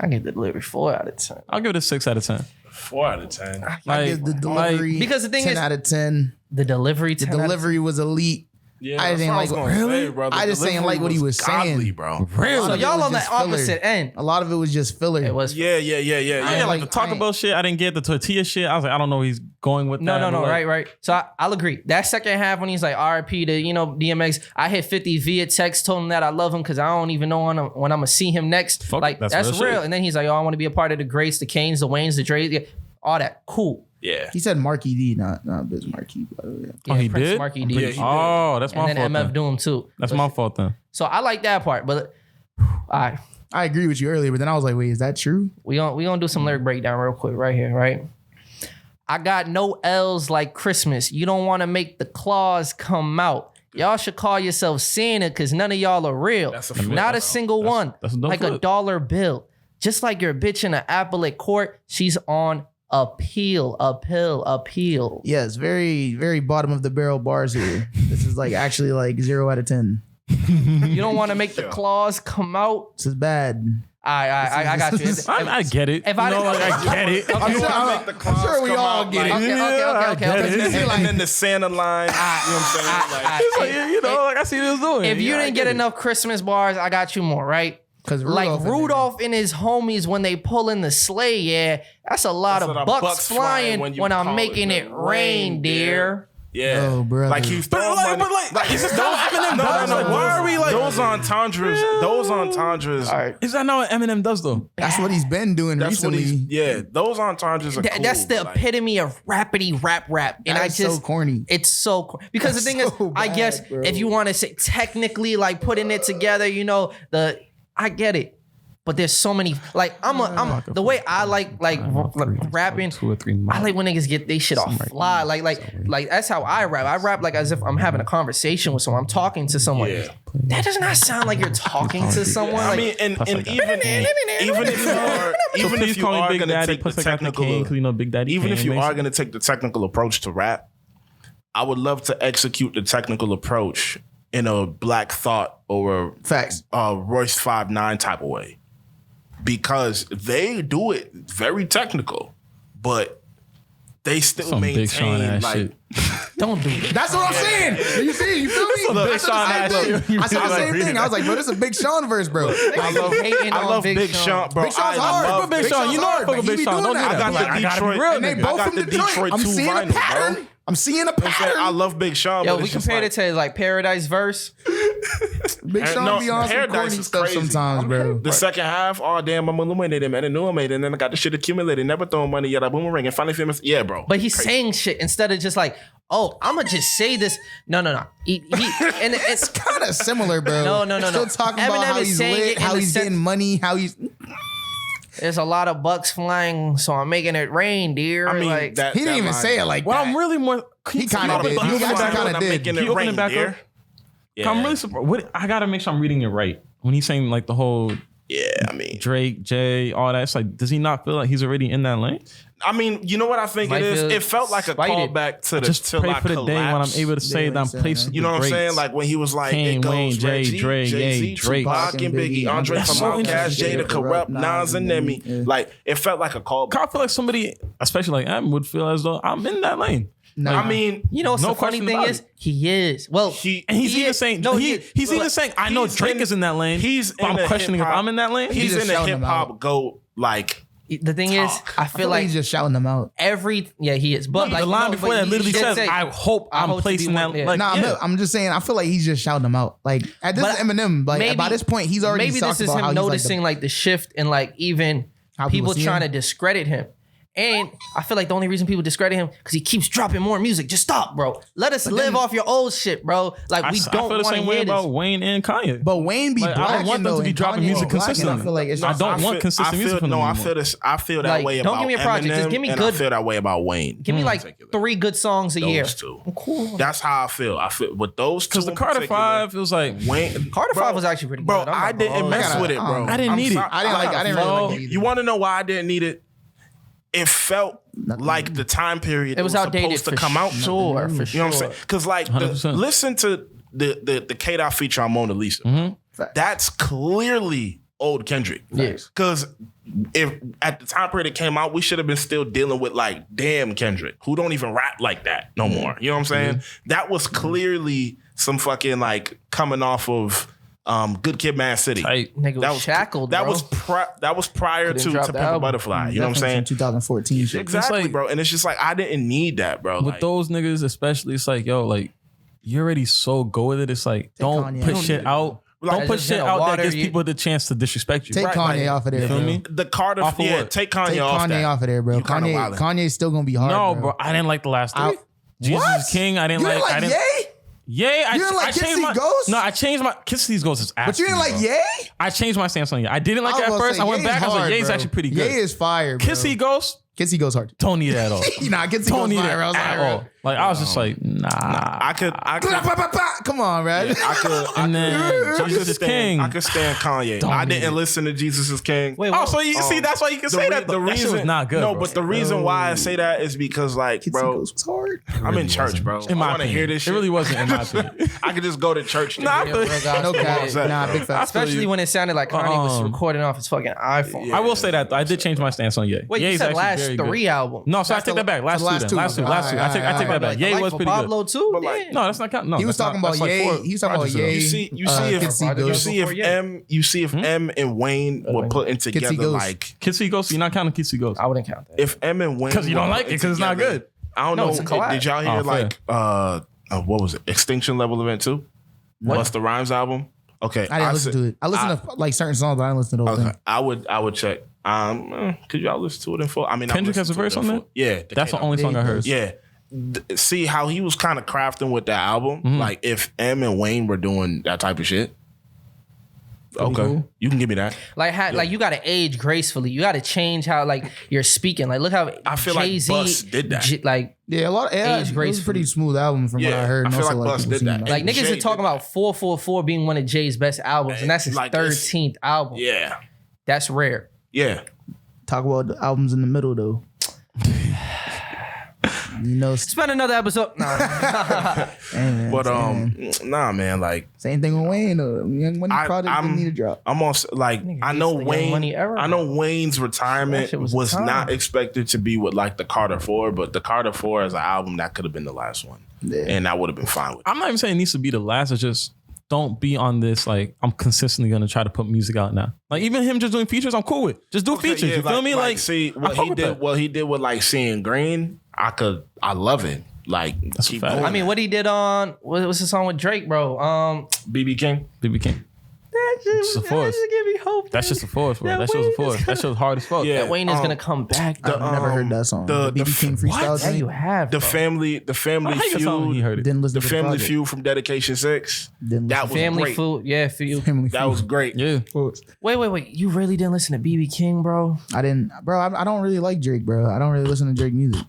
I give the delivery 4 out of 10. I'll give it a 6 out of 10. 4 out of 10. I give the delivery because the thing 10 is- out of 10. The delivery, The 10 out of delivery was elite. Yeah, I that's didn't what like was what- gonna really? say, bro. The I just didn't delivery like what he was saying. godly, bro. Really? So y'all on the opposite end. A lot of it was just filler. It was. Yeah. Yeah, like the Taco Bell shit. I didn't get the tortilla shit. I was like, I don't know where he's going with that. No, but like, right. So I'll agree. That second half when he's like RIP to, DMX, I hit 50 via text, told him that I love him because I don't even know when I'm going to see him next. Fuck, like, that's that's real real. shit. And then he's like, I want to be a part of the greats, the Canes, the Waynes, the Dre's, all that. Cool. Yeah. He said Marky D, not Biz Markie. But yeah. Yeah, he Prince did? Marky Yeah, D. he did. Oh, that's my And then fault. MF Then. Doom too. That's But- my fault then. So I like that part, but all right. I agree with you earlier, but then I was like, wait, is that true? We gonna do some lyric breakdown real quick right here, right? I got no L's like Christmas. You don't want to make the claws come out. Y'all should call yourself Santa because none of y'all are real. That's a flip. Not a single one. that's a dope like a flip. dollar bill. Just like your bitch in an appellate court, she's on appeal. Yes, very, very bottom of the barrel bars here. This is like actually like 0 out of 10. You don't want to make the claws come out. This is bad. I got you. I get it. If I didn't- I get it. Okay. I'm sure we all get it. Okay. And then the Santa line. You know what I'm saying? Like, I see what he was doing. If you I didn't get it. enough Christmas bars, I got you more, right? Because Like Rudolph and his homies when they pull in the sleigh, yeah, that's a lot That's of a lot of bucks bucks flying flying when I'm call making it rain, dear. Yeah. Oh, brother. Like he's throwing money. is this not Eminem? No. Why are we like those entendres? Those entendres. All right. Is that not what Eminem does though? That's what he's been doing That's what recently. he's. Yeah. Those entendres are cool. That's the like, epitome of rapidy rap. And That I is just so corny. It's so corny. Because the thing is, so I bad, guess bro. if you want to say technically like putting it together, I get it. But there's so many like the way I like rapping. 2 or 3 I like when niggas get they shit off fly. Like that's how I rap. I rap like as if I'm having a conversation with someone. I'm talking to someone. Yeah. That does not sound like you're talking to someone. I Like, mean, and even if you are Big going to Daddy, take the plus I got the technical, cane, 'cause Big Daddy. even if Kane you makes are it. going to take the technical approach to rap, I would love to execute the technical approach in a Black Thought or Facts. Royce 5'9" type of way, because they do it very technical, but they still Some Big Sean maintain ass like. shit. don't do that. That's what I'm saying. You see, you feel me? Some Big That's Sean what I'm ass saying. shit. I said the Like, same thing. I was like, bro, this is a Big Sean verse, bro. I love Big Sean, bro. Big Sean's I hard. love Big Sean, you know I hard, fuck with but he Big be Sean. doing Don't do that. that. I got Like, the I gotta be Detroit. real, And they nigga. both I got from the Detroit. Detroit I'm 2 seeing a vinyl, pattern. bro. I'm seeing a I'm saying, I pattern. love Big Sean. Yo, but we it's just compared like, it to like Paradise Verse. Big Sean be on some Paradise corny is stuff crazy. sometimes, bro. The second half, oh damn, I'm illuminated, man. I knew I made it, and then I got the shit accumulated. Never throwing money yet. I boomerang and finally famous. Yeah, bro. But he's saying shit instead of just like, oh, I'ma just say this. No. He and it's Kind of similar, bro. No. Still talking about Eminem how is he's saying it lit, in how the he's sense- getting money, how he's. there's a lot of bucks flying, so I'm making it rain, dear. I mean, like, that He didn't even line- say it like Well, that. I'm really more. He kinda did. He He actually kinda I'm did. making Can it you open rain, it back dear. up? Yeah. I'm really surprised. I gotta make sure I'm reading it right. When he's saying like the whole Yeah, I mean, Drake, Jay, all that, it's like, does he not feel like he's already in that lane? you know what I think Might it is? feel it felt like a spited. callback to the Just till pray I for the day when I'm collapse. able to say Yeah, that I'm he said placed that. with You know the what I'm saying? greats. Like when he was like, Kane, it goes Wayne, Jay, Reggie, Dre, Jay-Z, Ye, Drake. Tupac, and Biggie, Andre That's from so Outkast, interesting. Jada Corrupt, Nas, and Nemi. Yeah. Like it felt like a callback. I feel like somebody, especially like Em, would feel as though I'm in that lane. No, I mean, you know what's No the funny question thing about is? it. He is. Well, And he's he even is. saying, No, he's even but saying, I know he's Drake in- is in that lane. he's but in I'm a questioning if hip-hop- I'm in that lane. He's just in the shouting hip them hop out. go like. the thing is, I I feel feel like like he's just shouting them out. he is. But like the line no, before but that he literally did says, say, I hope I'm to be placed in that. one- yeah. Like, Nah, yeah. I'm just saying. I feel like he's just shouting them out. Like at this But is Eminem. Like maybe- by this point, he's already maybe talked this is about him how noticing he's like the shift in like even How people people see trying him? to discredit him. And I feel like the only reason people discredit him because he keeps dropping more music. Just stop, bro. Let us live off your old shit, bro. Like I we feel don't the want to same way hear this. about Wayne and Kanye. But Wayne be Like, black. I don't want them to be dropping music consistently. I feel like it's I just, don't want consistent music from them No, I anymore. feel this. I feel that Like, way don't about give me a project. Just Eminem, give me and good- I feel that way about Wayne. Give me like particular. 3 good songs a year. Those two. Cool. That's how I feel. I feel with those two. Because the in Carter particular, 5 feels like, Wayne, Carter bro, 5 was actually pretty bro, good. I'm I not gonna didn't hold mess you. with it, bro. I didn't need it. I didn't really like it either. You want to know why I didn't need it? It felt like the time period It was outdated supposed to for come out. sure, for You know what I'm sure. saying? Because like, 100%. listen to the K-Dot feature on Mona Lisa. Mm-hmm. That's clearly old Kendrick. Yes. Because if at the time period it came out, we should have been still dealing with like, damn Kendrick, who don't even rap like that no more. You know what I'm saying? That was clearly some fucking like coming off of Good Kid, Mad City. Tight. Nigga was shackled, That bro. was prior Couldn't to drop Pimp the a album. Butterfly. You know what I'm Definitely saying? from 2014 shit. Exactly, like- bro. And it's just like I didn't need that, bro. with Like, those niggas especially, it's like, yo, like, you're already so go with it. It's like, don't Kanye. put Don't shit out. Like, Don't put just shit hit a out water, that gives you- people the chance to disrespect you. Take Right, Kanye like- off of there, You feel bro. me? the Carter, Off of yeah, what? take Kanye Take off Kanye that. off of there, bro. You kinda wildin'. Kanye's still gonna be hard. No, bro, I didn't like the last three. I- Jesus What? is King. I didn't You like. didn't I like didn't. Ye? Yay! You didn't like I changed Kiss my These Ghosts? No, I changed my Kiss These Ghosts. Is But you didn't like Ye? I changed my stance on Ye. I didn't like I it was at gonna first. say, I went Ye's back. I was like, hard, Ye's bro. actually pretty good. Ye is fire, bro. Kissy Ghosts Kissy goes hard. don't need it at all. Nah, Kissy Don't goes need it fire. I was at like, all. Like I was just like, nah. I could, come on, man. And then Jesus is King. I could stand Kanye. Don't I need didn't it. listen to Jesus is King. Wait, Oh, what? so you see, that's why you can say that. The Though. That shit reason was not good. No, bro. but the reason why I say that is because, like, Kissy bro, goes hard. I'm in church, bro. in my I want to opinion, hear this shit. it really wasn't in my opinion. I could just go to church. Nah, I Yeah, feel- bro, God, No cap. upset, Nah, bro. big facts. Especially when it sounded like Kanye was recording off his fucking iPhone. I will say that though. I did change my stance on Ye. Wait, Ye's you said actually last very 3 good. albums. No, so I That's take the- that back. Last the last two. two. Last two. Last two. I take that back. Like, Ye like was for pretty Pablo good. too. But, like, Damn. No, that's not count. No, He was that's talking not- about that's like Ye. four He was talking about projects ago. Ye. You see if M and Wayne were putting together Ghost. like Kissy Ghost. You're not counting Kissy Ghost. I wouldn't count that. if M and Wayne 'Cause you don't were like it, putting 'cause it's not together- good. I don't No, know. it's a collab. Did y'all hear Oh, like what was it? Extinction Level Event 2? What's the Rhymes album? Okay, I didn't listen to it. I listened to like certain songs, but I didn't listen to the whole Okay, thing. I would check. Could y'all listen to it in full? I mean, Kendrick I've has a listened to verse it in on full. Yeah, That's the only song I heard. Yeah. See how he was kind of crafting with that album? Mm-hmm. Like if M and Wayne were doing that type of shit. Okay, cool. you can give me that. Like you gotta age gracefully. You gotta change how like you're speaking. Like look how I feel like Jay-Z Bus did that. like Yeah, a lot. Yeah, Age it was a gracefully. pretty smooth album from what Yeah, I heard. I and feel also, like Bus people did singing that. about like it. niggas Jay are talking did about 444 being one of Jay's best albums, and that's his Like, 13th album. Yeah, That's rare. yeah. Talk about the albums in the middle though. You know, Spend another episode. Nah. hey, man, But same. nah, man. Like Same thing with Wayne. Young Money project didn't need a drop. I'm on like I know the Young Wayne. Money era, I know Wayne's retirement That shit was was a time. not expected to be with like the Carter 4, but the Carter 4 is an album that could have been the last one, and I would have been fine with it. I'm not even saying it needs to be the last. It's just don't be on this. Like I'm consistently gonna try to put music out now. Like even him just doing features, I'm cool with. Just do features. Yeah, You feel me? Like see I what fuck he with did. that. What he did with like Seeing Green. I love it. like That's a keep fact. doing I mean, that. what he did on what's the song with Drake, bro? BB King. BB King. That It's a force. just give me hope. That's just a force, bro. That That show's a Wayne force. is That show's hard as fuck. Yeah. That Wayne is gonna come back. I've never heard that song. The BB King freestyle. Yeah, you have The bro. family How you tell me he feud. heard it? Didn't listen The to the family project. feud from Dedication 6. Didn't That listen was Family great. food, yeah, for you. to Family That Feud. was great. Yeah. Wait. You really didn't listen to BB King, bro? I didn't, bro. I don't really like Drake, bro. I don't really listen to Drake music.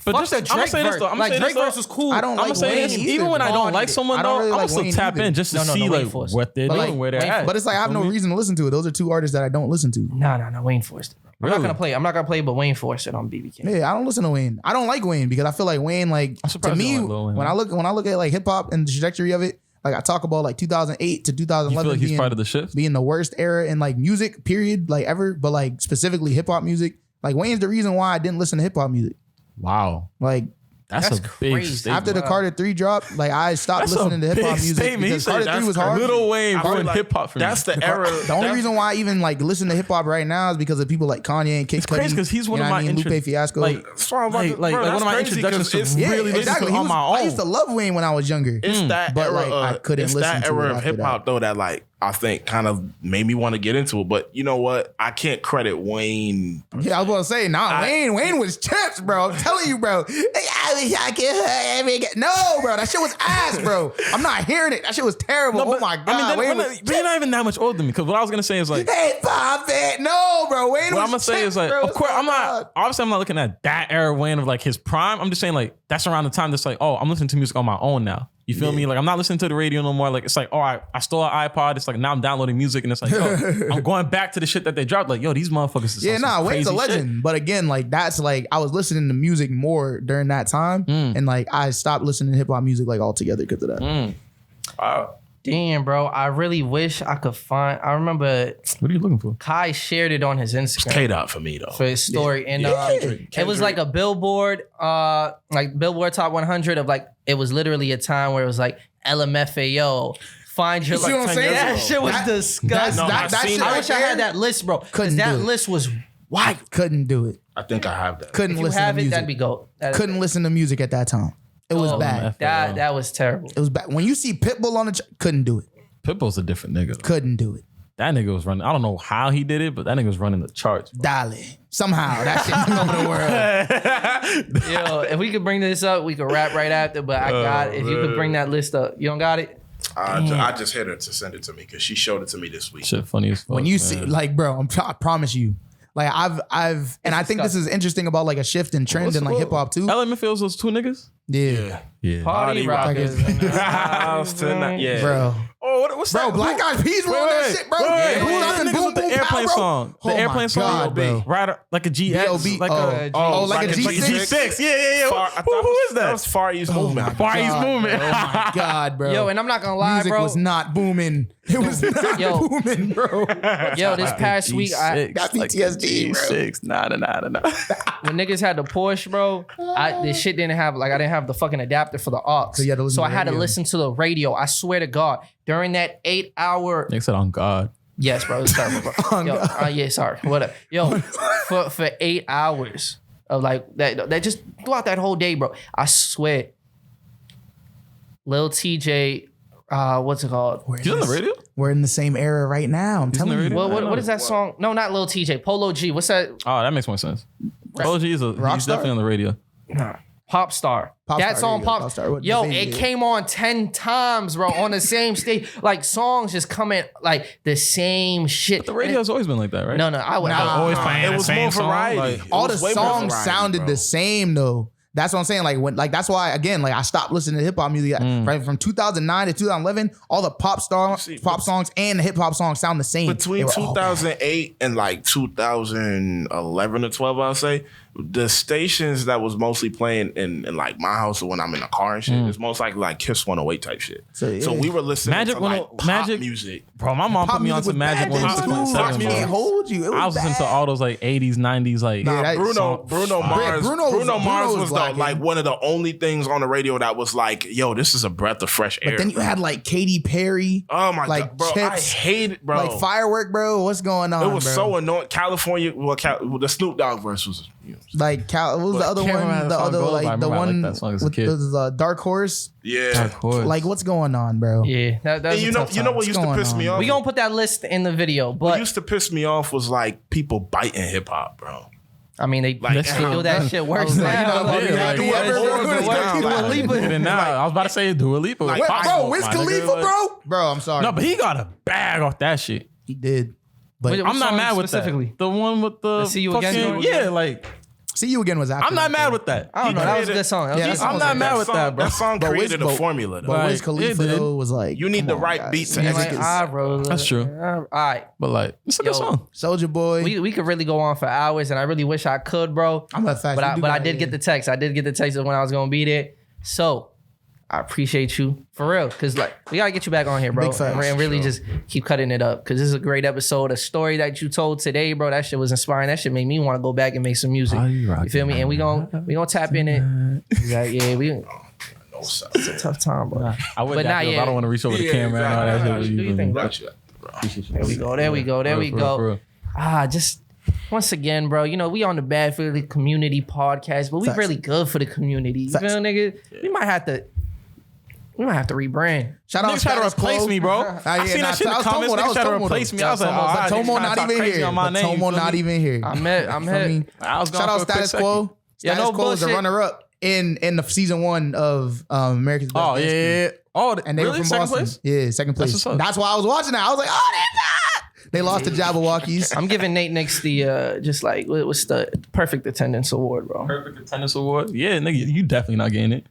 But Fuck just, the I'm gonna Drake say this verse. though. I'm Like gonna say Drake this verse though. was cool. I don't I'm like gonna say Wayne this. either, Even when I bro. don't like someone I don't though, really I'm like gonna still Wayne tap either. in just to No, see Wayne like forced it. what they're But, doing, like, where they're Wayne- at. But it's like I have no reason to listen to it. Those are two artists that I don't listen to. No. Wayne forced it. Bro. I'm Really? not gonna play. I'm not gonna play, but Wayne forced it on BB King. Yeah, I don't listen to Wayne. I don't like Wayne because I feel like Wayne, like I'm to surprised you me, don't like Lil Wayne. when I look at like hip hop and the trajectory of it, like I talk about like 2008 to You 2011 feel like he's being, part of the shift? being the worst era in like music period, like ever, but like specifically hip hop music. Like Wayne's the reason why I didn't listen to hip hop music. Wow. Like That's That's a big crazy. statement. after the Carter 3 dropped, like I stopped That's a listening to hip hop big music statement. He because said Carter 3 that's was hard. Lil Wayne I feel ruined like hip hop for me. That's the era. The only reason why I even like listen to hip hop right now is because of people like Kanye and Kid It's crazy Cudi, 'cause he's one you of know my what I mean? Lupe Fiasco. like one of my introductions to yeah, really listen exactly. to on my own. I used to love Wayne when I was younger. It's that But, era. like, I couldn't it's listen that to it era of after hip hop though that like I think kind of made me want to get into it. But you know what? I can't credit Wayne. Yeah, I was gonna say, Wayne was chips, bro. I'm telling you, bro. No, bro, that shit was ass, bro. I'm not hearing it. That shit was terrible. Oh my god, I mean, Wayne but you're not even that much older than me. Because what I was gonna say is like, Hey, pop it. No, bro. Wayne what was I'm gonna say chips, is like, bro. of course, Oh I'm my not. God. Obviously, I'm not looking at that era Wayne of like his prime. I'm just saying like that's around the time that's like, oh, I'm listening to music on my own now. You feel me? Like I'm not listening to the radio no more. Like it's like, oh, I stole an iPod. It's like now I'm downloading music, and it's like, oh, I'm going back to the shit that they dropped. Like, yo, these motherfuckers. Is Yeah, on some Wayne's a crazy legend. shit. But again, like that's like I was listening to music more during that time, and like I stopped listening to hip hop music like altogether because of that. Damn, bro. I really wish I could find. I remember What are you looking for? Kai shared it on his Instagram. K-Dot for me though. For his story, and it was like a Billboard, like Billboard Top 100 of like it was literally a time where it was like LMFAO. Find your You see what I'm saying? That shit was disgusting. that shit I right wish I had there, that list, bro. 'Cause couldn't that do it. list was wild. Couldn't do it. I think I have that. Couldn't If you listen have to it, music. that'd be gold. Couldn't listen to music at that time. It was bad. That was terrible. It was bad. When you see Pitbull on the couldn't do it. Pitbull's a different nigga. Couldn't do it. That nigga was running. I don't know how he did it, but that nigga was running the charts. Bro. Dale. Somehow that shit took over the world. Yo, if we could bring this up, we could rap right after. But I got it. If you could bring that list up, you don't got it. I just hit her to send it to me because she showed it to me this week. Shit, funny as fuck. When you man. see, like, bro, I promise you, like, I've, and I think this is interesting about like a shift in trend in like hip hop too. Element feels those two niggas. Yeah, Yeah. Party rockers. House tonight. Yeah, bro. Oh, what's Bro, that? Black Eyed Peas were on that shit, bro. Wait, Who's who's knocking the niggas boom, with the boom, airplane pow, bro? song? The Oh airplane my song, God, bro. Right, like a GX, B.O.B. like a Oh, like a G6? G6. Yeah. Who is That that? was Far East Movement. Far East Movement. Oh my God, bro. Yo, and I'm not gonna lie, music bro. was not booming. It was not Yo. booming, bro. Yo, this past week, I got PTSD, bro. G6. Nah. when niggas had the Porsche, bro, this shit didn't have I didn't have the fucking adapter for the aux. So you had to listen So to I had to radio. listen to the radio. I swear to God, during that 8-hour. Nigga said on God. Yes, bro, it's terrible, bro. Yo, yeah, sorry, whatever. Yo, for 8 hours of like that just throughout that whole day, bro. I swear, Lil TJ, what's it called? He's on the radio? We're in the same era right now. I'm He's in telling the you. radio? Well, what is that song? No, not Lil TJ. Polo G. What's that? Oh, that makes more sense. OG is he's Rockstar? definitely on the radio. Pop Star. Pop That Star, song, there you go, Pop Pop Star. What Yo, the thing it is. came on 10 times, bro, on the same stage. Like songs just coming like the same shit. The radio's always been like that, right? No, I would. always playing It the was same more song. variety. Like, All It the was way more songs variety, sounded bro. the same though. That's what I'm saying. Like when, like that's why again, like I stopped listening to hip hop music. Right from 2009 to 2011, all the pop songs and the hip hop songs sound the same. Between They were all bad. 2008 and like 2011 or 12, I'll say, the stations that was mostly playing in like my house or when I'm in the car and shit, it's most like Kiss 108 type shit. So, yeah. So we were listening Magic to like 10 pop Magic- music. Bro, my mom Pop put me on music some was Magic bad then, too. 106.7. I can't bro. hold you. It was I was listening to bad. all those like 80s, 90s, like Yeah, that Bruno song- Mars. Bruno Mars was lacking. like one of the only things on the radio that was like, yo, this is a breath of fresh air. But then you had like Katy Perry. oh my like god, bro, I Chips, hate it, bro. like Firework, bro. What's going on? It was bro? so annoying. California, the Snoop Dogg verse was You know, Like what was the other Can't remember one? how The that song other goes, but I like the remember I liked one that song as a with kid. the Dark Horse. yeah. Of course. Like what's going on, bro? Yeah, that's And a you know tough time. what used to going piss me on? off? We gonna put that list in the video, What but used to piss me off was like people biting hip hop, bro. I mean they Like, do that shit worse was like, now. you know, Like, yeah, like, do yeah, whatever- that shit whatever- worse. down, Dua like- Lipa. And now I was about to say Dua Lipa. Like, Pop bro, Smoke, Wiz my Khalifa, nigga. bro. Bro, I'm sorry. No, but he got a bag off that shit. he did. But Which I'm not song mad with specifically? that. The one with the See You Again fucking, joint? yeah, like See You Again was after. I'm not mad with that. I don't know. That was a good song. That was Yeah, a good that song. I'm not mad with that, bro. That song But created a Wiz- formula, though. But Wiz Like, Khalifa it did. though was like, You need come the on, right guys. beat to Yeah, execute. like, bro. That's true. All right. But like, it's a good Yo. song. Soulja Boy. We could really go on for hours, and I really wish I could, bro. I'm a fact. But I you do but I got did it. get the text. I did get the text of when I was gonna be there. So I appreciate you for real, cause like we gotta get you back on here, bro, Big facts. and really just keep cutting it up. Cause this is a great episode. A story that you told today, bro. That shit was inspiring. That shit made me want to go back and make some music. You feel me? And we gonna tap in it. Yeah, we. It's a tough time, bro. I would But that, not though, if yet. I don't want to reach over the Yeah, camera and all that exactly. shit. Do you think, bro? Got you, bro. There we go. There we go. There we For go. real. Just once again, bro, you know, we on the Bad for the Community podcast, but we Facts. really good for the community. You Facts. feel, nigga? We might have to rebrand. Shout out Niggas try to Status replace Quo. me, bro. Yeah, I seen that shit in the was comments. Tomo, that Niggas was try to Tomo, replace though. me. I was like, Tomo, oh, But niggas Tomo trying to not talk even crazy here. on my But name, you Tomo feel not me? even here. I'm You feel hit. me? I was gone Shout out for a quick Status second. Quo. Yeah, Status no Quo is the bullshit. runner-up in the season 1 of America's Best Oh, Dance Crew. yeah. Oh, And they really? were from Second Boston. place? Yeah, second place. what's up. That's why I was watching that. I was like, oh, they're not. They lost to Jabberwockies. I'm giving Nate Nix the just like what's the perfect attendance award, bro. Perfect attendance award. Yeah, nigga, you definitely not getting it.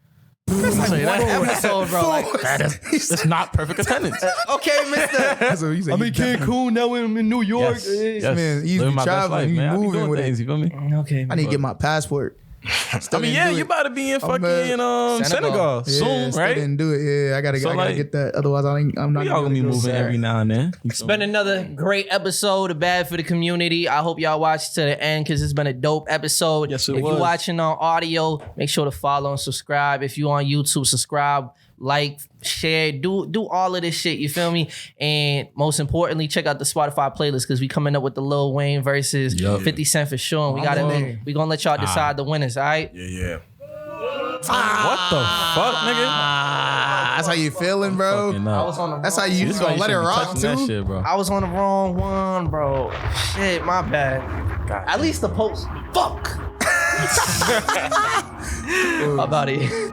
Episode, bro. Like, That's not perfect attendance. okay, Mister. So he said, I'm in Cancun now. I'm in New York. Yes. Man, he's Living my best traveling, life, he man. I be moving doing with things, you feel me? Okay, I need to get my passport. I mean, yeah, you about to be in fucking Senegal. Senegal soon, still right? didn't do it. Yeah, I gotta like, get that. Otherwise, I'm not We all gonna be go. moving every now and then. It's been another great episode of Bad for the Community. I hope y'all watch to the end because it's been a dope episode. Yes, it if was. you're watching on audio, make sure to follow and subscribe. If you on YouTube, subscribe, like, share, do all of this shit. You feel me? And most importantly, check out the Spotify playlist because we coming up with the Lil Wayne versus Yup. 50 Cent for sure. And we I'm gotta in. we gonna let y'all decide the winners. All right. Yeah. What the fuck, nigga? That's how you feeling, bro. Fucking I up. was on the That's wrong, how you just gonna let it rock touching that too. shit, bro. I was on the wrong one, bro. Shit, my bad. At least the post. Fuck. How about it?